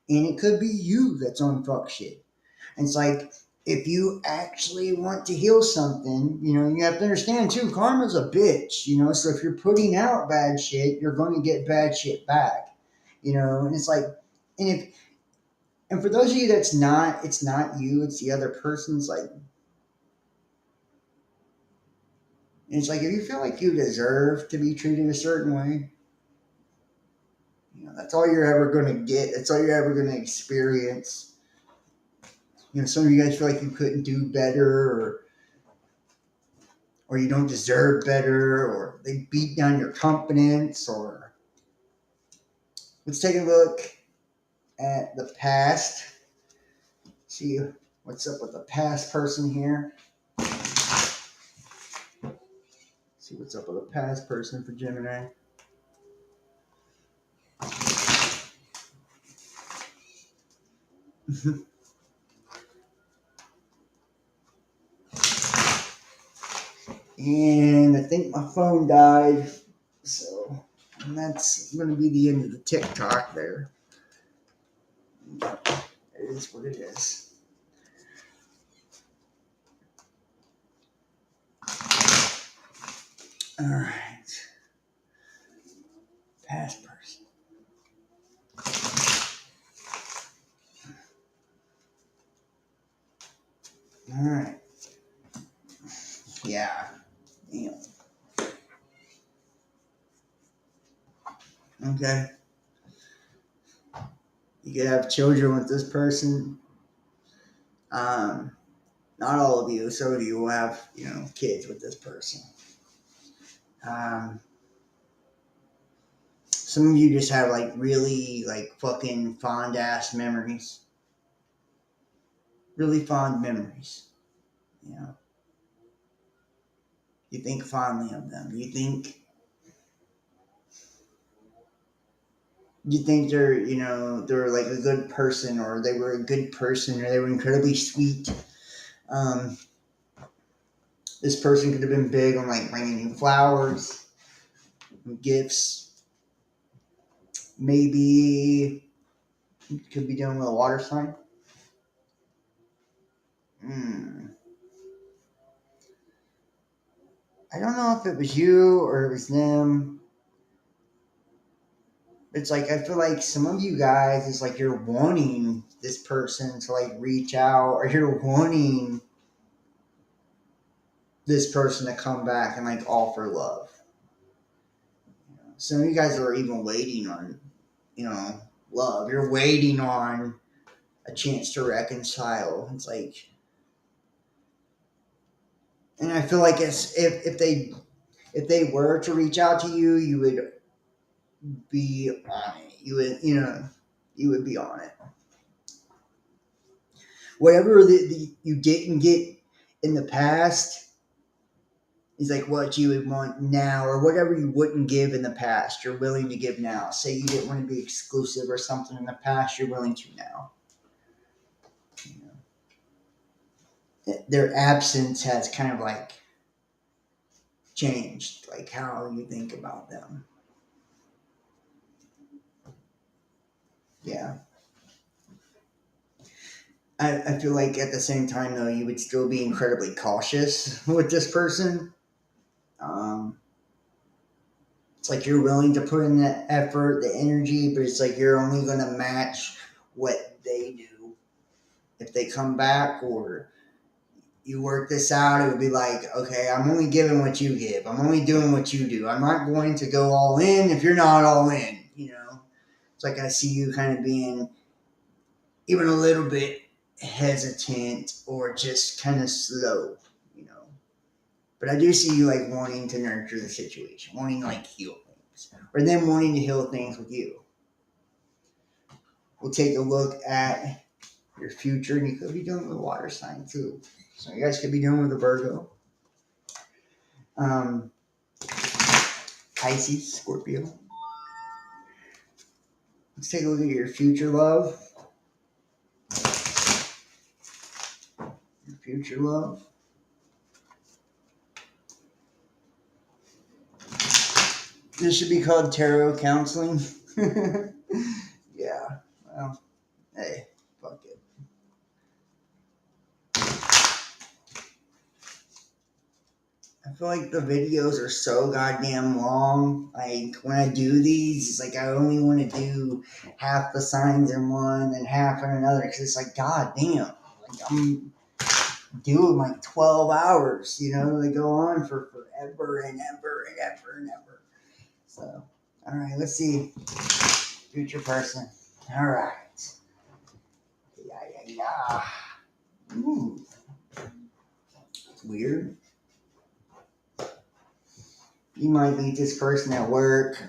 And it could be you that's on fuck shit. And it's like, if you actually want to heal something, you have to understand too, karma's a bitch, so if you're putting out bad shit, you're going to get bad shit back, and it's like, and if, and for those of you it's not you, it's the other person's like, it's like, if you feel like you deserve to be treated a certain way, that's all you're ever going to get. That's all you're ever going to experience. Some of you guys feel like you couldn't do better, or you don't deserve better, or they beat down your confidence, or let's take a look at the past. See what's up with the past person here. See what's up with the past person for Gemini. And I think my phone died, so that's going to be the end of the TikTok there. It is what it is. All right. Past person. All right. Yeah. Damn. Okay. You could have children with this person. Not all of you. Some of you will have, kids with this person. Some of you just have like really like fucking fond ass memories. Really fond memories. You think fondly of them. You think they're like a good person, or they were a good person, or they were incredibly sweet. This person could have been big on like bringing you flowers, gifts. Maybe could be dealing with a water sign. I don't know if it was you or it was them. It's like, I feel like some of you guys, it's like you're wanting this person to like reach out, or you're wanting this person to come back and like offer love. Some of you guys are even waiting on, love. You're waiting on a chance to reconcile. It's like, and I feel like it's if they were to reach out to you, you would be on it. You would be on it. Whatever you didn't get in the past is like what you would want now, or whatever you wouldn't give in the past, you're willing to give now. Say you didn't want to be exclusive or something in the past, you're willing to now. Their absence has kind of like changed, like how you think about them. Yeah. I feel like at the same time, though, you would still be incredibly cautious with this person. It's like you're willing to put in the effort, the energy, but it's like you're only going to match what they do. If they come back or you work this out, it would be like, okay, I'm only giving what you give. I'm only doing what you do. I'm not going to go all in if you're not all in. It's like I see you kind of being even a little bit hesitant or just kind of slow. But I do see you like wanting to nurture the situation, wanting to like heal things, or them wanting to heal things with you. We'll take a look at your future, and you could be dealing with a water sign too. So you guys could be dealing with a Virgo, Pisces, Scorpio. Let's take a look at your future love. Your future love. This should be called tarot counseling. Yeah. Well, hey, fuck it. feel like the videos are so goddamn long. Like when I do these, it's like I only want to do half the signs in one and half in another because it's like goddamn. Like I'm doing like 12 hours. They go on for forever and ever and ever and ever. So, all right, let's see. Future person. All right. Yeah, yeah, yeah. Ooh, it's weird. You might meet this person at work.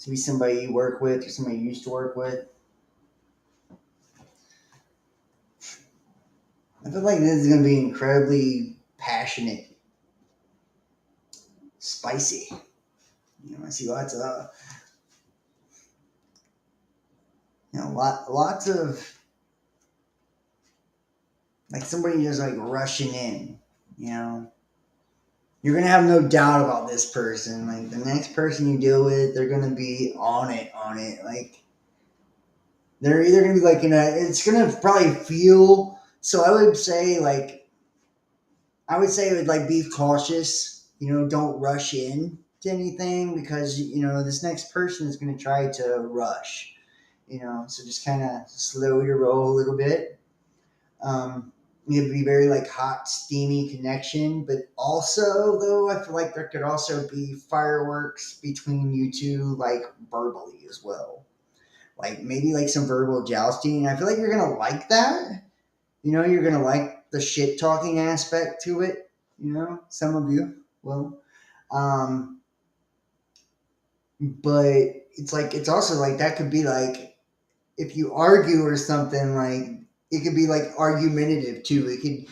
To be somebody you work with or somebody you used to work with. I feel like this is going to be incredibly passionate, spicy. I see lots of, lots of, like somebody just like rushing in, you know. You're going to have no doubt about this person. Like the next person you deal with, they're going to be on it. Like they're either going to be like, it's going to probably feel, so I would say it would like be cautious. Don't rush in to anything because this next person is going to try to rush. So just kind of slow your roll a little bit. It'd be very like hot, steamy connection, but also though I feel like there could also be fireworks between you two, like verbally as well. Like maybe like some verbal jousting. I feel like you're gonna like that. You're gonna like the shit talking aspect to it. Some of you will. Um, but it's also like that could be like if you argue or something, like it could be like argumentative too. It could,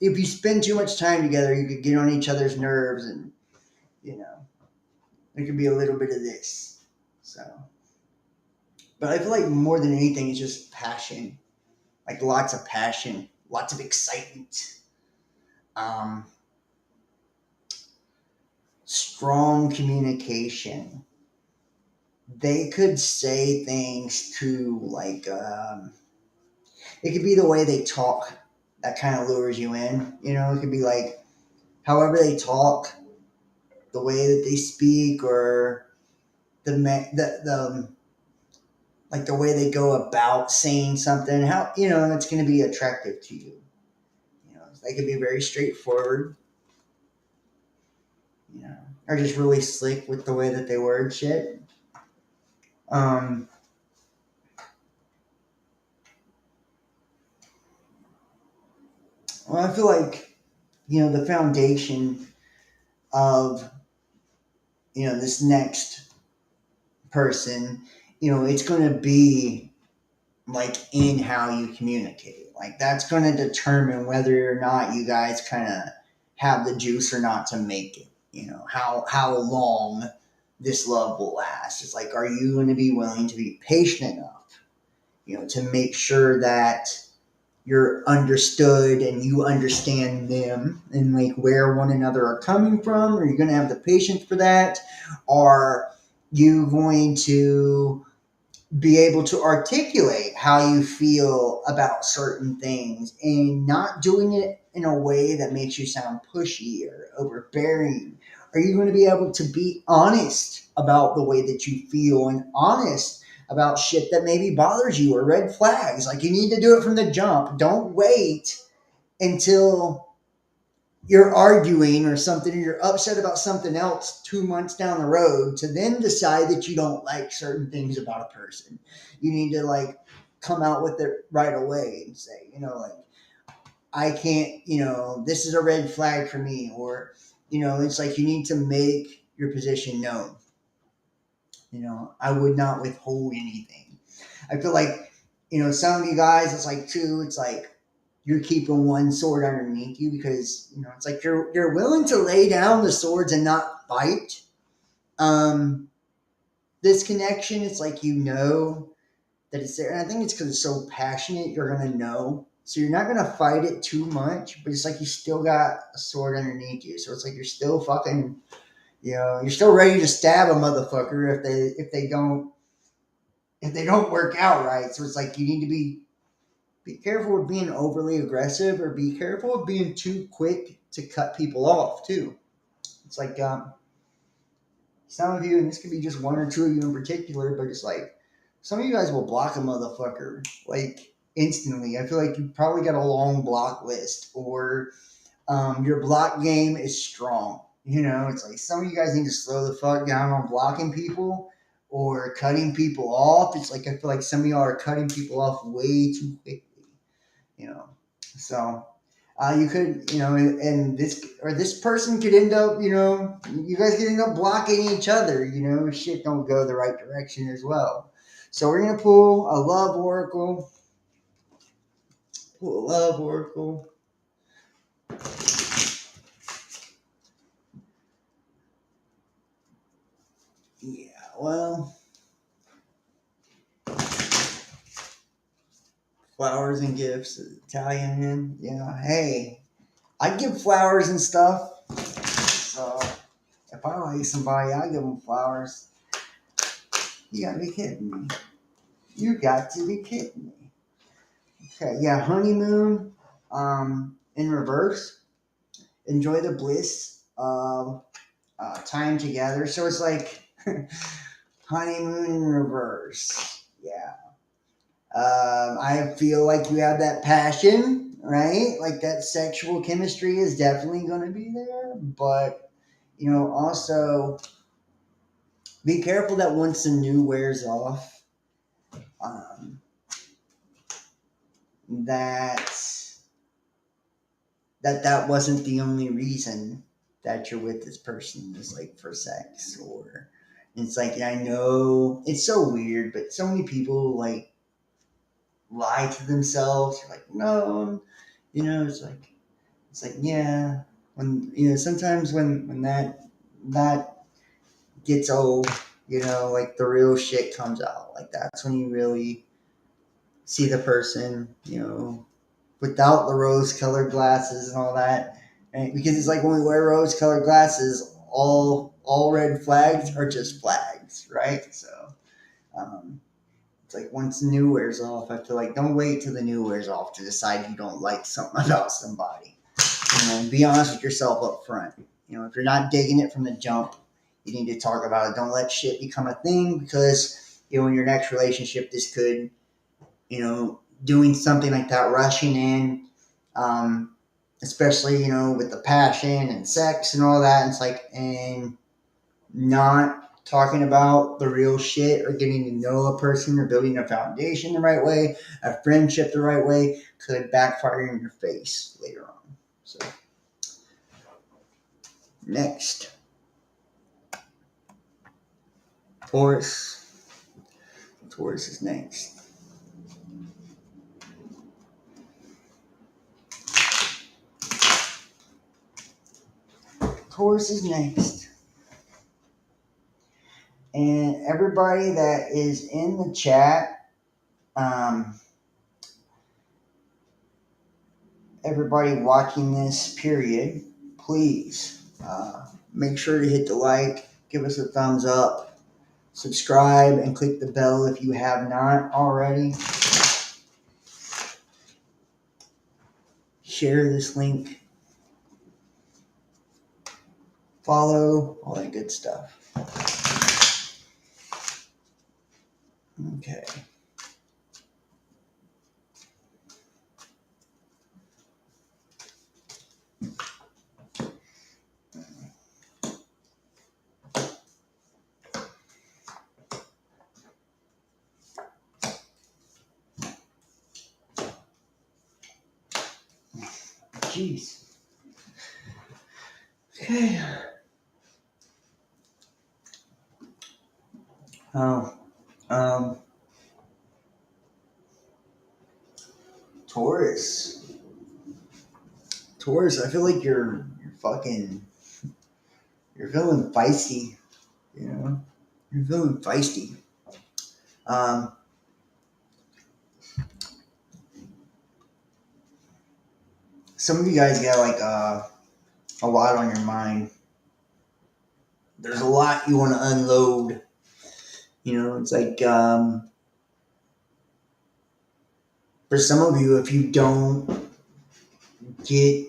if you spend too much time together, you could get on each other's nerves, and you know there could be a little bit of this. So, but I feel like more than anything, it's just passion, like lots of passion, lots of excitement. Um, Strong communication. They could say things to like it could be the way they talk that kind of lures you in. It could be like however they talk, the way that they speak, or the like the way they go about saying something. How it's going to be attractive to you. They could be very straightforward. Or just really slick with the way that they word shit. Um, well, I feel like the foundation of this next person, it's going to be like in how you communicate. Like that's going to determine whether or not you guys kind of have the juice or not to make it. How long this love will last. It's like, are you going to be willing to be patient enough, to make sure that you're understood and you understand them and like where one another are coming from? Are you going to have the patience for that? Are you going to be able to articulate how you feel about certain things and not doing it in a way that makes you sound pushy or overbearing? Are you going to be able to be honest about the way that you feel and honest about shit that maybe bothers you or red flags? Like you need to do it from the jump. Don't wait until you're arguing or something or you're upset about something else 2 months down the road to then decide that you don't like certain things about a person. You need to like come out with it right away and say, like, I can't, this is a red flag for me. Or, it's like you need to make your position known. I would not withhold anything. I feel like, some of you guys, it's like too, it's like, you're keeping one sword underneath you because it's like you're willing to lay down the swords and not fight. This connection, it's like that it's there, and I think it's because it's so passionate. You're gonna know, so you're not gonna fight it too much, but it's like you still got a sword underneath you. So it's like you're still fucking, you're still ready to stab a motherfucker if they don't work out right. So it's like you need to be be careful with being overly aggressive, or be careful with being too quick to cut people off too. It's like some of you, and this could be just one or two of you in particular, but it's like some of you guys will block a motherfucker like instantly. I feel like you probably got a long block list, or your block game is strong. You know, it's like some of you guys need to slow the fuck down on blocking people or cutting people off. It's like I feel like some of y'all are cutting people off way too quickly. You know, so you could, and this person could end up, you guys could end up blocking each other. You know, shit don't go the right direction as well. So we're gonna pull a love oracle. Pull a love oracle. Yeah, well, flowers and gifts, Italian in. Yeah, hey, I give flowers and stuff. So if I like somebody, I give them flowers. You gotta be kidding me. You got to be kidding me. Okay, yeah, honeymoon, in reverse. Enjoy the bliss of time together. So it's like honeymoon in reverse. Yeah. I feel like you have that passion, right? Like that sexual chemistry is definitely going to be there, but also be careful that once the new wears off, um, that that wasn't the only reason that you're with this person, is like for sex. Or it's like, I know it's so weird, but so many people like lie to themselves. You're like, no, it's like yeah, when sometimes when that gets old, like the real shit comes out. Like that's when you really see the person, without the rose colored glasses and all that. Right? Because it's like when we wear rose colored glasses, all red flags are just flags, right? So it's like once the new wears off, I feel like don't wait till the new wears off to decide you don't like something about somebody. Be honest with yourself up front. If you're not digging it from the jump, you need to talk about it. Don't let shit become a thing, because in your next relationship, this could, doing something like that, rushing in, especially, with the passion and sex and all that. It's like, and not talking about the real shit, or getting to know a person, or building a foundation the right way, a friendship the right way, could backfire in your face later on. So, next, Taurus. Taurus is next. Taurus is next. And everybody that is in the chat, everybody watching this period, please make sure to hit the like, give us a thumbs up, subscribe, and click the bell if you have not already. Share this link. Follow, all that good stuff. Okay. Jeez. Okay. Oh, Taurus. Taurus, I feel like you're feeling feisty. You're feeling feisty. Um, some of you guys got like a lot on your mind. There's a lot you want to unload. It's like For some of you, if you don't get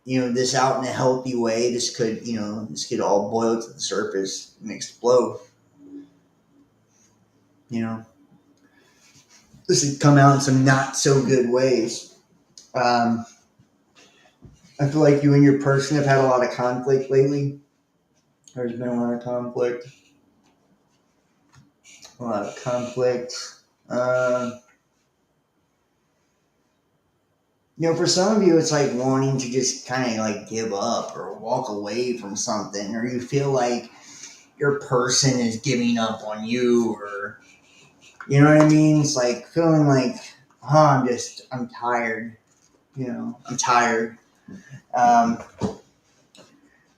this out in a healthy way, this could all boil to the surface and explode. You know, this could come out in some not so good ways. Um, I feel like you and your person have had a lot of conflict lately. There's been a lot of conflict. A lot of conflict. Um, for some of you, it's like wanting to just kind of like give up or walk away from something, or you feel like your person is giving up on you, or you know what I mean? It's like feeling like, I'm tired. I'm tired. Um,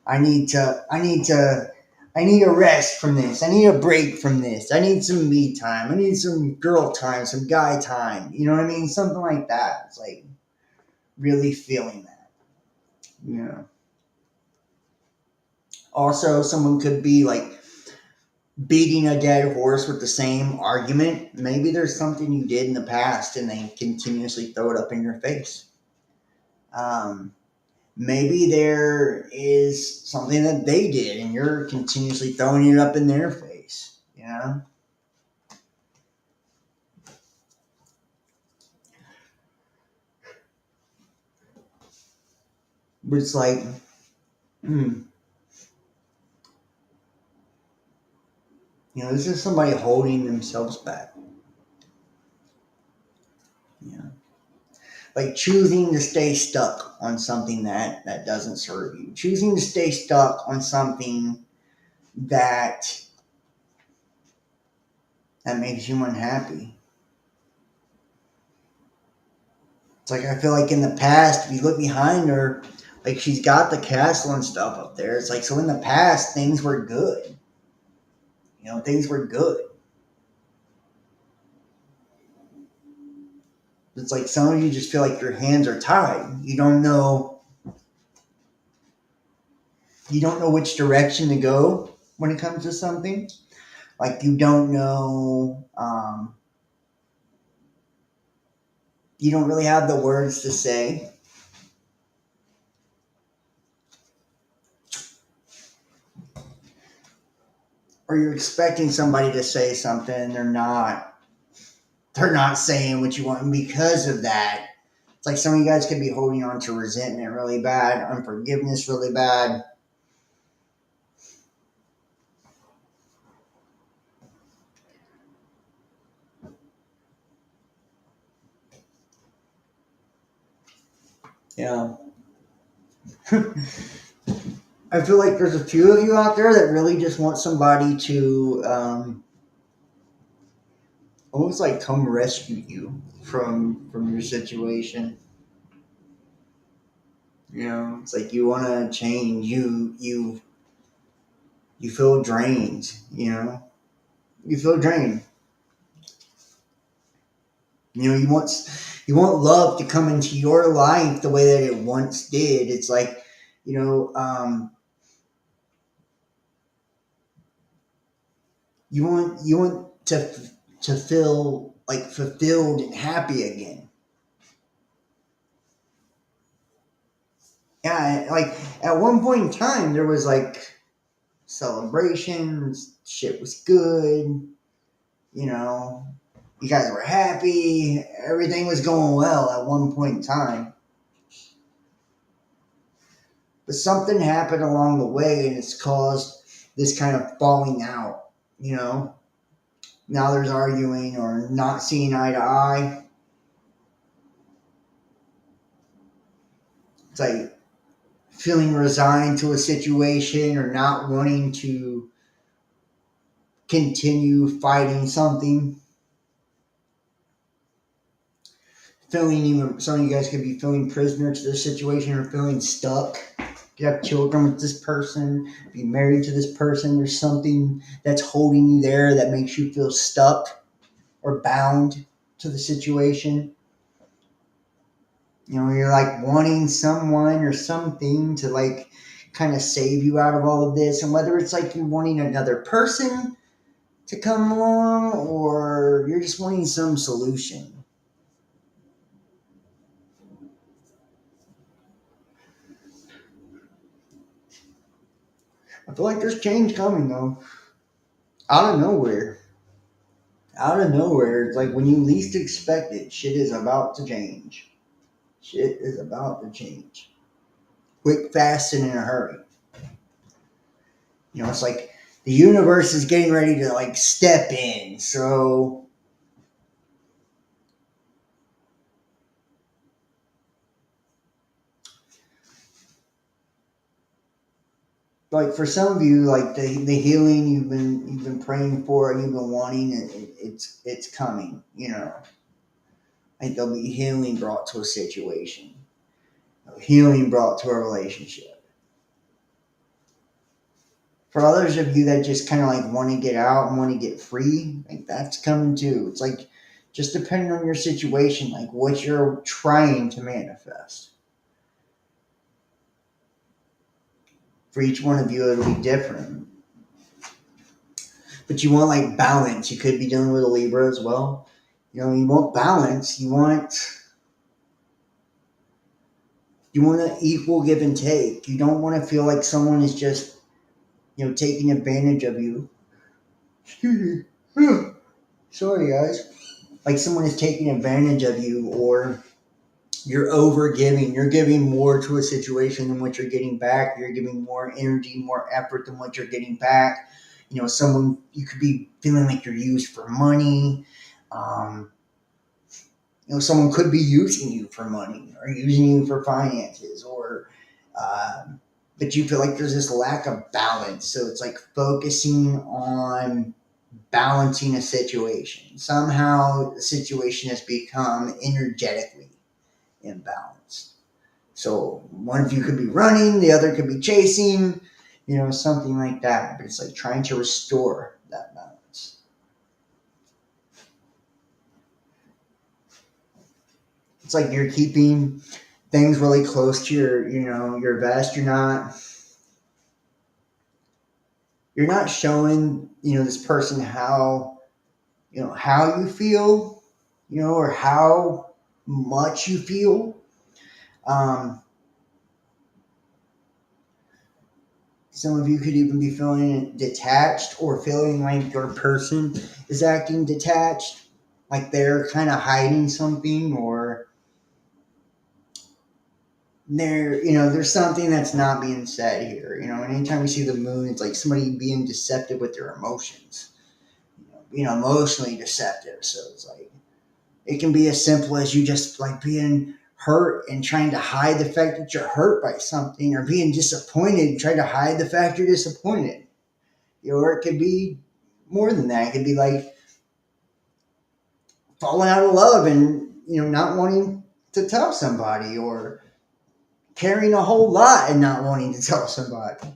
I need a rest from this. I need a break from this. I need some me time. I need some girl time, some guy time. You know what I mean? Something like that. It's like really feeling that. You know. Also, someone could be like beating a dead horse with the same argument. Maybe there's something you did in the past and they continuously throw it up in your face. Um, Maybe there is something that they did and you're continuously throwing it up in their face. But it's like, hmm, this is somebody holding themselves back. You know, like choosing to stay stuck on something that doesn't serve you. Choosing to stay stuck on something that that makes you unhappy. It's like I feel like in the past, if you look behind her, like she's got the castle and stuff up there. It's like so in the past things were good. Things were good. It's like some of you just feel like your hands are tied. You don't know which direction to go when it comes to something. Like you don't really have the words to say, or you're expecting somebody to say something and they're not saying what you want, and because of that, it's like some of you guys could be holding on to resentment really bad, unforgiveness really bad. Yeah. I feel like there's a few of you out there that really just want somebody to almost like come rescue you from your situation. It's like you want to change. You feel drained. You feel drained. You want love to come into your life the way that it once did. It's like you know you want to feel like fulfilled and happy again. Yeah, like at one point in time there was like celebrations, shit was good, you know, you guys were happy, everything was going well at one point in time. But something happened along the way and it's caused this kind of falling out, you know. Now there's arguing or not seeing eye to eye. It's like feeling resigned to a situation or not wanting to continue fighting something. Feeling even some of you guys could be feeling prisoner to this situation or feeling stuck. You have children with this person, be married to this person. There's something that's holding you there that makes you feel stuck or bound to the situation. You're like wanting someone or something to like kind of save you out of all of this. And whether it's like you're wanting another person to come along or you're just wanting some solution. I feel like there's change coming though, out of nowhere. Out of nowhere, it's like when you least expect it, shit is about to change. Shit is about to change. Quick, fast, and in a hurry. It's like the universe is getting ready to like step in. So, like for some of you, like the healing you've been praying for and you've been wanting, it's coming. Like there'll be healing brought to a situation, healing brought to a relationship. For others of you that just kind of like want to get out and want to get free, like that's coming too. It's like just depending on your situation, like what you're trying to manifest. For each one of you, it'll be different. But you want like balance. You could be dealing with a Libra as well. You want balance. You want an equal give and take. You don't want to feel like someone is just taking advantage of you. Excuse me. Sorry, guys. Like someone is taking advantage of you, or you're over giving. You're giving more to a situation than what you're getting back. You're giving more energy, more effort than what you're getting back. Someone, you could be feeling like you're used for money. Um, Someone could be using you for money or using you for finances, or but you feel like there's this lack of balance. So it's like focusing on balancing a situation. Somehow the situation has become energetically imbalanced. So one of you could be running, the other could be chasing, something like that. But it's like trying to restore that balance. It's like you're keeping things really close to your vest. You're not showing this person how you feel, or how much you feel. Um, some of you could even be feeling detached, or feeling like your person is acting detached, like they're kind of hiding something, or there's something that's not being said here. And anytime we see the moon, it's like somebody being deceptive with their emotions, being emotionally deceptive. So it's like it can be as simple as you just like being hurt and trying to hide the fact that you're hurt by something, or being disappointed and trying to hide the fact you're disappointed. Or it could be more than that. It could be like falling out of love and not wanting to tell somebody, or carrying a whole lot and not wanting to tell somebody.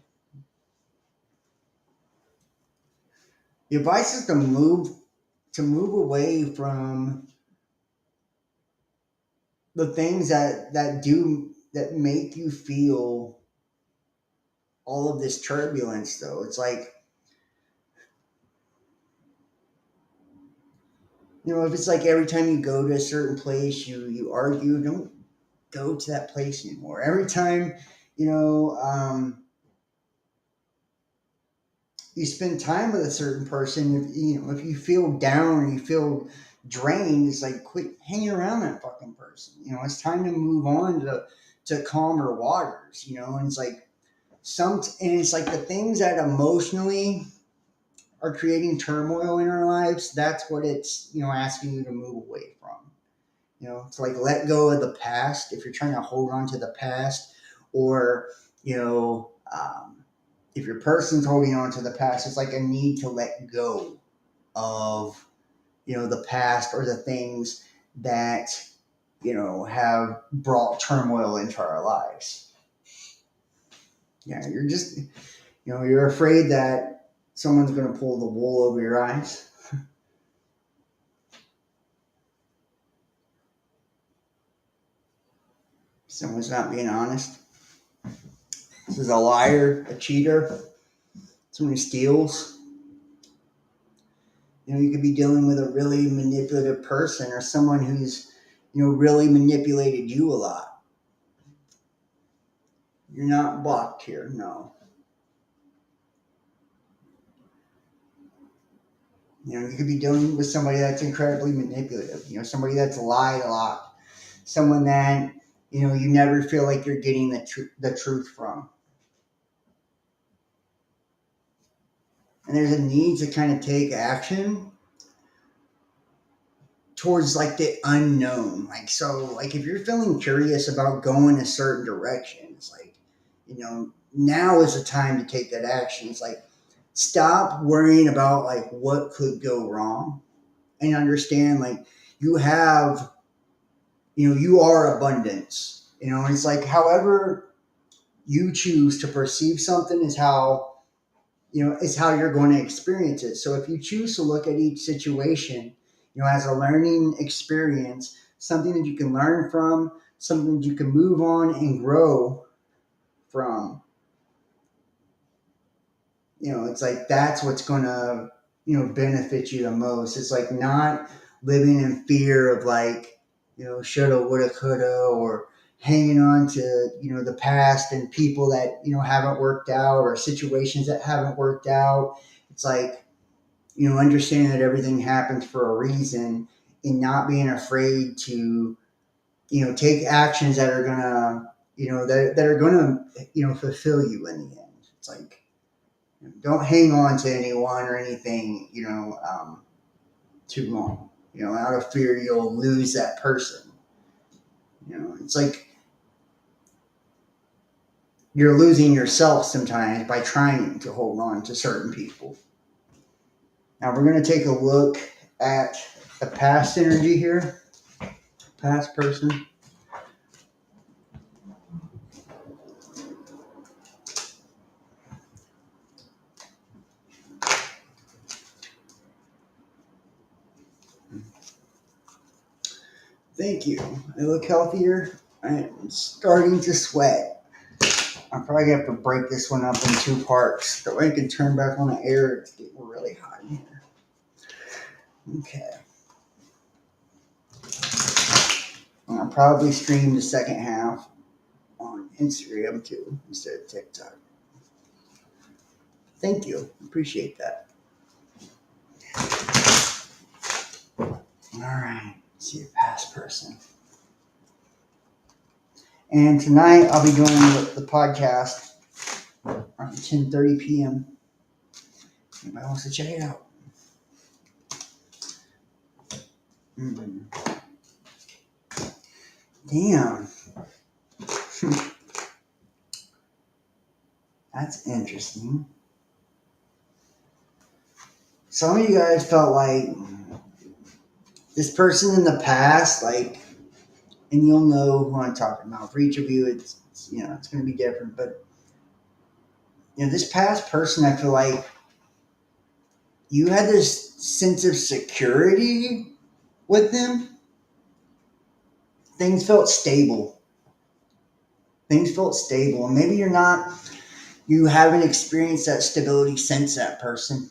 The advice is to move away from the things that make you feel all of this turbulence. Though it's like, if it's like every time you go to a certain place, you argue, don't go to that place anymore. Every time you know you spend time with a certain person, if you feel down or you feel drained, it's like quit hanging around that fucking person. It's time to move on to calmer waters. And it's like it's like the things that emotionally are creating turmoil in our lives. That's what it's asking you to move away from. To like let go of the past if you're trying to hold on to the past, or if your person's holding on to the past, it's like a need to let go of the past, or the things that have brought turmoil into our lives. Yeah, you're afraid that someone's going to pull the wool over your eyes. Someone's not being honest. This is a liar, a cheater, someone who steals. You could be dealing with a really manipulative person, or someone who's really manipulated you a lot. You're not blocked here, no. You could be dealing with somebody that's incredibly manipulative. Somebody that's lied a lot. Someone that you never feel like you're getting the truth from. And there's a need to kind of take action towards like the unknown. Like so, like if you're feeling curious about going a certain direction, it's like now is the time to take that action. It's like stop worrying about like what could go wrong and understand like you have you are abundance. And it's like however you choose to perceive something is how you're going to experience it. So if you choose to look at each situation as a learning experience, something that you can learn from, something that you can move on and grow from, it's like that's what's going to benefit you the most. It's like not living in fear of like shoulda, woulda, coulda, or hanging on to the past and people that haven't worked out or situations that haven't worked out. It's like understanding that everything happens for a reason and not being afraid to take actions that are gonna that are gonna fulfill you in the end. It's like don't hang on to anyone or anything too long. Out of fear you'll lose that person. It's like you're losing yourself sometimes by trying to hold on to certain people. Now we're going to take a look at the past energy here, past person. Thank you. I look healthier. I'm starting to sweat. I'm probably going to have to break this one up in two parts. That way I can turn back on the air. It's getting really hot in here. Okay. I'll probably stream the second half on Instagram too, instead of TikTok. Thank you. Appreciate that. All right. Let's see your past person. And tonight I'll be doing the podcast around 10:30 p.m. Anybody wants to check it out? Mm-hmm. Damn. That's interesting. Some of you guys felt like this person in the past, like, and you'll know who I'm talking about. For each of you, it's it's going to be different. But this past person, I feel like you had this sense of security with them. Things felt stable. And maybe you haven't experienced that stability since that person.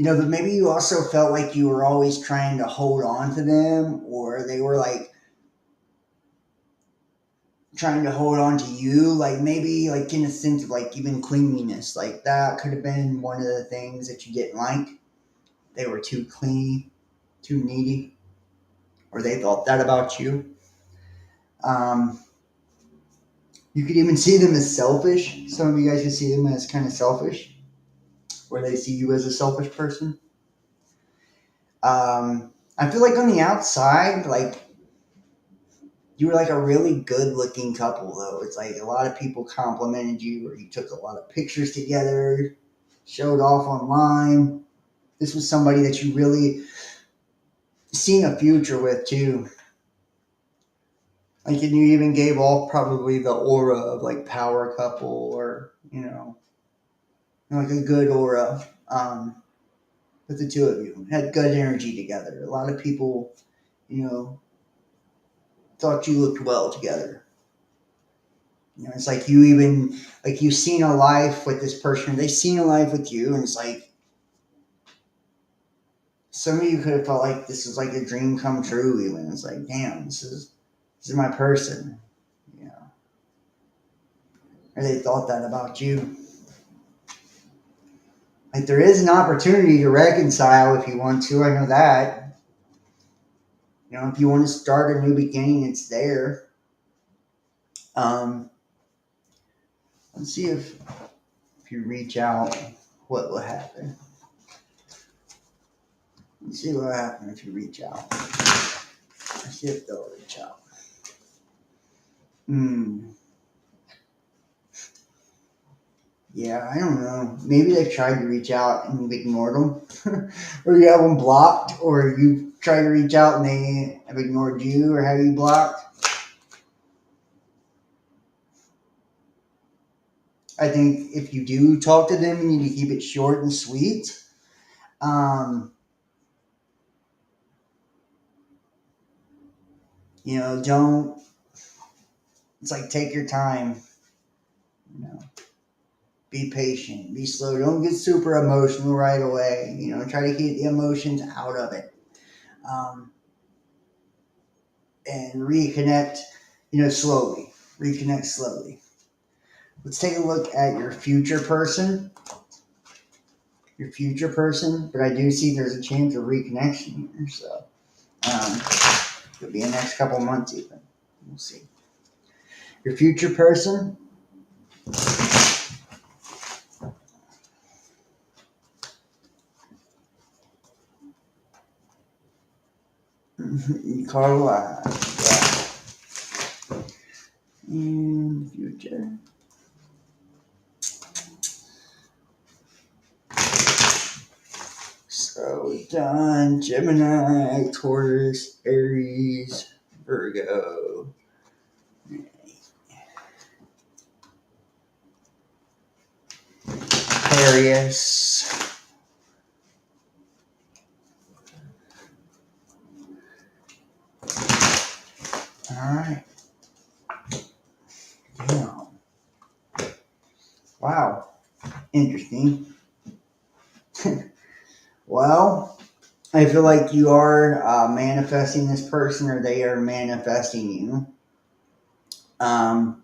But maybe you also felt like you were always trying to hold on to them, or they were like trying to hold on to you, like maybe like in a sense of like even cleanliness, like that could have been one of the things that you didn't like. They were too clean, too needy, or they thought that about you. Um, you could even see them as selfish. Some of you guys could see them as kind of selfish, where they see you as a selfish person. I feel like on the outside, like you were like a really good looking couple, though. It's like a lot of people complimented you, or you took a lot of pictures together, showed off online. This was somebody that you really seen a future with, too. Like, and you even gave off probably the aura of like power couple, or, like a good aura. With the two of you, had good energy together. A lot of people, thought you looked well together. It's like you even like you've seen a life with this person. They've seen a life with you, and it's like some of you could have felt like this was like a dream come true. Even it's like, damn, this is my person. Or they thought that about you. Like there is an opportunity to reconcile if you want to. I know that. If you want to start a new beginning, it's there. Um, let's see if you reach out, what will happen. Let's see what will happen if you reach out. Let's see if they'll reach out. Hmm. Yeah, I don't know. Maybe they've tried to reach out and you've ignored them, or you have them blocked, or you tried to reach out and they have ignored you, or have you blocked. I think if you do talk to them, you need to keep it short and sweet. Um, don't. It's like take your time. You know, be patient, be slow. Don't get super emotional right away. Try to keep the emotions out of it, um, and reconnect. Slowly. Reconnect slowly. Let's take a look at your future person. Your future person, but I do see there's a chance of reconnection here. So um, it'll be the next couple months even. We'll see. Your future person. You call it alive. Yeah. In the future. So done. Gemini, Taurus, Aries, Virgo, Aquarius. All right. Damn. Wow. Interesting. Well, I feel like you are manifesting this person, or they are manifesting you. Um,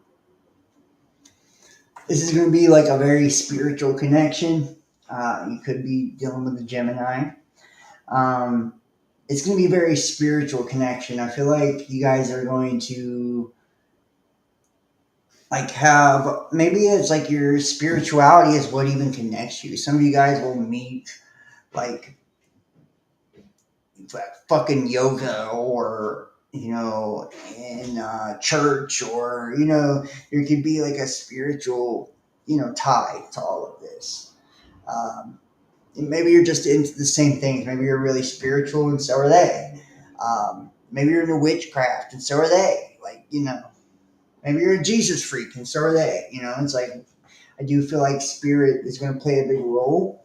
this is going to be like a very spiritual connection. You could be dealing with a Gemini. Um, it's going to be a very spiritual connection. I feel like you guys are going to like have, maybe it's like your spirituality is what even connects you. Some of you guys will meet like fucking yoga, or in church, or there could be like a spiritual tie to all of this. um, Maybe you're just into the same things. Maybe you're really spiritual and so are they. Maybe you're into witchcraft and so are they. Maybe you're a Jesus freak and so are they. It's like I do feel like spirit is going to play a big role.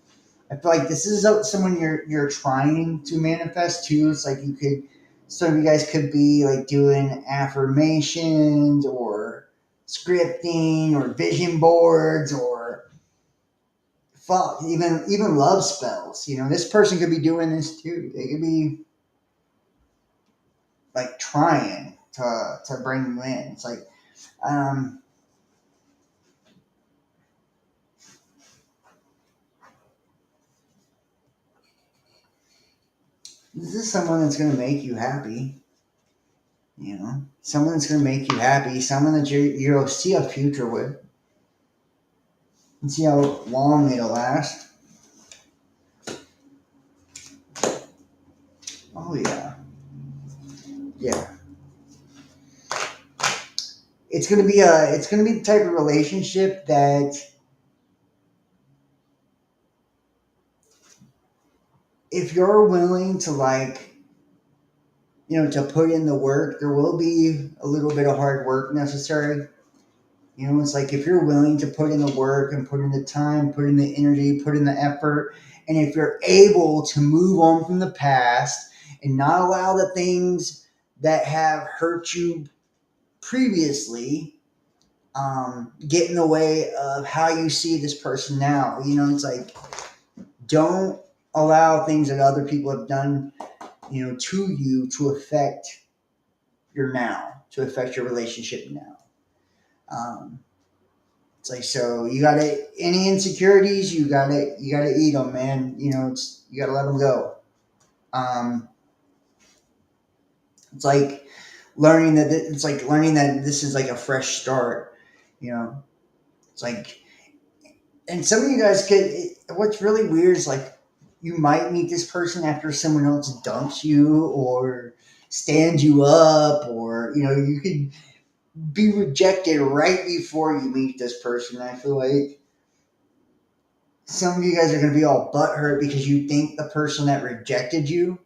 I feel like this is someone you're trying to manifest too. It's like some of you guys could be like doing affirmations or scripting or vision boards, or fuck, even love spells. This person could be doing this too. They could be like trying to bring you in. It's like um, this is someone that's going to make you happy. Someone that's going to make you happy. Someone that you'll see a future with, and see how long it'll last. Oh yeah, yeah. It's gonna be the type of relationship that if you're willing to to put in the work, there will be a little bit of hard work necessary. It's like if you're willing to put in the work and put in the time, put in the energy, put in the effort, and if you're able to move on from the past and not allow the things that have hurt you previously get in the way of how you see this person now. It's like don't allow things that other people have done, to you to affect your now, to affect your relationship now. Um, It's like, so you gotta, any insecurities, you gotta eat them, man. You gotta let them go. Um, it's like learning that this is like a fresh start. You know, it's like, and some of you guys what's really weird is like, you might meet this person after someone else dumps you or stands you up, or you could be rejected right before you meet this person. I feel like some of you guys are going to be all butthurt because you think the person that rejected you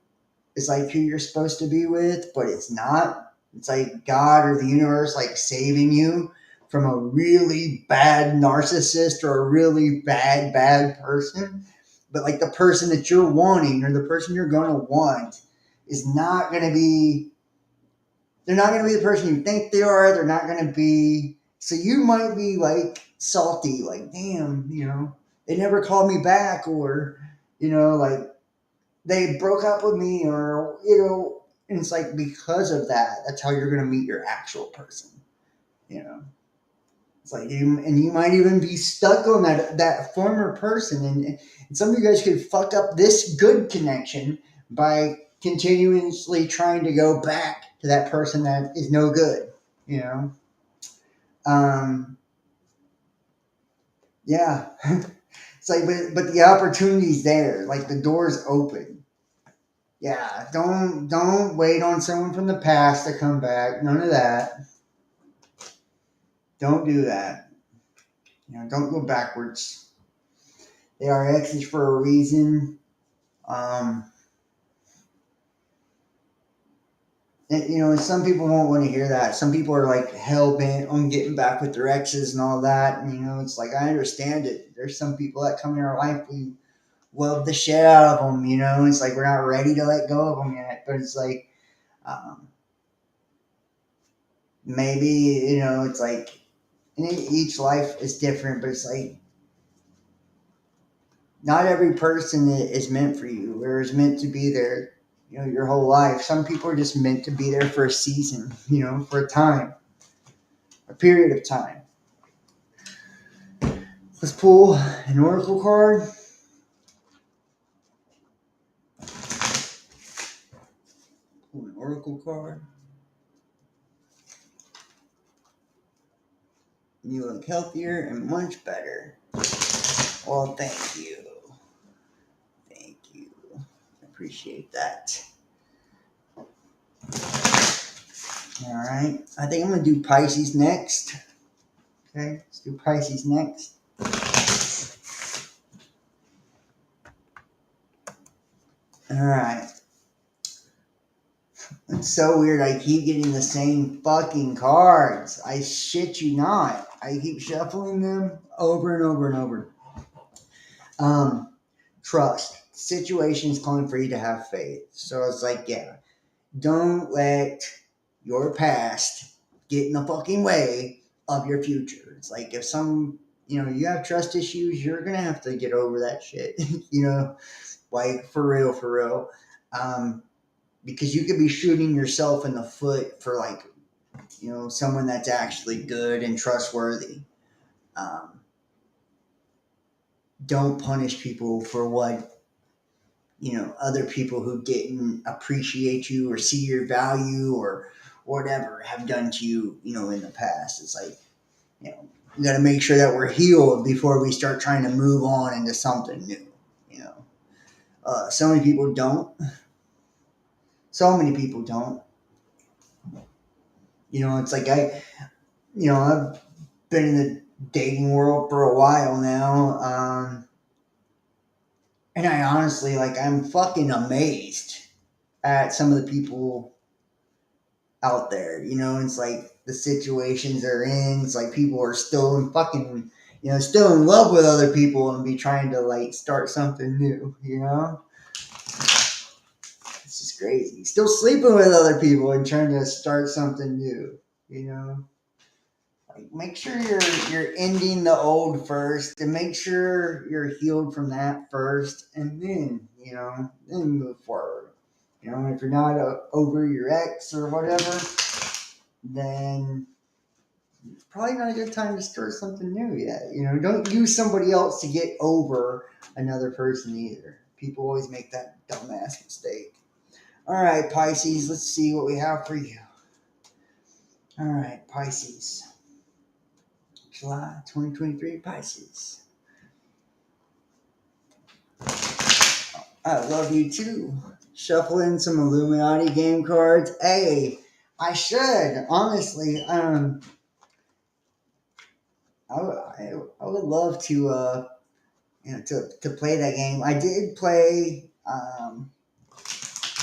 is like who you're supposed to be with, but it's not. It's like God or the universe like saving you from a really bad narcissist or a really bad person. But like the person that you're wanting or the person you're going to want is not going to be, they're not going to be the person you think they are. They're not going to be, so you might be like salty, like, damn, they never called me back, or, like, they broke up with me, or and it's like, because of that, that's how you're going to meet your actual person. you know it's like, you might even be stuck on that former person, and some of you guys could fuck up this good connection by continuously trying to go back to that person that is no good. you know um yeah. It's like, but the opportunity's there, like the door's open. Yeah, don't wait on someone from the past to come back. None of that. Don't do that. Don't go backwards. They are exes for a reason. Um, and some people won't want to hear that. Some people are like hell bent on getting back with their exes and all that. And, it's like, I understand it. There's some people that come in our life, we love the shit out of them. It's like we're not ready to let go of them yet. But it's like, um, maybe, it's like, and each life is different, but it's like, not every person is meant for you or is meant to be there, your whole life. Some people are just meant to be there for a season, for a time, a period of time. Let's pull an oracle card. Pull an oracle card. You look healthier and much better. Well, thank you. Thank you. I appreciate that. All right. I think I'm going to do Pisces next. Okay. Let's do Pisces next. All right. It's so weird. I keep getting the same fucking cards. I shit you not. I keep shuffling them over and over and over. Trust. Situation's calling for you to have faith. So it's like, yeah, don't let your past get in the fucking way of your future. It's like, if you have trust issues, you're gonna have to get over that shit. Like, for real, for real. Because you could be shooting yourself in the foot for, like, someone that's actually good and trustworthy. Um, don't punish people for what other people who didn't appreciate you or see your value or whatever have done to you, in the past. It's like, we got to make sure that we're healed before we start trying to move on into something new. So many people don't. So many people don't. It's like, I've been in the dating world for a while now. And I honestly, like, I'm fucking amazed at some of the people out there. It's like the situations they're in. It's like people are still in fucking, still in love with other people and be trying to, like, start something new. It's just crazy. Still sleeping with other people and trying to start something new. Like, make sure you're ending the old first, and make sure you're healed from that first, and then move forward. If you're not over your ex or whatever, then probably not a good time to start something new yet. Don't use somebody else to get over another person either. People always make that dumbass mistake. All right, Pisces, let's see what we have for you. All right, Pisces. July 2023, Pisces. I love you too. Shuffle in some Illuminati game cards. Hey, I should honestly. I would love to to play that game. I did play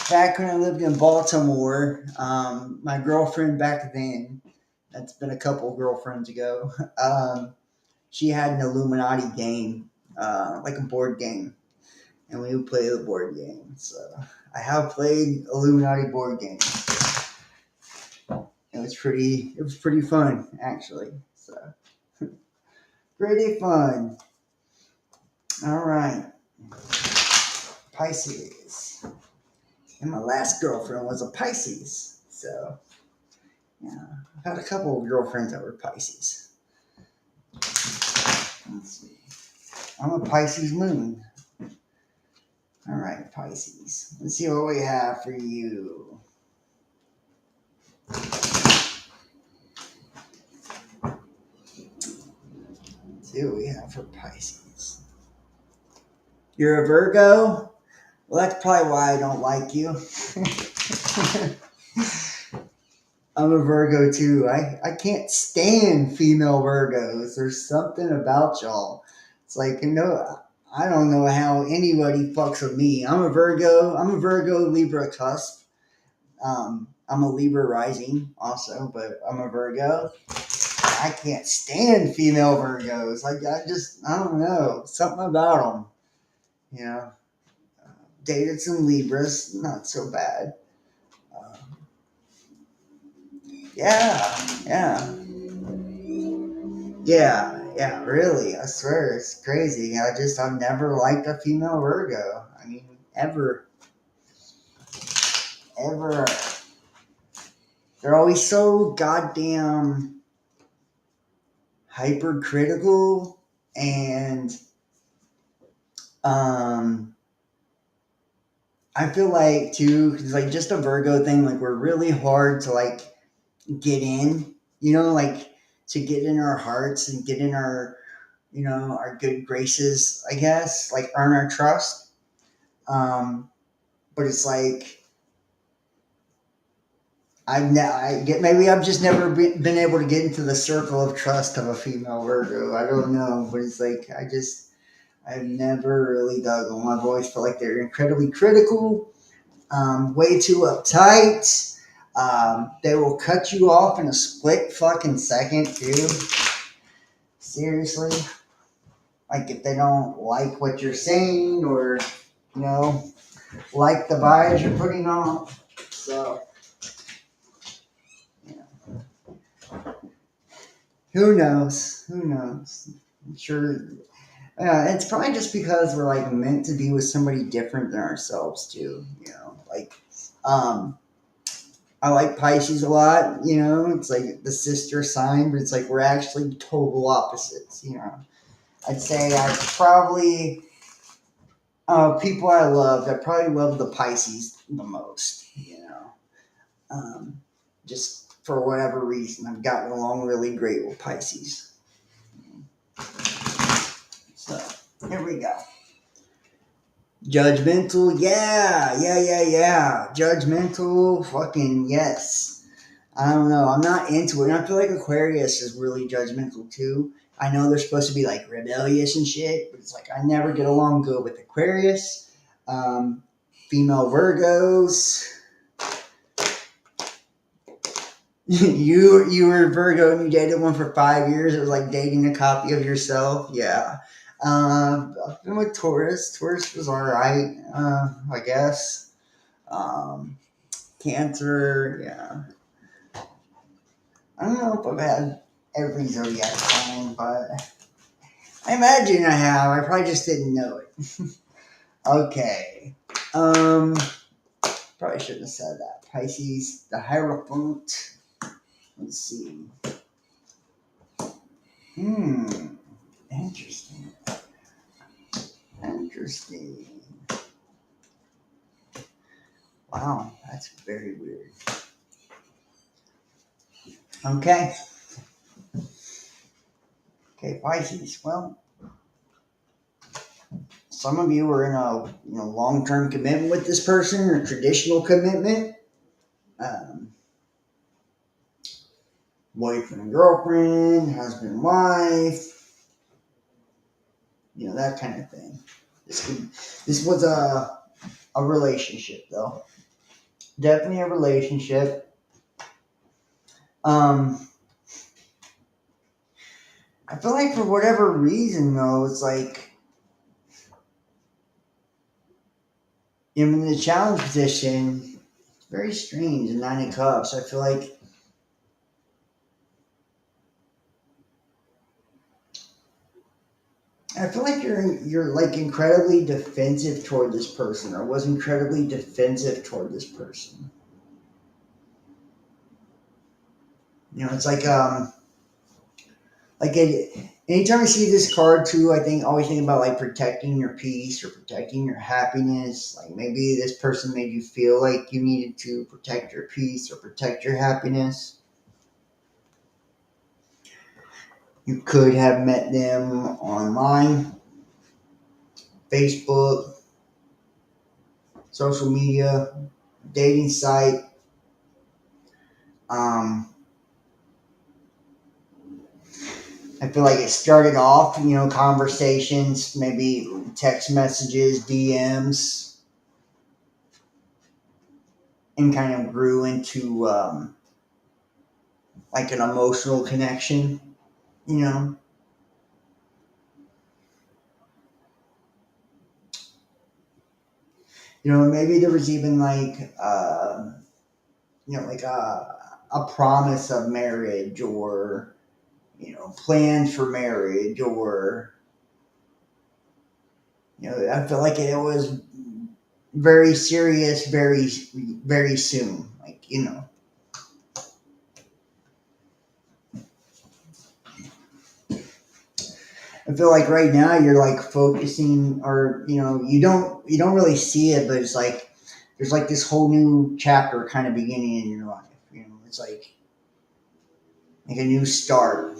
back when I lived in Baltimore. My girlfriend back then. That's been a couple girlfriends ago. She had an Illuminati game, like a board game, and we would play the board game. So I have played Illuminati board games. It was pretty fun actually. So pretty fun. All right, Pisces. And my last girlfriend was a Pisces. So yeah, I've had a couple of girlfriends that were Pisces. Let's see. I'm a Pisces moon. All right, Pisces. Let's see what we have for you. Let's see what we have for Pisces. You're a Virgo? Well, that's probably why I don't like you. I'm a Virgo too. I can't stand female Virgos. There's something about y'all. It's like, I don't know how anybody fucks with me. I'm a Virgo. I'm a Virgo Libra cusp. I'm a Libra rising also, but I'm a Virgo. I can't stand female Virgos. Like, I don't know. Something about them. You know, dated some Libras. Not so bad. Uh, yeah. Yeah, really. I swear, it's crazy. I've never liked a female Virgo. I mean, ever. Ever. They're always so goddamn hypercritical and, I feel like, too, it's like just a Virgo thing, like, we're really hard to, like, get in, like, to get in our hearts and get in our good graces, I guess, like, earn our trust. But it's like, maybe I've just never been able to get into the circle of trust of a female Virgo. I don't know, but it's like I've never really dug them. I've always felt like they're incredibly critical, way too uptight. They will cut you off in a split fucking second too. Seriously, like if they don't like what you're saying or you know like the vibes you're putting on. So who knows? Who knows? I'm sure. It's probably just because we're like meant to be with somebody different than ourselves too. Like I like Pisces a lot. It's like the sister sign, but it's like we're actually total opposites. I'd say I probably people I love. I probably love the Pisces the most. Um, just for whatever reason, I've gotten along really great with Pisces. So here we go. Judgmental, yeah. Judgmental, fucking yes. I don't know. I'm not into it. And I feel like Aquarius is really judgmental too. I know they're supposed to be like rebellious and shit, but it's like I never get along good with Aquarius. Female Virgos. you were Virgo and you dated one for 5 years. It was like dating a copy of yourself. Yeah. I've been with Taurus. Taurus was alright, I guess. Cancer, yeah. I don't know if I've had every zodiac sign, but I imagine I have. I probably just didn't know it. Okay. Probably shouldn't have said that. Pisces, the Hierophant. Let's see. Hmm. Interesting. Interesting. Wow, that's very weird. Okay. Okay, Pisces. Well, some of you are in a long-term commitment with this person or traditional commitment. Um, Boyfriend and girlfriend, husband and wife, that kind of thing. This was a relationship though. Definitely a relationship. Um, I feel like for whatever reason though, it's like in the challenge position, it's very strange. The 9 of Cups. I feel like you're like incredibly defensive toward this person, or was incredibly defensive toward this person. It's anytime I see this card too, I think always think about like protecting your peace or protecting your happiness. Like maybe this person made you feel like you needed to protect your peace or protect your happiness. You could have met them online, Facebook, social media, dating site. Um, I feel like it started off, conversations, maybe text messages, DMs, and kind of grew into like an emotional connection. You know, maybe there was even like like a promise of marriage, or plans for marriage, or I feel like it was very serious, very very soon. Like I feel like right now you're like focusing, or you don't really see it, but it's like there's like this whole new chapter kind of beginning in your life. It's like a new start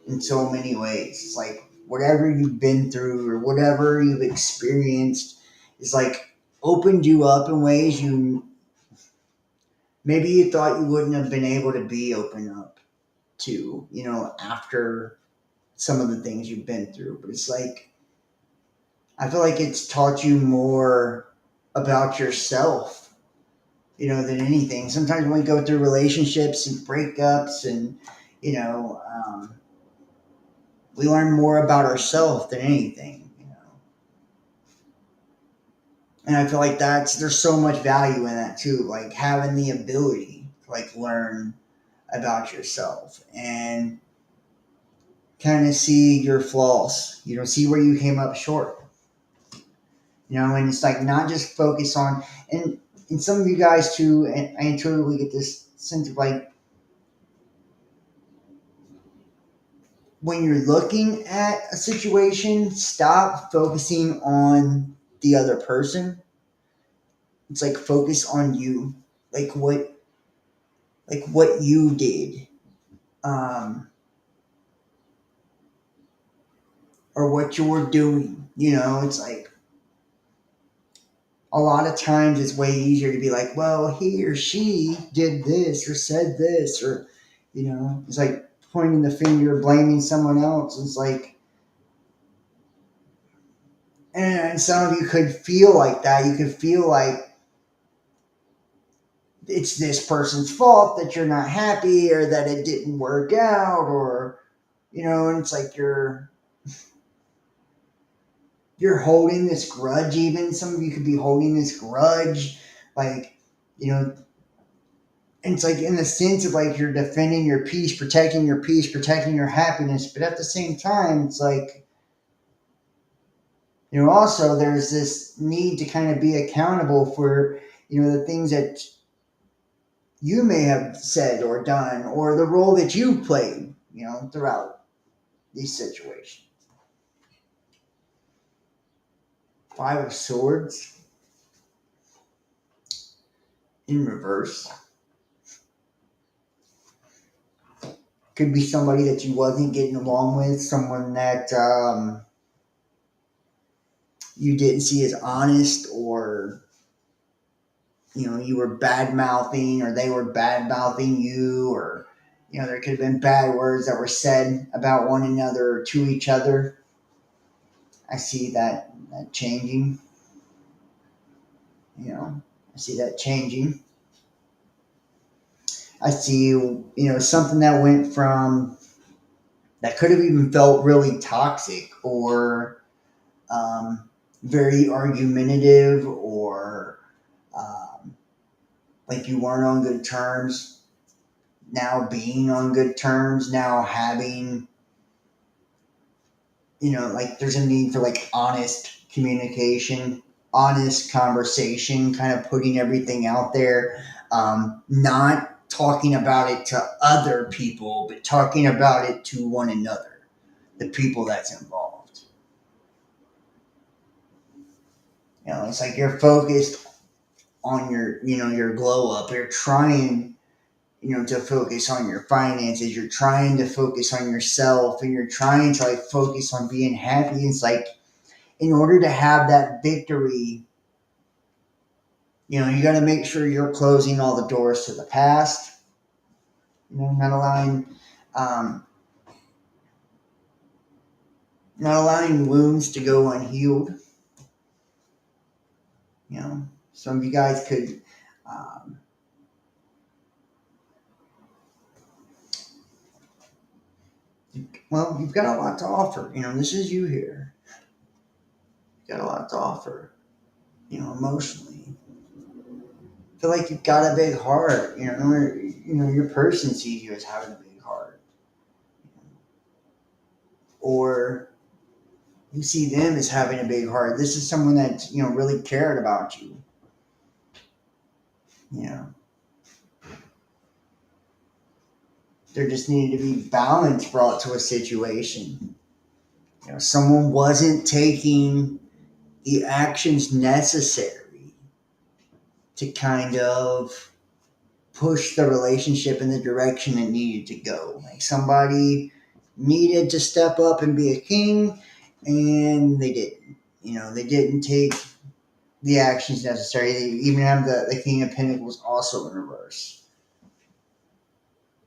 in so many ways. It's like whatever you've been through or whatever you've experienced is like opened you up in ways you maybe you thought you wouldn't have been able to be open up to, after some of the things you've been through. But it's like I feel like it's taught you more about yourself, than anything. Sometimes when we go through relationships and breakups and, you know, um, we learn more about ourselves than anything. And I feel like there's so much value in that too, like having the ability to like learn about yourself and kind of see your flaws, see where you came up short. And it's like not just focus on and some of you guys too, and I totally get this sense of like when you're looking at a situation, stop focusing on the other person. It's like focus on you, like what you did, um, or what you're doing. It's like a lot of times it's way easier to be like, well, he or she did this or said this, or it's like pointing the finger, blaming someone else. It's like, and some of you could feel like that. You could feel like it's this person's fault that you're not happy or that it didn't work out, or and it's like you're holding this grudge. Even some of you could be holding this grudge, like and it's like in the sense of like you're defending your peace, protecting your happiness, but at the same time it's like also there's this need to kind of be accountable for the things that you may have said or done, or the role that you played throughout. these situations. Five of Swords in reverse. Could be somebody that you wasn't getting along with, someone that you didn't see as honest, or you were bad mouthing, or they were bad mouthing you, or there could have been bad words that were said about one another or to each other. I see that changing. I see that changing. I see something that went from that could have even felt really toxic, or very argumentative, or like you weren't on good terms, now being on good terms, now having, like there's a need for like honest communication, honest conversation, kind of putting everything out there, not talking about it to other people, but talking about it to one another, the people that's involved. It's like you're focused on your glow up. You're trying, to focus on your finances. You're trying to focus on yourself, and you're trying to like focus on being happy. It's like, in order to have that victory, you got to make sure you're closing all the doors to the past. Not allowing, um, not allowing wounds to go unhealed. Some of you guys could, um, well, you've got a lot to offer. This is you here. You've got a lot to offer. Emotionally. I feel like you've got a big heart. Your person sees you as having a big heart, or you see them as having a big heart. This is someone that really cared about you. You know, there just needed to be balance brought to a situation. Someone wasn't taking the actions necessary to kind of push the relationship in the direction it needed to go. Like somebody needed to step up and be a king, and they didn't. They didn't take the actions necessary. They even have the King of Pentacles also in reverse.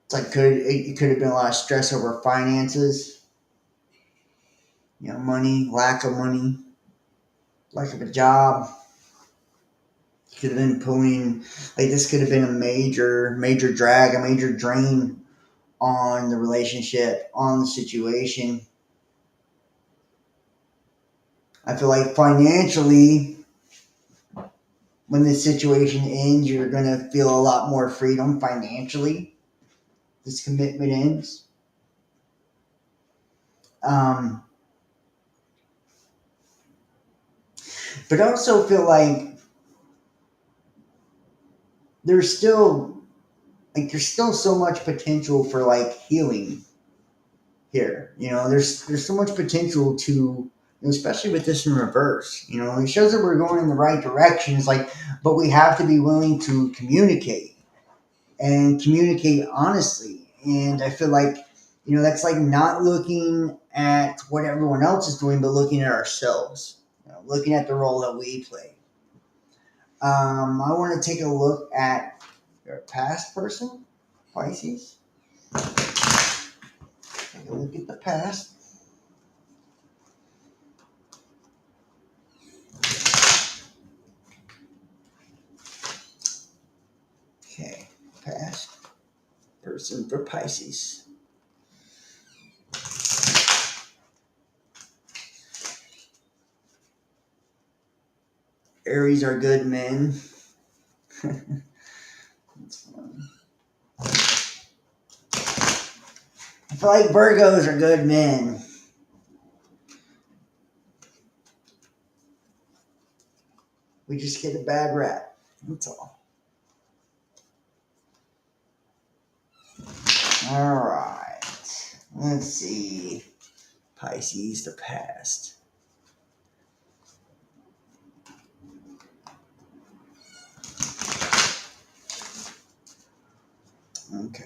It's like it could have been a lot of stress over finances, money, lack of money, lack of a job. Could have been pulling, like this could have been a major drag, a major drain on the relationship, on the situation. I feel like financially, when this situation ends, you're going to feel a lot more freedom financially. This commitment ends. But I also feel like there's still so much potential for like healing here. There's so much potential to, especially with this in reverse. It shows that we're going in the right direction. It's like, but we have to be willing to communicate and communicate honestly. And I feel like, that's like not looking at what everyone else is doing, but looking at ourselves, looking at the role that we play. I want to take a look at your past person, Pisces. Take a look at the past. Okay, past person for Pisces. Aries are good men. That's fun. I feel like Virgos are good men. We just get a bad rap. That's all. All right. Let's see. Pisces, the past. Okay.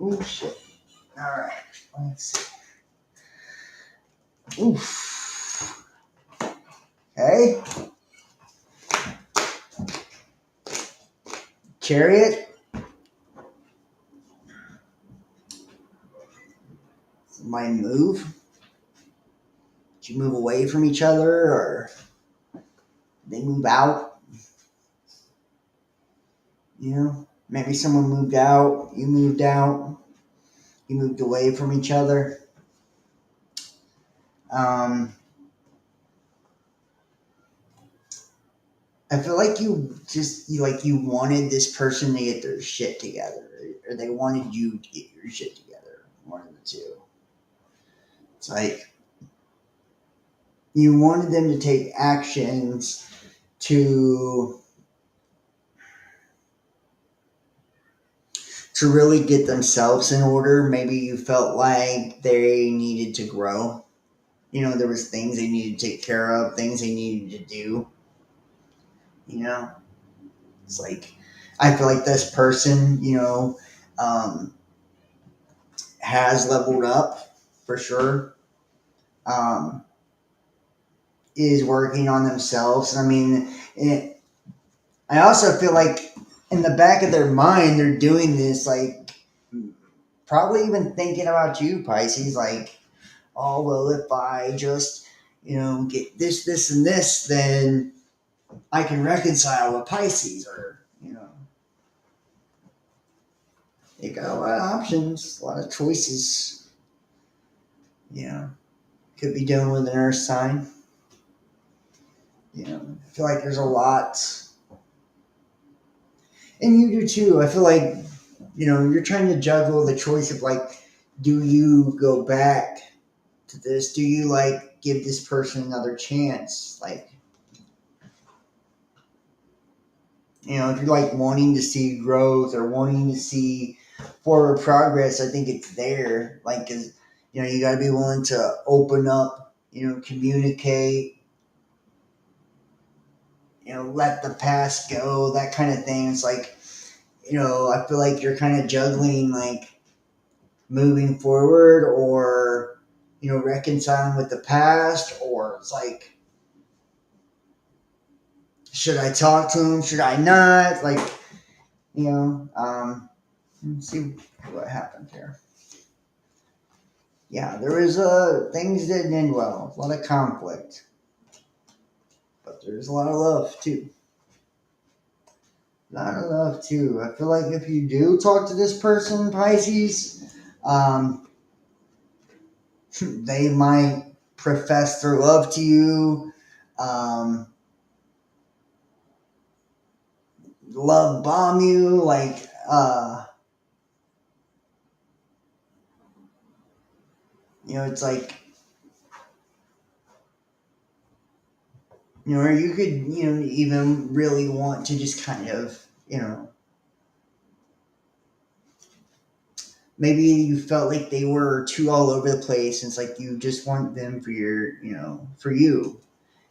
Oh shit. All right. Let's see. Oof. Okay. Chariot. Might move. Did you move away from each other, or they move out? You know, maybe someone moved out. You moved out. You moved away from each other. Um, I feel like you wanted this person to get their shit together, or they wanted you to get your shit together. One of the two. It's like you wanted them to take actions to really get themselves in order. Maybe you felt like they needed to grow. You know, there was things they needed to take care of, things they needed to do. You know, it's like I feel like this person, um, has leveled up for sure. Um, is working on themselves. I mean, I also feel like in the back of their mind, they're doing this like probably even thinking about you, Pisces. Like, oh well, if I just get this, this, and this, then I can reconcile with Pisces, or they got a lot of options, a lot of choices. Could be dealing with an earth sign. I feel like there's a lot, and you do too. I feel like you're trying to juggle the choice of like, do you go back to this? Do you like give this person another chance? Like, if you're like wanting to see growth or wanting to see forward progress, I think it's there. Like, cause you got to be willing to open up, communicate, let the past go, that kind of thing. It's like, I feel like you're kind of juggling like moving forward or, reconciling with the past, or it's like, should I talk to him? Should I not? Like, let's see what happened here. Yeah, there was things didn't end well, a lot of conflict, but there's a lot of love too. A lot of love too. I feel like if you do talk to this person, Pisces, um, they might profess their love to you, um, love bomb you, like, it's like, or you could, even really want to just kind of, maybe you felt like they were too all over the place. And it's like you just want them for your, for you,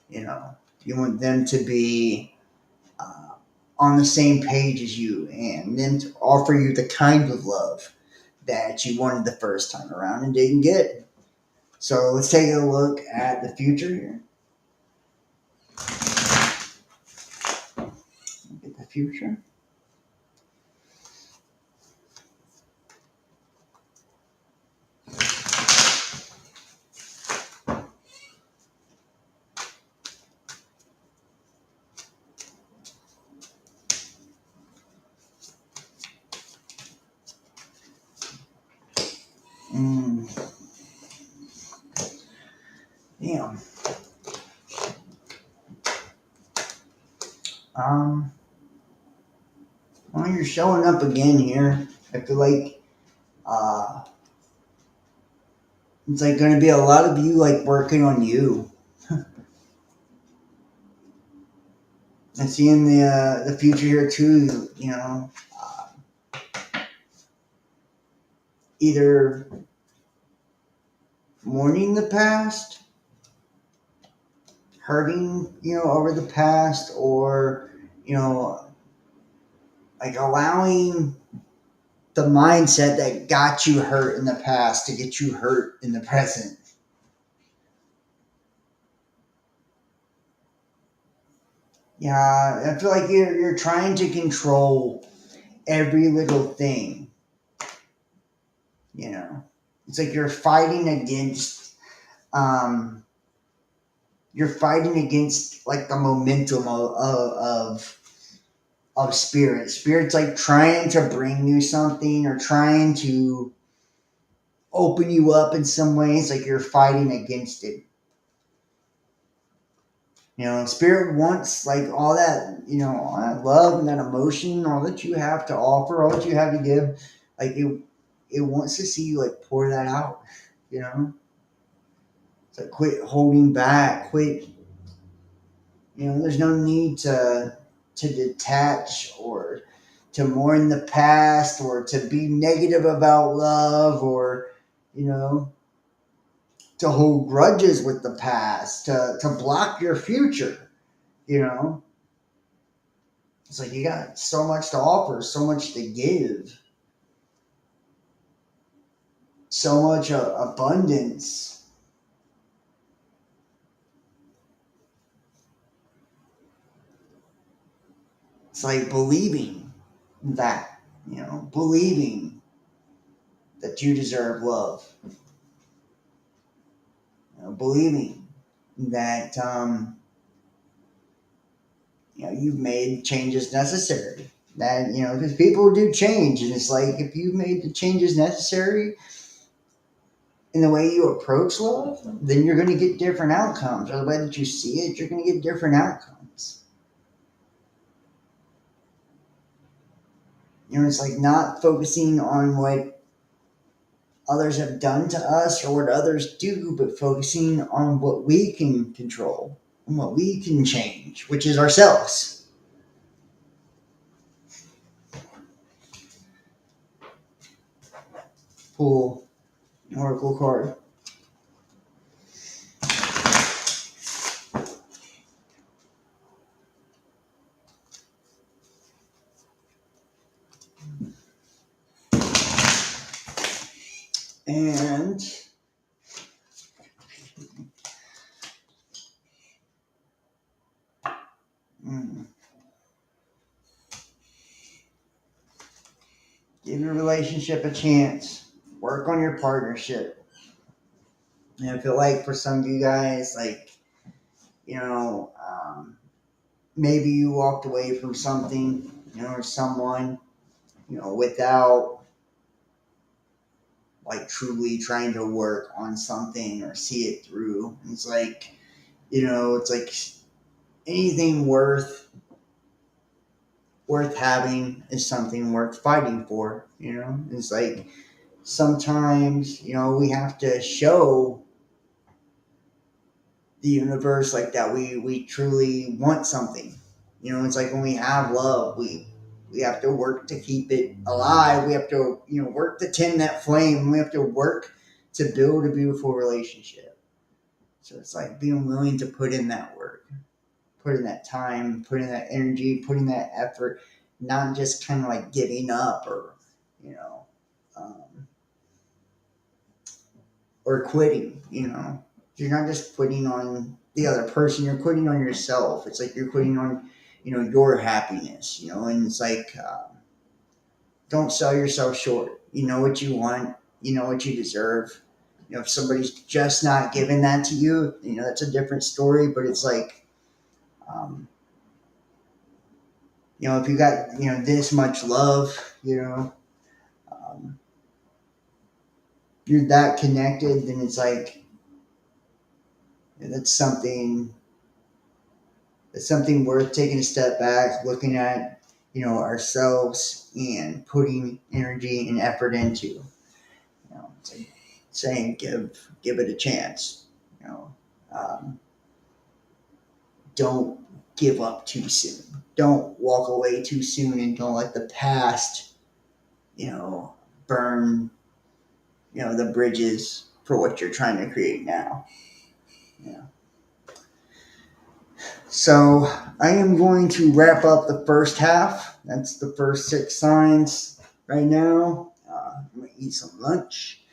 you know, you want them to be uh, on the same page as you, and them to offer you the kind of love that you wanted the first time around and didn't get. So let's take a look at the future here. Look at the future. Mm, damn. Um, well, you're showing up again here. I feel like uh, it's like going to be a lot of you like working on you. I see in the future here too. either mourning the past, hurting, over the past, or, you know, like allowing the mindset that got you hurt in the past to get you hurt in the present. Yeah, I feel like you're trying to control every little thing, you know. It's like um you're fighting against like the momentum of spirit. Spirit's like trying to bring you something or trying to open you up in some ways, like you're fighting against it. Spirit wants like all that, all that love and that emotion, all that you have to offer, all that you have to give. Like it wants to see you like pour that out. You know, it's like quit holding back, quit. There's no need to detach or to mourn the past or to be negative about love or you know to hold grudges with the past to block your future. You know, it's like you got so much to offer, so much to give, so much abundance. It's like believing that, believing that you deserve love, believing that you've made changes necessary. That because people do change, and it's like if you've made the changes necessary in the way you approach love, then you're going to get different outcomes. Or the way that you see it, you're going to get different outcomes. It's like not focusing on what others have done to us or what others do, but focusing on what we can control and what we can change, which is ourselves. Pull Oracle card. And mm, give your relationship a chance. Work on your partnership. And I feel like for some of you guys, like, maybe you walked away from something, or someone, without like truly trying to work on something or see it through. It's like, it's like anything worth having is something worth fighting for. It's like sometimes, we have to show the universe like that we truly want something. It's like when we have love, we have to work to keep it alive. We have to work to tend that flame. We have to work to build a beautiful relationship. So it's like being willing to put in that work, put in that time, put in that energy, put in that effort, not just kind of like giving up or you know um, or quitting. You're not just quitting on the other person, you're quitting on yourself. It's like you're quitting on your happiness. And it's like don't sell yourself short. You know what you want, you know what you deserve. If somebody's just not giving that to you, that's a different story. But it's like um, if you got this much love, um, you're that connected, then it's like that's something worth taking a step back, looking at ourselves and putting energy and effort into. It's like saying give it a chance. You know, um, don't give up too soon. Don't walk away too soon and don't let the past burn the bridges for what you're trying to create now. Yeah. So I am going to wrap up the first half. That's the first six signs right now. I'm going to eat some lunch.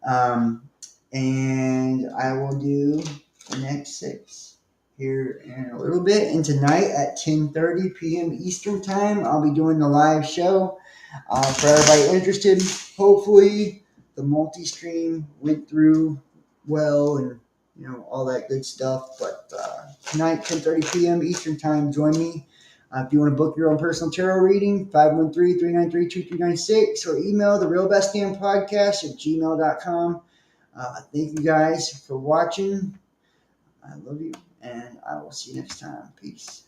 Um, and I will do the next six here in a little bit. And tonight at 10:30 p.m. Eastern Time, I'll be doing the live show. For everybody interested, hopefully the multi-stream went through well and all that good stuff. But tonight, 10:30 p.m. Eastern Time, join me. If you want to book your own personal tarot reading, 513-393-2396 or email the Real Best Damn Podcast at gmail.com. Thank you guys for watching. I love you, and I will see you next time. Peace.